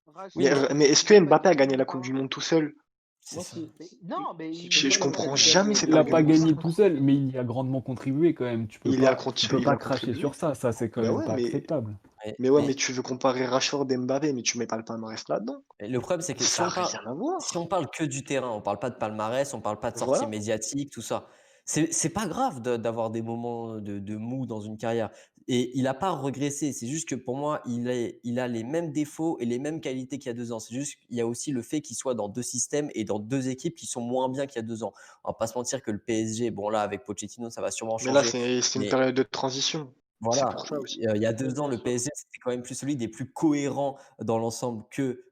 Speaker 9: Rashford,
Speaker 3: Mais,
Speaker 9: il
Speaker 3: mais est-ce
Speaker 9: il
Speaker 3: que
Speaker 9: a pas
Speaker 3: Mbappé a
Speaker 9: gagné
Speaker 3: gagné
Speaker 9: nulle
Speaker 3: la Coupe
Speaker 9: part.
Speaker 3: du Monde tout seul?
Speaker 2: C'est
Speaker 8: Moi,
Speaker 2: ça.
Speaker 9: Mais non, mais
Speaker 8: si
Speaker 9: il
Speaker 3: Je
Speaker 9: a
Speaker 3: comprends
Speaker 9: gagné
Speaker 3: jamais
Speaker 9: avec
Speaker 3: cet
Speaker 11: Il a pas
Speaker 3: argument.
Speaker 11: gagné tout seul, mais il y a grandement contribué quand même.
Speaker 3: Il y a,
Speaker 11: Tu peux
Speaker 3: il a
Speaker 11: pas cracher
Speaker 3: contribué.
Speaker 11: sur ça, c'est quand
Speaker 3: Ben
Speaker 11: même
Speaker 3: ouais,
Speaker 11: pas acceptable.
Speaker 3: mais ouais,
Speaker 2: Mais
Speaker 3: mais tu veux comparer Rashford et Mbappé, mais tu mets pas le palmarès là-dedans.
Speaker 2: le problème, c'est que
Speaker 3: Ça n'a rien à
Speaker 2: si on
Speaker 3: voir.
Speaker 2: parle que du terrain, on parle pas de palmarès, on parle pas de sorties
Speaker 3: Voilà.
Speaker 2: médiatiques, tout ça. C'est pas grave d'avoir des moments de mou dans une carrière. Et il a pas regressé. C'est juste que pour moi, il a les mêmes défauts et les mêmes qualités qu'il y a 2 ans. C'est juste qu'il y a aussi le fait qu'il soit dans 2 systèmes et dans 2 équipes qui sont moins bien qu'il y a 2 ans. On va pas se mentir que le PSG, bon là, avec Pochettino, ça va sûrement
Speaker 3: Mais là,
Speaker 2: changer.
Speaker 3: c'est une
Speaker 2: Mais
Speaker 3: période de transition. C'est
Speaker 2: voilà,
Speaker 3: pour ça aussi.
Speaker 2: il y a 2 ans, le PSG, c'était quand même plus celui des plus cohérents dans l'ensemble que,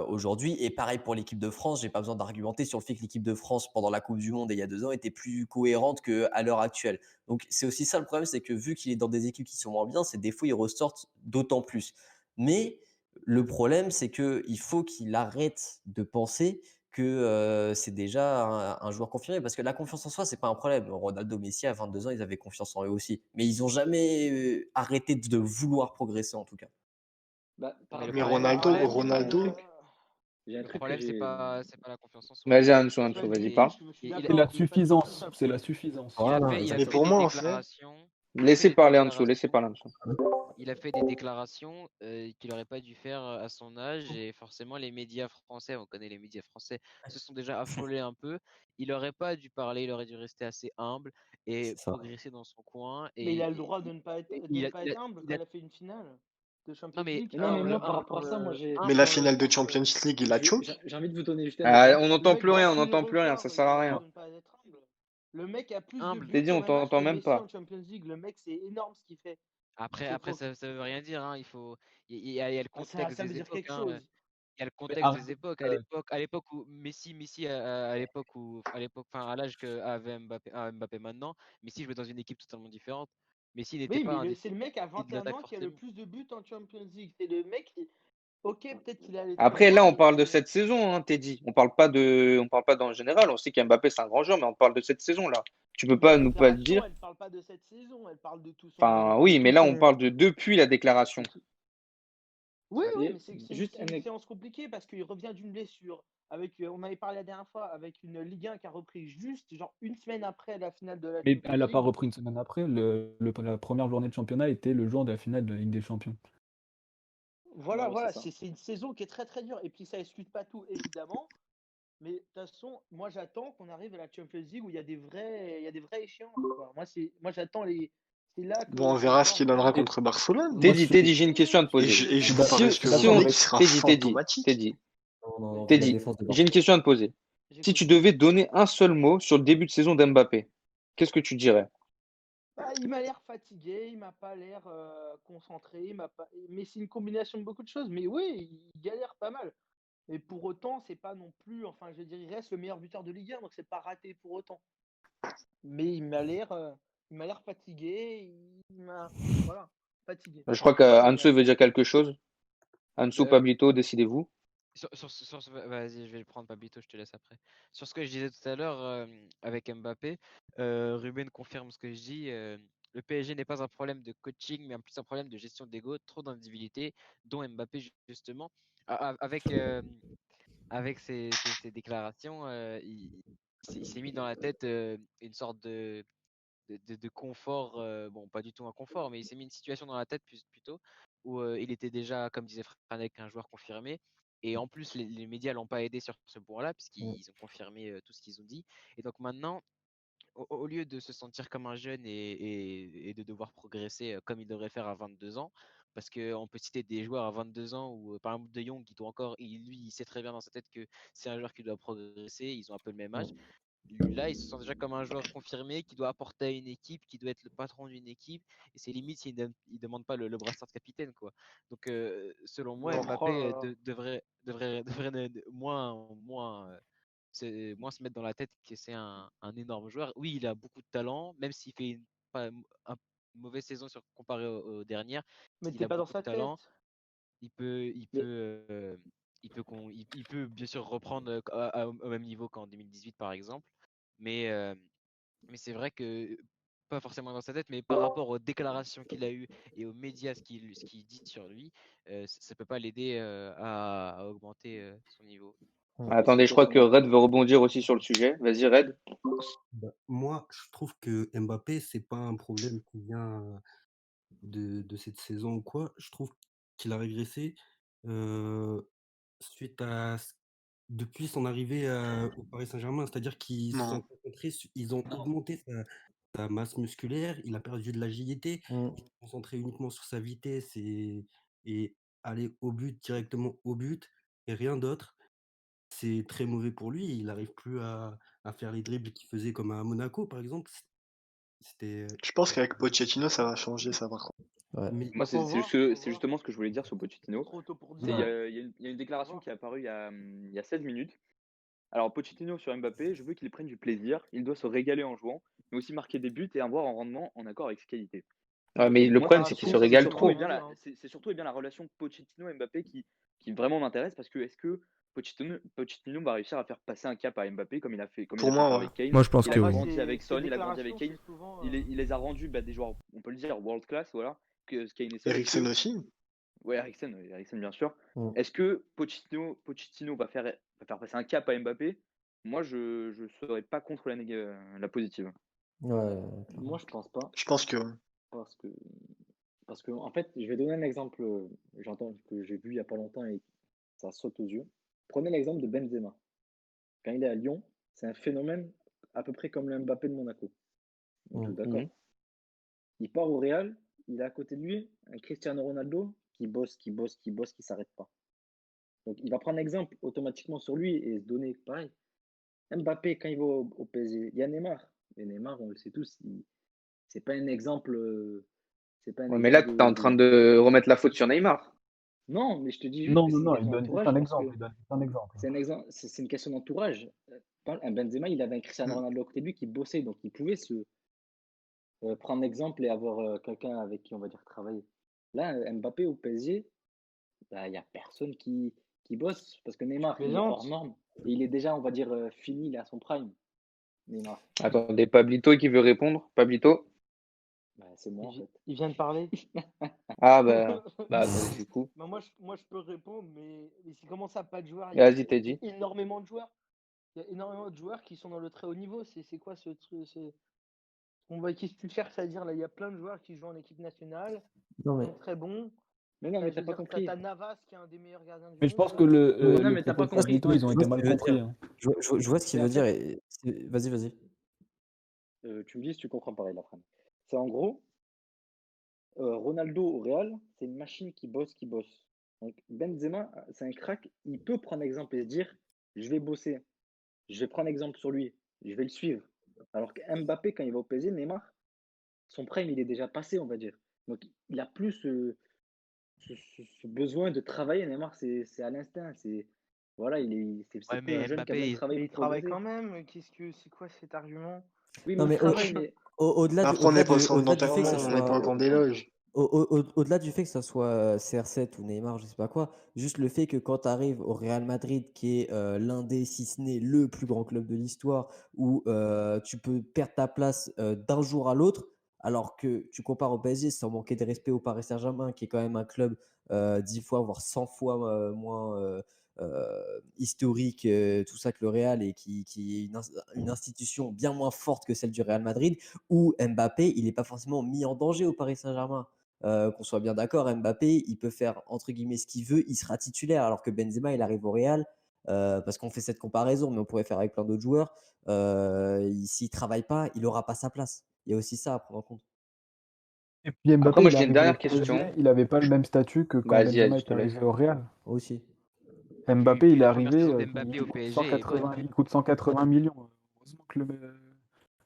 Speaker 2: aujourd'hui et pareil pour l'équipe de France. J'ai pas besoin d'argumenter sur le fait que l'équipe de France, pendant la coupe du monde et il y a 2 ans, était plus cohérente qu'à l'heure actuelle. Donc c'est aussi ça le problème, c'est que vu qu'il est dans des équipes qui sont moins bien, ses défauts, ils ressortent d'autant plus. Mais le problème, c'est qu'il faut qu'il arrête de penser que, c'est déjà un joueur confirmé parce que la confiance en soi, c'est pas un problème. Ronaldo, Messi, à 22 ans, ils avaient confiance en eux aussi. Mais ils ont jamais, arrêté de vouloir progresser en tout cas.
Speaker 8: Bah, par
Speaker 4: Mais le
Speaker 3: Mais
Speaker 8: rapport à
Speaker 4: problème,
Speaker 8: ça,
Speaker 4: le
Speaker 3: Ronaldo,
Speaker 4: problème,
Speaker 8: j'ai un
Speaker 3: Ronaldo,
Speaker 8: truc. J'ai un
Speaker 4: le
Speaker 8: truc que
Speaker 4: problème,
Speaker 8: j'ai.
Speaker 4: c'est pas la confiance en soi.
Speaker 1: Vas-y, Anso, Anso, vas-y,
Speaker 4: C'est,
Speaker 1: parle.
Speaker 9: Je suis
Speaker 4: il,
Speaker 11: C'est
Speaker 9: d'accord,
Speaker 11: la
Speaker 9: mais pas du tout ça
Speaker 11: suffisance,
Speaker 9: le
Speaker 11: c'est la
Speaker 9: problème.
Speaker 11: suffisance.
Speaker 2: Voilà,
Speaker 4: il a
Speaker 3: mais
Speaker 4: fait
Speaker 3: pour
Speaker 4: des
Speaker 3: moi, en fait,
Speaker 4: déclarations. Il a fait
Speaker 1: Laissez
Speaker 4: des
Speaker 1: parler Anso, laissez
Speaker 4: déclarations.
Speaker 1: parler Anso.
Speaker 4: Il a fait des déclarations qu'il n'aurait pas dû faire à son âge et forcément les médias français, on connaît les médias français, se sont déjà affolés un peu. Il n'aurait pas dû parler, il aurait dû rester assez humble et
Speaker 2: c'est ça.
Speaker 4: progresser dans son coin.
Speaker 9: Mais il a le
Speaker 4: Et
Speaker 9: droit de ne pas être, de
Speaker 4: il
Speaker 9: ne
Speaker 4: a,
Speaker 9: pas
Speaker 4: il a-
Speaker 9: être humble
Speaker 4: il
Speaker 9: quand
Speaker 4: a-
Speaker 9: il a fait une finale de
Speaker 4: non
Speaker 9: Champions
Speaker 4: mais
Speaker 9: League.
Speaker 8: Non, mais
Speaker 4: humble,
Speaker 8: moi, par rapport à ça, moi, j'ai
Speaker 3: mais
Speaker 4: humble
Speaker 3: la
Speaker 4: dans le
Speaker 3: finale de
Speaker 4: sens,
Speaker 3: Champions League, il a choke.
Speaker 8: j'ai envie de vous donner juste un
Speaker 1: Ah,
Speaker 8: exemple.
Speaker 1: on
Speaker 9: Le
Speaker 1: n'entend
Speaker 9: mec
Speaker 1: plus
Speaker 9: bat
Speaker 1: rien, on
Speaker 9: tous les
Speaker 1: n'entend plus rien, ça
Speaker 9: records, il
Speaker 1: sert
Speaker 9: a
Speaker 1: à
Speaker 9: le droit
Speaker 1: rien.
Speaker 9: de ne pas être humble. Le mec a plus de
Speaker 4: humble.
Speaker 9: buts
Speaker 1: T'es dit,
Speaker 9: sur
Speaker 1: on
Speaker 9: un match
Speaker 1: t'entend
Speaker 9: que
Speaker 1: même
Speaker 9: Messi
Speaker 1: pas.
Speaker 9: en Champions League. Le mec, c'est énorme ce qu'il fait.
Speaker 4: Après ça veut rien dire, hein. Il y a le
Speaker 9: Ah, ça,
Speaker 4: contexte
Speaker 9: ça veut
Speaker 4: des
Speaker 9: dire
Speaker 4: époques,
Speaker 9: quelque
Speaker 4: hein.
Speaker 9: chose.
Speaker 4: Il y a le
Speaker 11: Mais
Speaker 4: contexte
Speaker 11: arrête,
Speaker 4: des époques. À l'époque où Messi à l'époque, enfin à l'âge que avait Mbappé maintenant, Messi jouait dans une équipe totalement différente. Messi n'était
Speaker 9: Oui,
Speaker 4: pas
Speaker 9: mais
Speaker 4: un des
Speaker 9: c'est le mec à
Speaker 4: piliers de
Speaker 9: 21
Speaker 4: l'attaque
Speaker 9: ans qui a le
Speaker 4: forcément.
Speaker 9: plus de buts en Champions League. C'est le mec qui... Ok, peut-être qu'il a les très
Speaker 1: Après,
Speaker 9: loin,
Speaker 1: là, on
Speaker 9: mais
Speaker 1: parle de cette saison, hein, Teddy. On parle pas dans le général. On sait qu'Mbappé, c'est un grand joueur, mais on parle de cette saison-là. Tu peux
Speaker 9: mais la
Speaker 1: pas nous pas le
Speaker 9: déclaration,
Speaker 1: dire.
Speaker 9: elle parle pas de cette saison. Elle parle de tout son...
Speaker 1: Enfin,
Speaker 9: de
Speaker 1: oui, mais
Speaker 9: tout
Speaker 1: là, on
Speaker 9: son...
Speaker 1: parle de depuis la déclaration.
Speaker 9: de tout- Oui,
Speaker 4: Ouais.
Speaker 9: oui,
Speaker 8: Et
Speaker 9: mais
Speaker 8: juste
Speaker 9: c'est une séance compliquée parce qu'il revient d'une blessure. Avec, on avait parlé la dernière fois avec une Ligue 1 qui a repris juste genre une semaine après la finale de la
Speaker 11: mais
Speaker 9: Champions
Speaker 11: elle n'a pas
Speaker 9: League.
Speaker 11: repris une semaine après. La première journée de championnat était le jour de la finale de la Ligue des Champions.
Speaker 9: Voilà,
Speaker 8: ouais, c'est
Speaker 9: voilà,
Speaker 8: ça.
Speaker 9: c'est une saison qui est très très dure. Et puis ça excuse pas tout, évidemment. Mais de toute façon, moi j'attends qu'on arrive à la Champions League où il y a des vraies échéances, quoi. Moi j'attends les. C'est là que
Speaker 3: Bon, on
Speaker 9: je vais
Speaker 3: verra ce
Speaker 9: voir
Speaker 3: qu'il donnera
Speaker 11: Et
Speaker 3: contre Barcelone.
Speaker 11: moi,
Speaker 1: Teddy, j'ai une question à te
Speaker 3: Et
Speaker 1: poser.
Speaker 3: je, et je
Speaker 11: suis
Speaker 3: vous
Speaker 11: d'accord,
Speaker 3: parie
Speaker 11: je suis
Speaker 3: que vous
Speaker 11: d'accord
Speaker 3: voyez
Speaker 11: avec.
Speaker 3: qu'il sera
Speaker 1: Teddy,
Speaker 3: fantomatique.
Speaker 2: Non, la
Speaker 1: Teddy,
Speaker 2: défense de
Speaker 1: j'ai une
Speaker 2: Barcelone.
Speaker 1: question à te poser. Si tu
Speaker 9: j'écoute.
Speaker 1: devais donner un seul mot sur le début de saison d'Mbappé, qu'est-ce que tu dirais?
Speaker 9: Bah, il m'a l'air fatigué, il m'a pas l'air concentré, il m'a pas... mais c'est une combination de beaucoup de choses. Mais oui, il galère pas mal. Et pour autant, c'est pas non plus. Enfin, je veux dire, il reste le meilleur buteur de Ligue 1, donc c'est pas raté pour autant. Mais il m'a l'air fatigué, voilà, fatigué.
Speaker 1: Je crois qu'Anso veut dire quelque chose. Anso,
Speaker 4: Euh,
Speaker 1: Pablito, décidez-vous.
Speaker 4: Vas-y, je vais le prendre, Pablito, je te laisse après. Sur ce que je disais tout à l'heure avec Mbappé, Ruben confirme ce que je dis. Le PSG n'est pas un problème de coaching, mais plus un problème de gestion d'ego, trop d'individualité, dont Mbappé justement. Avec, avec ses déclarations, il s'est mis dans la tête une sorte de confort, bon, pas du tout un confort, mais il s'est mis une situation dans la tête plutôt où il était déjà, comme disait Franek, un joueur confirmé. Et en plus, les médias l'ont pas aidé sur ce point-là, puisqu'ils ont confirmé tout ce qu'ils ont dit. Et donc maintenant, au lieu de se sentir comme un jeune et de devoir progresser comme il devrait faire à 22 ans, parce qu'on peut citer des joueurs à 22 ans où, par exemple, De Jong, lui, il sait très bien dans sa tête que c'est un joueur qui doit progresser, ils ont un peu le même âge. Là, il se sent déjà comme un joueur confirmé qui doit apporter à une équipe, qui doit être le patron d'une équipe. Et c'est limite s'il ne demande pas le brassard de capitaine, quoi. Donc, selon moi, Mbappé devrait moins se mettre dans la tête que c'est un énorme joueur. Oui, il a beaucoup de talent, même s'il fait une mauvaise saison comparé aux dernières.
Speaker 9: Mais
Speaker 4: Il
Speaker 9: t'es
Speaker 4: a
Speaker 9: pas dans
Speaker 4: beaucoup de
Speaker 9: sa
Speaker 4: talent.
Speaker 9: tête.
Speaker 4: Il peut, il
Speaker 8: Mais
Speaker 4: peut, il peut bien sûr reprendre au même niveau qu'en 2018 par exemple, mais, mais c'est vrai que pas forcément dans sa tête, mais par rapport aux déclarations qu'il a eues et aux médias, ce qu'il dit sur lui, ça peut pas l'aider à augmenter son niveau.
Speaker 1: Attendez, je crois que Red veut rebondir aussi sur le sujet. Vas-y, Red.
Speaker 7: Bah, moi, je trouve que Mbappé, c'est pas un problème qui vient de cette saison ou quoi. Je trouve qu'il a régressé suite à depuis son arrivée au Paris Saint-Germain, c'est-à-dire qu'ils se sont concentrés, ils ont augmenté sa masse musculaire, il a perdu de l'agilité, il s'est concentré uniquement sur sa vitesse et aller au but, directement au but, et rien d'autre. C'est très mauvais pour lui, il n'arrive plus à faire les dribbles qu'il faisait comme à Monaco, par exemple. C'était.
Speaker 3: Je pense qu'avec Pochettino, ça va changer, ça par contre.
Speaker 2: Ouais.
Speaker 7: Mais
Speaker 6: Moi,
Speaker 10: Faut voir,
Speaker 6: c'est justement ce que je voulais dire sur Pochettino.
Speaker 10: trop tôt pour
Speaker 6: Il
Speaker 10: dire.
Speaker 6: y a une déclaration qui est apparue il y a 16 minutes. Alors, Pochettino sur Mbappé, je veux qu'il prenne du plaisir. Il doit se régaler en jouant, mais aussi marquer des buts et avoir un rendement en accord avec ses qualités.
Speaker 1: Ouais, mais le
Speaker 6: Moi,
Speaker 1: problème, c'est qu'il se régale trop.
Speaker 6: c'est surtout la relation Pochettino-Mbappé qui vraiment m'intéresse parce que est-ce que Pochettino va réussir à faire passer un cap à Mbappé comme il a fait,
Speaker 3: Pour moi,
Speaker 6: avec Kane.
Speaker 5: Moi, je pense
Speaker 6: Il
Speaker 5: que
Speaker 6: a
Speaker 5: oui.
Speaker 6: grandi avec Son, il a grandi
Speaker 10: déclarations,
Speaker 6: avec Kane.
Speaker 10: c'est souvent,
Speaker 6: Il les a rendus des joueurs, on peut le dire, world class, voilà. Que Kane et Son.
Speaker 3: Eriksen aussi.
Speaker 6: Ouais, Eriksen bien sûr.
Speaker 2: Mm.
Speaker 6: Est-ce que Pochettino va faire passer un cap à Mbappé? Moi, je serais pas contre la positive.
Speaker 2: Ouais.
Speaker 8: Moi, je pense pas.
Speaker 3: Je pense que.
Speaker 8: Parce que, en fait, je vais donner un exemple que j'ai vu il y a pas longtemps et ça saute aux yeux. Prenez l'exemple de Benzema. Quand il est à Lyon, c'est un phénomène à peu près comme le Mbappé de Monaco. On est tous d'accord. Il part au Real, il a à côté de lui un Cristiano Ronaldo qui bosse, qui s'arrête pas. Donc, il va prendre exemple automatiquement sur lui et se donner pareil. Mbappé, quand il va au PSG, il y a Neymar. Et Neymar, on le sait tous, c'est pas un exemple.
Speaker 1: Ouais, mais là, tu es en train de remettre la faute sur Neymar.
Speaker 8: Non, mais je te dis juste
Speaker 11: Non,
Speaker 8: que
Speaker 11: non,
Speaker 8: c'est une
Speaker 11: non, il
Speaker 8: question
Speaker 11: donne juste
Speaker 8: d'entourage.
Speaker 11: un
Speaker 8: parce
Speaker 11: exemple.
Speaker 8: que
Speaker 11: Il donne juste un exemple.
Speaker 8: c'est une question d'entourage. Un Benzema, il avait un Cristiano Ronaldo à côté de lui qui bossait, donc il pouvait se prendre exemple et avoir quelqu'un avec qui on va dire travailler. Là, Mbappé au PSG, bah, il n'y a personne qui bosse parce que Neymar, il est hors norme et il est déjà, on va dire, fini, il est à son prime. Neymar.
Speaker 1: Attendez, Pablito qui veut répondre. Pablito.
Speaker 8: Bah, c'est moi en fait.
Speaker 10: Il vient de parler.
Speaker 1: Ah bah du coup.
Speaker 10: Bah, moi, je peux répondre, mais s'il commence à pas de joueurs,
Speaker 1: Vas-y, t'as dit.
Speaker 10: énormément de joueurs. Il y a énormément de joueurs qui sont dans le très haut niveau. C'est quoi ce truc? Qu'est-ce que tu cherches à dire là? Il y a plein de joueurs qui jouent en équipe nationale.
Speaker 2: Non, mais.
Speaker 10: Ils sont très bons.
Speaker 8: Mais non, mais
Speaker 10: Je
Speaker 8: t'as
Speaker 10: veux
Speaker 8: pas
Speaker 10: dire,
Speaker 8: compris.
Speaker 10: t'as Navas qui est un des meilleurs gardiens du
Speaker 11: Mais je
Speaker 10: monde.
Speaker 11: pense que
Speaker 8: non,
Speaker 11: les
Speaker 8: mais t'as
Speaker 11: propos
Speaker 8: pas
Speaker 11: de
Speaker 8: compris.
Speaker 11: Pablito, ils ont été mal compris. Hein.
Speaker 2: Je vois ce qu'il
Speaker 8: Mais
Speaker 2: veut
Speaker 8: en
Speaker 2: dire.
Speaker 8: fait-
Speaker 2: Vas-y, vas-y.
Speaker 8: Tu me dis si tu comprends pareil la phrase. C'est en gros, Ronaldo au Real, c'est une machine qui bosse, qui bosse. Donc Benzema, c'est un crack, il peut prendre exemple et se dire, je vais bosser, je vais prendre exemple sur lui, je vais le suivre. Alors que Mbappé, quand il va au PSG, Neymar, son prime, il est déjà passé, on va dire. Donc il a plus ce besoin de travailler. Neymar, c'est à l'instinct. Voilà, c'est
Speaker 4: Ouais,
Speaker 8: plus un
Speaker 4: mais
Speaker 8: jeune qui a besoin de
Speaker 4: Mbappé,
Speaker 8: travailler
Speaker 10: Mais il
Speaker 8: pour
Speaker 10: travaille
Speaker 8: progresser.
Speaker 10: quand même. C'est quoi cet argument?
Speaker 8: Oui,
Speaker 2: Non,
Speaker 8: mais il
Speaker 2: mais
Speaker 8: travaille, mais
Speaker 2: au-delà
Speaker 3: Après, on n'est pas au centre
Speaker 2: au-delà du fait que
Speaker 3: d'enterrement,
Speaker 2: ça
Speaker 3: on n'est pas
Speaker 2: soit.
Speaker 3: au camp d'éloge.
Speaker 2: Au-delà du fait que ça soit CR7 ou Neymar, je sais pas quoi, juste le fait que quand tu arrives au Real Madrid, qui est l'un des, si ce n'est le plus grand club de l'histoire, où tu peux perdre ta place d'un jour à l'autre, alors que tu compares au PSG, sans manquer de respect au Paris Saint-Germain, qui est quand même un club 10 fois, voire 100 fois moins historique, tout ça que le Real, et qui est une institution bien moins forte que celle du Real Madrid, où Mbappé, il n'est pas forcément mis en danger au Paris Saint-Germain. Qu'on soit bien d'accord, Mbappé, il peut faire entre guillemets ce qu'il veut, il sera titulaire, alors que Benzema, il arrive au Real, parce qu'on fait cette comparaison, mais on pourrait faire avec plein d'autres joueurs. S'il ne travaille pas, il n'aura pas sa place. Il y a aussi ça à prendre en compte.
Speaker 11: Et puis
Speaker 1: Après,
Speaker 11: Mbappé,
Speaker 1: moi,
Speaker 11: il est
Speaker 1: j'ai une
Speaker 11: arrivé au
Speaker 1: dernière
Speaker 11: PSG,
Speaker 1: question.
Speaker 11: il n'avait pas le même statut que quand
Speaker 1: Vas-y,
Speaker 11: Benzema
Speaker 1: je te
Speaker 11: est
Speaker 1: laisse.
Speaker 11: arrivé au Real.
Speaker 2: Aussi.
Speaker 11: Mbappé, il est
Speaker 4: la première
Speaker 11: arrivé,
Speaker 4: saison
Speaker 11: il
Speaker 4: d'Mbappé au
Speaker 11: coûte
Speaker 4: PSG est
Speaker 11: 180,
Speaker 4: bonne.
Speaker 11: il coûte 180 millions. Heureusement que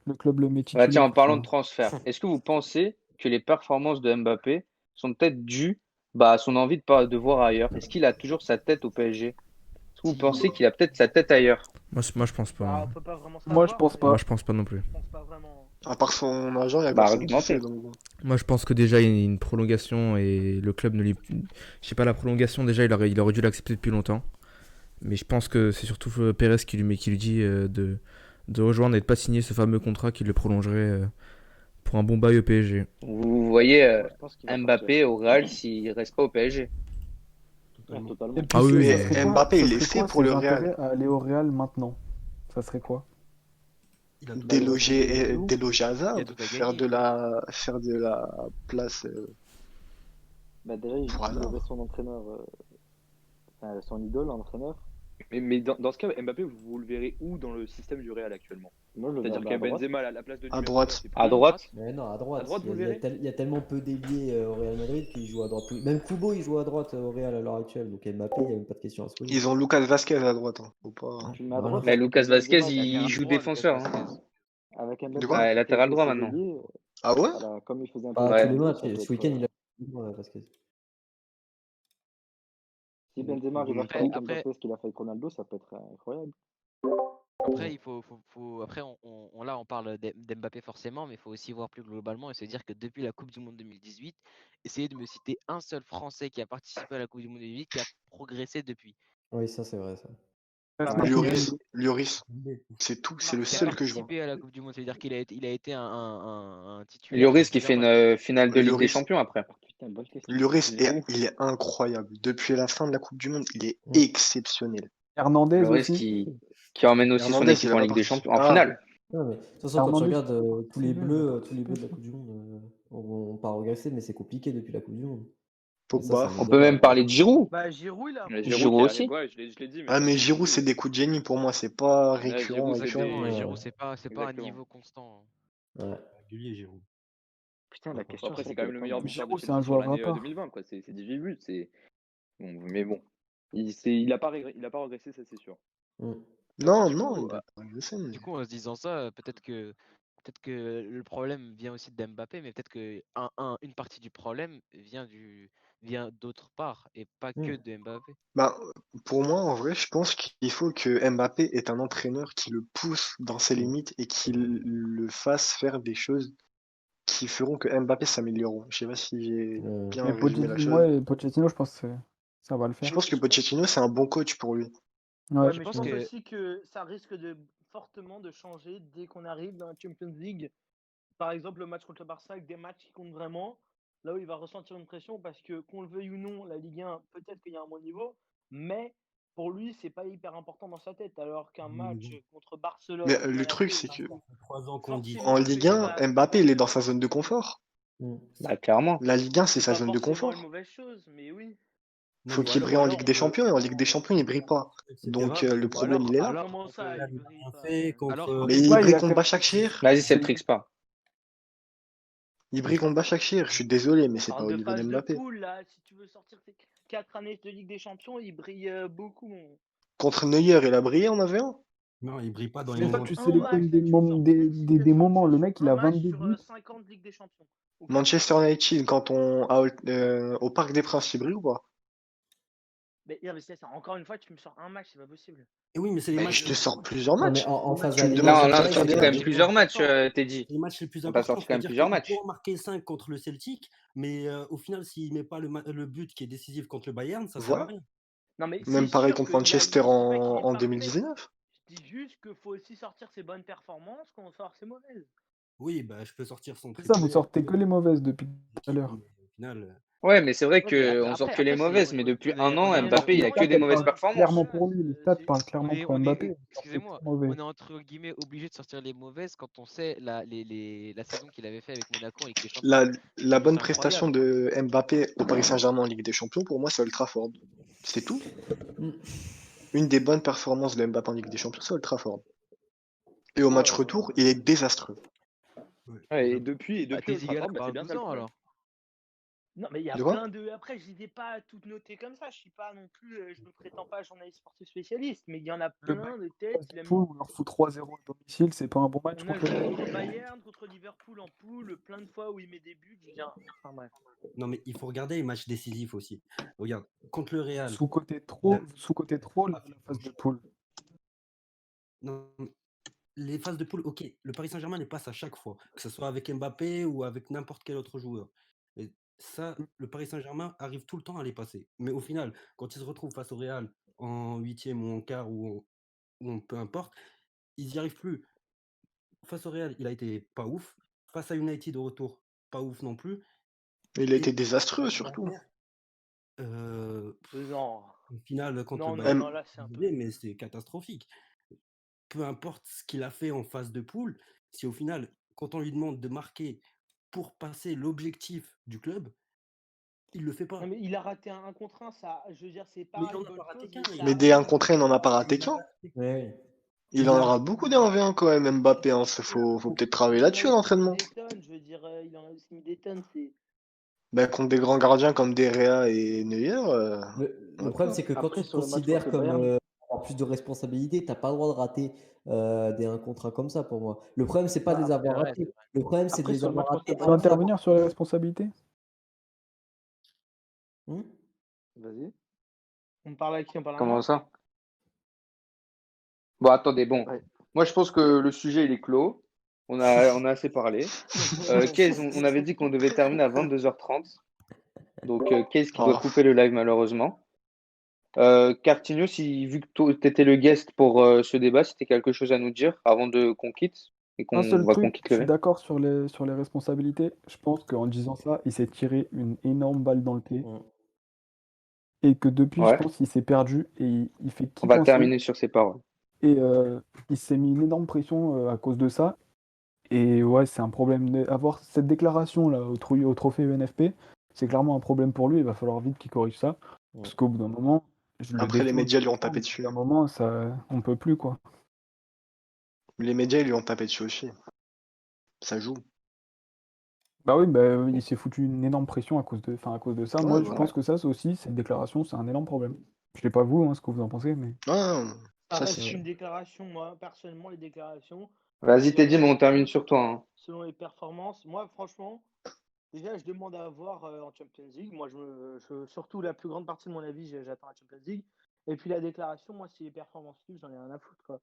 Speaker 11: le club le met
Speaker 1: Bah, tiens,
Speaker 11: titulaire.
Speaker 1: en parlant de transfert, est-ce que vous pensez que les performances de Mbappé sont peut-être dues à son envie de voir ailleurs? Est-ce qu'il a toujours sa tête au PSG? Est-ce que vous pensez qu'il a peut-être sa tête ailleurs?
Speaker 5: Moi, je pense pas.
Speaker 10: Bah,
Speaker 5: Hein.
Speaker 10: on peut pas vraiment
Speaker 11: Moi, je
Speaker 10: savoir,
Speaker 11: pense
Speaker 10: mais
Speaker 11: pas.
Speaker 5: Moi, je pense pas non plus.
Speaker 10: je pense pas vraiment.
Speaker 3: À part son agent, il n'y a
Speaker 1: Bah,
Speaker 3: personne qui
Speaker 1: argumentez.
Speaker 3: sait. Donc bon.
Speaker 5: Moi, je pense que déjà, il y a une prolongation et le club ne lui. Je sais pas, la prolongation, déjà, il aurait dû l'accepter depuis longtemps. Mais je pense que c'est surtout Pérez qui lui dit de rejoindre et de pas signer ce fameux contrat qui le prolongerait pour un bon bail au PSG.
Speaker 1: Vous voyez
Speaker 8: Moi, je pense qu'il va partir.
Speaker 1: Mbappé au Real s'il reste pas au PSG.
Speaker 8: Ouais,
Speaker 7: Totalement.
Speaker 8: totalement.
Speaker 11: Et puis,
Speaker 5: Ah oui, oui.
Speaker 11: ça serait quoi,
Speaker 3: Mbappé,
Speaker 11: ça
Speaker 3: il est
Speaker 11: serait
Speaker 3: fait
Speaker 11: quoi
Speaker 3: pour
Speaker 11: ses
Speaker 3: le Real.
Speaker 11: intérêts à aller au Real maintenant? Ça serait quoi?
Speaker 7: Il a tout gagné.
Speaker 3: Déloger Hazard,
Speaker 4: Il a tout à
Speaker 3: faire
Speaker 4: gagner.
Speaker 3: faire de la place
Speaker 8: Bah, déjà, il
Speaker 3: pour Hazard.
Speaker 8: aurait son entraîneur, enfin, son idole, entraîneur.
Speaker 6: Mais dans ce cas, Mbappé, vous le verrez où dans le système du Real actuellement?
Speaker 8: Moi, je le
Speaker 6: C'est-à-dire
Speaker 8: verrais
Speaker 6: que
Speaker 8: à droite.
Speaker 6: Benzema à la place de
Speaker 3: À
Speaker 6: numéro
Speaker 3: droite.
Speaker 6: 9, c'est
Speaker 1: À
Speaker 6: plus
Speaker 1: droite.
Speaker 2: Mais non, à droite.
Speaker 6: À droite, vous le
Speaker 2: Il y a
Speaker 6: verrez?
Speaker 2: il y a tellement peu d'ailiers au Real Madrid qu'il joue à droite. Même Kubo, il joue à droite au Real à l'heure actuelle. Donc Mbappé, il n'y a même pas de question à se poser.
Speaker 3: Ils ont Lucas Vasquez à droite. Hein. Faut pas...
Speaker 8: Tu le mets à
Speaker 2: Voilà.
Speaker 8: droite
Speaker 1: Mais
Speaker 8: avec
Speaker 1: Lucas Vasquez,
Speaker 8: Benzema,
Speaker 1: il
Speaker 4: Latéral
Speaker 1: joue
Speaker 4: droit,
Speaker 1: défenseur.
Speaker 4: Lucas
Speaker 1: Hein.
Speaker 4: Vasquez.
Speaker 8: avec un
Speaker 3: De
Speaker 8: Benzema
Speaker 3: quoi?
Speaker 1: Ouais,
Speaker 8: qui fait
Speaker 1: latéral droit
Speaker 8: ses
Speaker 1: maintenant.
Speaker 8: ailiers,
Speaker 3: Ah ouais?
Speaker 8: voilà, comme il faisait un peu
Speaker 2: Pas
Speaker 8: avec
Speaker 1: Ouais.
Speaker 2: tous les
Speaker 8: Ronaldo,
Speaker 2: matchs.
Speaker 8: ça peut
Speaker 2: Ce
Speaker 8: être.
Speaker 2: week-end, il a Vasquez.
Speaker 8: Si Benzema arrive à faire
Speaker 4: Après,
Speaker 8: avec Mbappé ce qu'il a fait avec Ronaldo, ça peut être incroyable.
Speaker 4: après, il faut après, là, on parle d'Mbappé forcément, mais il faut aussi voir plus globalement et se dire que depuis la Coupe du Monde 2018, essayez de me citer un seul Français qui a participé à la Coupe du Monde 2018 qui a progressé depuis.
Speaker 2: Oui, ça, c'est vrai. Ça.
Speaker 3: Lloris, Lloris, c'est tout, c'est le
Speaker 4: Qui a
Speaker 3: seul que je vois.
Speaker 4: participé à la Coupe du Monde, c'est-à-dire qu'il a été un titulaire
Speaker 1: Lloris
Speaker 4: sur
Speaker 1: qui fait
Speaker 4: plusieurs matchs.
Speaker 1: une finale de Ligue des
Speaker 3: Lloris,
Speaker 1: Champions après.
Speaker 8: Putain, bonne question.
Speaker 3: Lloris
Speaker 6: Giroud.
Speaker 3: il est incroyable. Depuis la fin de la Coupe du Monde, il est
Speaker 2: Mm.
Speaker 3: exceptionnel.
Speaker 11: Hernandez
Speaker 1: Lloris
Speaker 11: aussi.
Speaker 1: qui emmène aussi son
Speaker 3: Hernandez,
Speaker 1: équipe
Speaker 3: il
Speaker 1: en
Speaker 3: a pas
Speaker 1: Ligue des
Speaker 3: parti.
Speaker 1: Champions, en
Speaker 3: Ah,
Speaker 1: finale.
Speaker 2: Non, mais, de toute façon, quand tu
Speaker 11: Hernandez,
Speaker 2: regardes tous les
Speaker 11: c'est bien,
Speaker 2: bleus,
Speaker 11: il
Speaker 2: tous les bleus de la Coupe du Monde, on part regresser, mais c'est compliqué depuis la Coupe du Monde. Et ça,
Speaker 3: Pogba.
Speaker 2: c'est un
Speaker 1: On
Speaker 2: autre
Speaker 1: peut
Speaker 2: débat.
Speaker 1: même parler de Giroud.
Speaker 10: Bah, Giroud, il a un
Speaker 6: Mais
Speaker 10: problème.
Speaker 1: Giroud
Speaker 6: qui
Speaker 1: aussi.
Speaker 6: arrive, ouais, je l'ai dit, mais
Speaker 3: Ah,
Speaker 6: là,
Speaker 3: mais
Speaker 6: c'est
Speaker 3: Giroud,
Speaker 6: fou.
Speaker 3: c'est des coups de génie pour moi. C'est pas
Speaker 6: Là,
Speaker 3: récurrent,
Speaker 6: Giroud, c'est
Speaker 3: récurrent.
Speaker 4: Exactement,
Speaker 6: des.
Speaker 4: Giroud, c'est pas un
Speaker 6: Exactement.
Speaker 4: niveau constant.
Speaker 2: Ouais.
Speaker 7: Régulier, Giroud.
Speaker 8: Putain, la question,
Speaker 6: Après,
Speaker 8: ça
Speaker 6: c'est
Speaker 8: peut
Speaker 6: quand même
Speaker 8: être
Speaker 6: le
Speaker 8: pas
Speaker 6: meilleur
Speaker 8: mal.
Speaker 6: buteur de
Speaker 11: Giroud, c'est
Speaker 6: Chelsea
Speaker 11: un
Speaker 6: sur
Speaker 11: joueur à
Speaker 6: l'année
Speaker 11: part.
Speaker 6: 2020, quoi. C'est 18 buts. Bon, mais bon. Il a pas régressé, ça, c'est sûr.
Speaker 2: Mm.
Speaker 3: Non,
Speaker 4: Du
Speaker 3: non,
Speaker 4: coup,
Speaker 3: il a pas régressé.
Speaker 4: Du coup, en se disant ça, peut-être que le problème vient aussi d'Mbappé, mais peut-être que une partie du problème vient d'autre part et pas que
Speaker 2: Mm.
Speaker 4: de Mbappé.
Speaker 3: Bah, pour moi, en vrai, je pense qu'il faut que Mbappé ait un entraîneur qui le pousse dans ses
Speaker 2: Mm.
Speaker 3: limites et qui le fasse faire des choses qui feront que Mbappé s'améliorera. Je sais pas si j'ai bien
Speaker 11: Mais
Speaker 3: résumé la
Speaker 11: Pochettino,
Speaker 3: chose.
Speaker 11: Pochettino, je pense que ça va le
Speaker 3: Je
Speaker 11: faire.
Speaker 3: pense que Pochettino, c'est un bon coach pour lui.
Speaker 11: Ouais.
Speaker 10: Ouais,
Speaker 4: Je
Speaker 10: mais je
Speaker 4: pense
Speaker 10: pense
Speaker 4: que
Speaker 10: aussi que ça risque de fortement de changer dès qu'on arrive dans la Champions League. Par exemple, le match contre le Barça avec des matchs qui comptent vraiment, là où il va ressentir une pression parce que, qu'on le veuille ou non, la Ligue 1, peut-être qu'il y a un bon niveau, mais pour lui, c'est pas hyper important dans sa tête. Alors qu'un match contre
Speaker 3: Mais
Speaker 10: Barcelone,
Speaker 3: le
Speaker 10: Monaco,
Speaker 3: truc, c'est que
Speaker 7: 3 ans qu'on dit
Speaker 3: en
Speaker 10: forcément
Speaker 3: Ligue
Speaker 10: que tu
Speaker 3: 1,
Speaker 10: vas
Speaker 3: Mbappé, il est dans sa zone de confort.
Speaker 2: Mm.
Speaker 1: Bah, clairement.
Speaker 3: La Ligue 1, c'est
Speaker 10: c'est
Speaker 3: sa
Speaker 10: pas
Speaker 3: zone de
Speaker 10: forcément une
Speaker 3: confort.
Speaker 10: mauvaise chose, mais oui.
Speaker 7: Non,
Speaker 3: Faut
Speaker 7: mais
Speaker 3: qu'il
Speaker 10: Ou
Speaker 3: brille en
Speaker 10: alors,
Speaker 3: Ligue des Champions et en Ligue des Champions, il brille pas.
Speaker 7: etc.
Speaker 3: Donc
Speaker 7: mais
Speaker 3: le problème, il est là.
Speaker 10: comment ça, il brille
Speaker 7: rien
Speaker 10: pas
Speaker 7: fait contre.
Speaker 4: alors
Speaker 3: Mais il
Speaker 11: Ouais, il
Speaker 3: brille
Speaker 11: a
Speaker 3: contre
Speaker 11: quand même-
Speaker 3: Başakşehir.
Speaker 1: Vas-y, c'est le tricks pas.
Speaker 3: Il brille contre Başakşehir. Je suis désolé, mais c'est pas
Speaker 10: parle
Speaker 3: au
Speaker 10: de
Speaker 3: niveau
Speaker 10: phase de
Speaker 3: d'Mbappé.
Speaker 10: poule, là, si tu veux sortir tes 4 années de Ligue des Champions, il brille beaucoup.
Speaker 3: Contre Neuer, il a brillé en AV1.
Speaker 7: Non, il brille pas dans
Speaker 11: Mais
Speaker 7: les
Speaker 11: toi,
Speaker 7: moments.
Speaker 11: tu
Speaker 10: Un match,
Speaker 11: sélectionnes
Speaker 10: là, tu me sors une
Speaker 11: des moments. Le mec, il
Speaker 10: un
Speaker 11: a
Speaker 10: match
Speaker 11: 22
Speaker 10: sur
Speaker 11: buts.
Speaker 10: 50 Ligue des Champions. Ok.
Speaker 3: Manchester United, au Parc des Princes, il brille ou pas?
Speaker 10: Mais, non, mais c'est ça, encore une fois, tu me sors un match, c'est pas possible.
Speaker 7: Et oui, mais c'est les
Speaker 3: Mais
Speaker 7: matchs.
Speaker 3: je te sors plusieurs
Speaker 2: Non, mais
Speaker 3: matchs.
Speaker 2: en phase
Speaker 3: Tu me
Speaker 2: aller,
Speaker 3: demandes
Speaker 1: Non,
Speaker 3: de
Speaker 1: là,
Speaker 3: te
Speaker 1: on a
Speaker 3: sortir
Speaker 1: sorti
Speaker 3: des
Speaker 1: quand même
Speaker 3: matchs.
Speaker 1: plusieurs matchs, Teddy.
Speaker 7: C'est les matchs les plus
Speaker 1: On t'a
Speaker 7: importants.
Speaker 1: sorti quand même
Speaker 7: C'est-à-dire
Speaker 1: plusieurs
Speaker 7: qu'il
Speaker 1: matchs.
Speaker 7: peut en marquer 5 contre le Celtic, mais au final, s'il met pas le but qui est décisif contre le Bayern, ça sert à
Speaker 3: Voilà.
Speaker 7: rien.
Speaker 10: Non, mais
Speaker 3: Même
Speaker 10: c'est
Speaker 3: pareil
Speaker 10: sûr
Speaker 3: contre
Speaker 10: que
Speaker 3: Manchester
Speaker 10: je dis pas qu'il est
Speaker 3: en
Speaker 10: parfait.
Speaker 3: 2019.
Speaker 10: Je dis juste qu'il faut aussi sortir ses bonnes performances quand on sort ses mauvaises.
Speaker 7: Oui, bah, je peux sortir son
Speaker 11: C'est ça, vous
Speaker 7: triplé.
Speaker 11: sortez que les mauvaises depuis tout à l'heure.
Speaker 7: Mais au final,
Speaker 1: Ouais, mais c'est vrai
Speaker 10: Ouais, mais
Speaker 1: qu'on sort que les
Speaker 10: après,
Speaker 1: mauvaises, mais depuis un an, Mbappé, il a que des mauvaises performances.
Speaker 11: Clairement pour lui, les stats parlent clairement pour
Speaker 4: on
Speaker 11: Mbappé.
Speaker 4: est, excusez-moi, on est entre guillemets obligé de sortir les mauvaises quand on sait la saison qu'il avait fait avec Monaco en Ligue des Champions.
Speaker 3: La
Speaker 4: C'est
Speaker 3: bonne
Speaker 4: juste
Speaker 3: prestation
Speaker 4: incroyable.
Speaker 3: de Mbappé au Paris Saint-Germain en Ligue des Champions, pour moi, c'est Old Trafford. C'est tout.
Speaker 2: Mm.
Speaker 3: Une des bonnes performances de Mbappé en Ligue des Champions, c'est Old Trafford. Et au match retour, il est désastreux.
Speaker 6: Ouais, et depuis
Speaker 4: Bah,
Speaker 6: Old
Speaker 4: tes Zigal
Speaker 6: Trafford, bah, c'est bien ça le
Speaker 4: ans
Speaker 6: problème.
Speaker 4: alors.
Speaker 10: Non, mais il y a
Speaker 3: De quoi?
Speaker 10: plein de. Après, je les ai pas toutes notées comme ça. Je suis pas non plus. Je me prétends pas journaliste sportif spécialiste, mais il y en a plein de têtes. Il a mis...
Speaker 11: On leur fout 3-0 à domicile, c'est pas un bon match
Speaker 10: On a
Speaker 11: contre
Speaker 10: joué
Speaker 11: le
Speaker 10: contre le Bayern, contre Liverpool en poule, plein de fois où il met des buts. Je viens. Enfin bref.
Speaker 7: non, mais il faut regarder les matchs décisifs aussi. Regarde, contre le Real.
Speaker 11: sous-côté trop la phase de poule.
Speaker 7: Non, les phases de poule, ok, le Paris Saint-Germain les passe à chaque fois, que ce soit avec Mbappé ou avec n'importe quel autre joueur. Et ça, le Paris Saint-Germain arrive tout le temps à les passer. Mais au final, quand ils se retrouvent face au Real en huitième ou en quart ou peu importe, ils n'y arrivent plus. Face au Real, il a été pas ouf. face à United au retour, pas ouf non plus.
Speaker 3: Il a
Speaker 7: Et
Speaker 3: été désastreux
Speaker 7: la
Speaker 3: surtout.
Speaker 7: dernière,
Speaker 10: Non,
Speaker 7: au final, contre
Speaker 10: non,
Speaker 7: le
Speaker 10: non,
Speaker 7: Bayern,
Speaker 10: non, là c'est un peu.
Speaker 7: désolé, mais c'est catastrophique. Peu importe ce qu'il a fait en phase de poule, si au final, quand on lui demande de marquer pour passer l'objectif du club, il le fait
Speaker 10: Non,
Speaker 7: pas.
Speaker 10: mais il a raté un 1 contre 1, ça, je veux dire, c'est
Speaker 7: Mais
Speaker 10: pas
Speaker 7: il en
Speaker 10: une
Speaker 7: a
Speaker 10: bonne
Speaker 7: pas raté
Speaker 10: chose,
Speaker 7: qu'un.
Speaker 10: mais ça
Speaker 3: Mais des 1
Speaker 10: arrive.
Speaker 3: contre 1, il n'en a pas raté qu'un.
Speaker 2: Ouais.
Speaker 3: Il en aura beaucoup des 1v1 quand même, Mbappé. Hein. Faut peut-être travailler
Speaker 10: Il en a
Speaker 3: là-dessus,
Speaker 10: aussi mis
Speaker 3: l'entraînement.
Speaker 10: des tonnes, je veux dire, il en a aussi mis des tonnes.
Speaker 3: Ben, contre des grands gardiens comme De Gea et Neuer,
Speaker 2: Le problème, c'est que quand
Speaker 8: Après,
Speaker 2: tu te
Speaker 8: sur le match
Speaker 2: considères
Speaker 8: contre le
Speaker 2: comme
Speaker 8: Bayern,
Speaker 2: avoir plus de responsabilités, t'as pas le droit de rater des 1 contre 1 comme ça pour moi. Le problème, c'est pas de
Speaker 10: Bah,
Speaker 2: les avoir
Speaker 4: C'est vrai,
Speaker 2: ratés.
Speaker 4: c'est vrai.
Speaker 2: Le problème, c'est de
Speaker 10: après,
Speaker 2: les
Speaker 10: sur le
Speaker 2: avoir
Speaker 10: match contre
Speaker 2: ratés
Speaker 10: le
Speaker 11: Je peux
Speaker 2: à la
Speaker 10: Bayern,
Speaker 2: fois.
Speaker 11: intervenir sur les responsabilités?
Speaker 2: Hmm.
Speaker 8: vas-y.
Speaker 10: on parle à qui? On parle à
Speaker 1: Comment
Speaker 10: moi?
Speaker 1: ça? Bon, attendez, bon.
Speaker 8: Ouais.
Speaker 1: Moi, je pense que le sujet, il est clos. On a assez parlé. Kez, on avait dit qu'on devait terminer à 22h30. Donc, Kez qui doit
Speaker 3: Oh.
Speaker 1: couper le live, malheureusement. Cartinho, vu que tu étais le guest pour ce débat, si tu quelque chose à nous dire avant qu'on quitte et
Speaker 11: Un seul
Speaker 1: qu'on
Speaker 11: truc,
Speaker 1: quitte
Speaker 11: je
Speaker 1: le
Speaker 11: suis
Speaker 1: live.
Speaker 11: d'accord sur les responsabilités. Je pense qu'en disant ça, il s'est tiré une énorme balle dans le pied.
Speaker 2: Hmm.
Speaker 11: Et que depuis, je
Speaker 1: Ouais,
Speaker 11: pense qu'il s'est perdu et il fait
Speaker 1: on
Speaker 11: qu'y
Speaker 1: va
Speaker 11: penser.
Speaker 1: terminer sur ces paroles.
Speaker 11: Et il s'est mis une énorme pression à cause de ça. Et ouais, c'est un problème. Avoir cette déclaration-là au trophée UNFP, c'est clairement un problème pour lui. Il va falloir vite qu'il corrige ça.
Speaker 2: Hmm.
Speaker 11: Parce qu'au bout d'un moment, je le
Speaker 3: Après, les
Speaker 11: défends,
Speaker 3: médias lui ont
Speaker 11: au
Speaker 3: tapé
Speaker 11: bout
Speaker 3: dessus.
Speaker 11: d'un moment, on peut plus, quoi.
Speaker 3: Les médias, ils lui ont tapé dessus aussi. Ça joue.
Speaker 11: Bah oui, il s'est foutu une énorme pression à cause de ça.
Speaker 3: Ouais,
Speaker 11: Moi, je
Speaker 3: voilà.
Speaker 11: pense que ça, c'est aussi, cette déclaration, c'est un énorme problème. Je sais pas vous, hein, ce que vous en pensez, mais.
Speaker 3: Ouais,
Speaker 10: Ça
Speaker 3: ça, c'est
Speaker 10: reste
Speaker 3: sûr.
Speaker 10: une déclaration, moi, personnellement, les déclarations,
Speaker 1: Vas-y, Teddy, mais on
Speaker 10: selon,
Speaker 1: termine sur toi. Hein.
Speaker 10: selon les performances, moi, franchement, déjà, je demande à voir en Champions League. Moi, surtout la plus grande partie de mon avis, j'attends la Champions League. Et puis la déclaration, moi, si les performances suivent, j'en ai rien à foutre, quoi.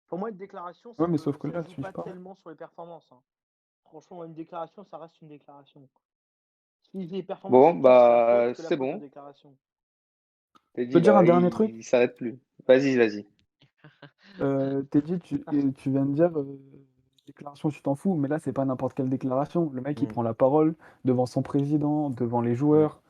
Speaker 10: Pour moi, une déclaration,
Speaker 11: Ouais, mais sauf que
Speaker 10: ça
Speaker 11: là,
Speaker 10: joue
Speaker 11: suivent
Speaker 10: pas
Speaker 11: pas.
Speaker 10: tellement sur les performances, hein. Franchement, une déclaration, ça reste une déclaration. Si les performances
Speaker 1: Bon,
Speaker 10: suivent, c'est la faute
Speaker 1: bah,
Speaker 10: que la
Speaker 1: c'est
Speaker 10: faute aux
Speaker 1: bon.
Speaker 10: déclarations.
Speaker 11: Je
Speaker 1: Teddy,
Speaker 11: peux dire un
Speaker 1: là,
Speaker 11: dernier truc?
Speaker 1: il s'arrête plus. Vas-y.
Speaker 11: Teddy, tu viens de dire déclaration, tu t'en fous, mais là, c'est pas n'importe quelle déclaration. Le mec, il
Speaker 2: Hmm.
Speaker 11: prend la parole devant son président, devant les joueurs,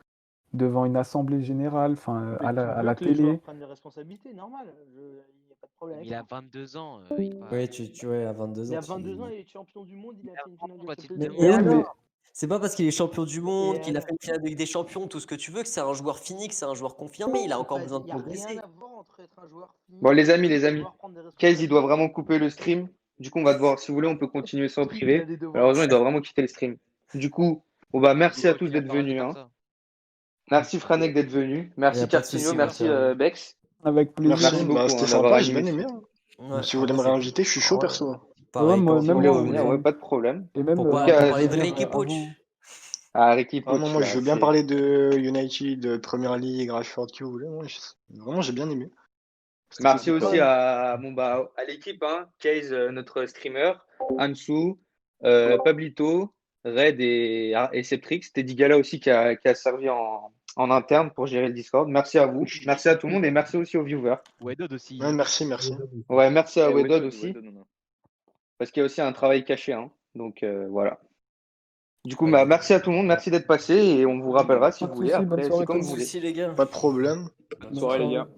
Speaker 11: devant une assemblée générale, enfin,
Speaker 10: Mais
Speaker 11: à
Speaker 10: tu
Speaker 11: la
Speaker 10: veux que les joueurs
Speaker 11: télé.
Speaker 10: prennent des responsabilités, normal. Il n'y a pas de problème
Speaker 4: Mais
Speaker 10: avec
Speaker 4: il a
Speaker 10: ça.
Speaker 4: 22 ans. Il est pas...
Speaker 2: Ouais, tu vois, à 22
Speaker 10: Il
Speaker 2: ans,
Speaker 10: a 22 ans, il est champion du monde, il a fait une finale de
Speaker 4: Quand il
Speaker 10: Champions
Speaker 4: te
Speaker 2: Mais,
Speaker 10: League.
Speaker 2: et
Speaker 11: Oui,
Speaker 4: demande,
Speaker 11: mais
Speaker 2: alors? C'est pas parce qu'il est champion du monde,
Speaker 10: Et
Speaker 2: qu'il a
Speaker 10: alors?
Speaker 2: fait une finale de Ligue des Champions, tout ce que tu veux, que c'est un joueur fini, que c'est un joueur confirmé. Il a encore besoin
Speaker 10: Il
Speaker 2: de
Speaker 10: n'y a rien
Speaker 2: progresser.
Speaker 10: à voir entre être un joueur
Speaker 1: Bon,
Speaker 10: fini
Speaker 1: les amis,
Speaker 10: et devoir prendre des
Speaker 1: Kez, il doit
Speaker 10: responsabilités.
Speaker 1: vraiment couper le stream. Du coup, on va devoir, si vous voulez, on peut continuer ça en
Speaker 10: Il a
Speaker 1: privé.
Speaker 10: des devoirs.
Speaker 1: Malheureusement, il doit vraiment quitter le stream. Du coup, merci à tous d'être venus.
Speaker 4: comme
Speaker 1: Hein.
Speaker 4: ça.
Speaker 1: Merci Franek d'être venu.
Speaker 2: Il n'y
Speaker 1: Merci
Speaker 2: a pas de
Speaker 1: Cartinho.
Speaker 2: souci, mon
Speaker 1: Merci
Speaker 2: frère.
Speaker 1: Bex.
Speaker 11: avec plaisir.
Speaker 1: Merci
Speaker 3: Merci,
Speaker 1: beaucoup
Speaker 3: c'était
Speaker 1: d'avoir
Speaker 3: sympa, j'ai
Speaker 1: animé
Speaker 3: bien
Speaker 1: ce
Speaker 3: aimé.
Speaker 1: truc.
Speaker 3: Hein.
Speaker 2: Ouais,
Speaker 3: Si vous
Speaker 2: en
Speaker 3: voulez
Speaker 2: vrai,
Speaker 3: me
Speaker 2: c'est
Speaker 3: réinviter, je suis chaud,
Speaker 2: ouais,
Speaker 3: perso.
Speaker 11: Ouais,
Speaker 2: pareil,
Speaker 11: moi,
Speaker 1: Si vous
Speaker 11: même
Speaker 1: voulez
Speaker 11: moi,
Speaker 1: revenir, ouais, pas de problème.
Speaker 11: et même
Speaker 2: pour,
Speaker 1: En tout
Speaker 2: pour
Speaker 1: cas,
Speaker 2: parler de
Speaker 11: dire
Speaker 2: Ricky Puig.
Speaker 11: avant.
Speaker 1: Ricky
Speaker 3: Ah non,
Speaker 1: Puig,
Speaker 3: moi,
Speaker 1: là,
Speaker 3: je veux bien
Speaker 1: c'est.
Speaker 3: parler de United, de Premier League, Rashford, qui vous voulez. Moi, vraiment, j'ai bien aimé. C'était
Speaker 1: Merci
Speaker 3: super.
Speaker 1: aussi à l'équipe, hein. Case, notre streamer, Ansu, Pablito, Red et Septrix. Teddy Gala aussi qui a servi en interne pour gérer le Discord. Merci à vous. Merci à tout le monde et merci aussi aux viewers.
Speaker 4: Wedod aussi.
Speaker 3: Ouais, merci.
Speaker 1: Ouais, merci à
Speaker 6: Et
Speaker 1: Wedod
Speaker 6: Wedod,
Speaker 1: aussi.
Speaker 6: on a-
Speaker 1: Parce qu'il y a aussi un travail caché. Hein. Donc voilà. Du coup,
Speaker 2: Ouais.
Speaker 1: merci à tout le monde. Merci d'être passé et on vous rappellera si
Speaker 11: Pas
Speaker 1: vous
Speaker 11: de
Speaker 1: voulez.
Speaker 11: soucis, bonne
Speaker 1: Après,
Speaker 11: soirée
Speaker 1: c'est
Speaker 11: tout
Speaker 1: comme
Speaker 11: le
Speaker 1: vous
Speaker 11: monde.
Speaker 1: voulez.
Speaker 2: Merci les gars.
Speaker 3: Pas de problème.
Speaker 2: Bonne
Speaker 6: Bonne soirée, les gars.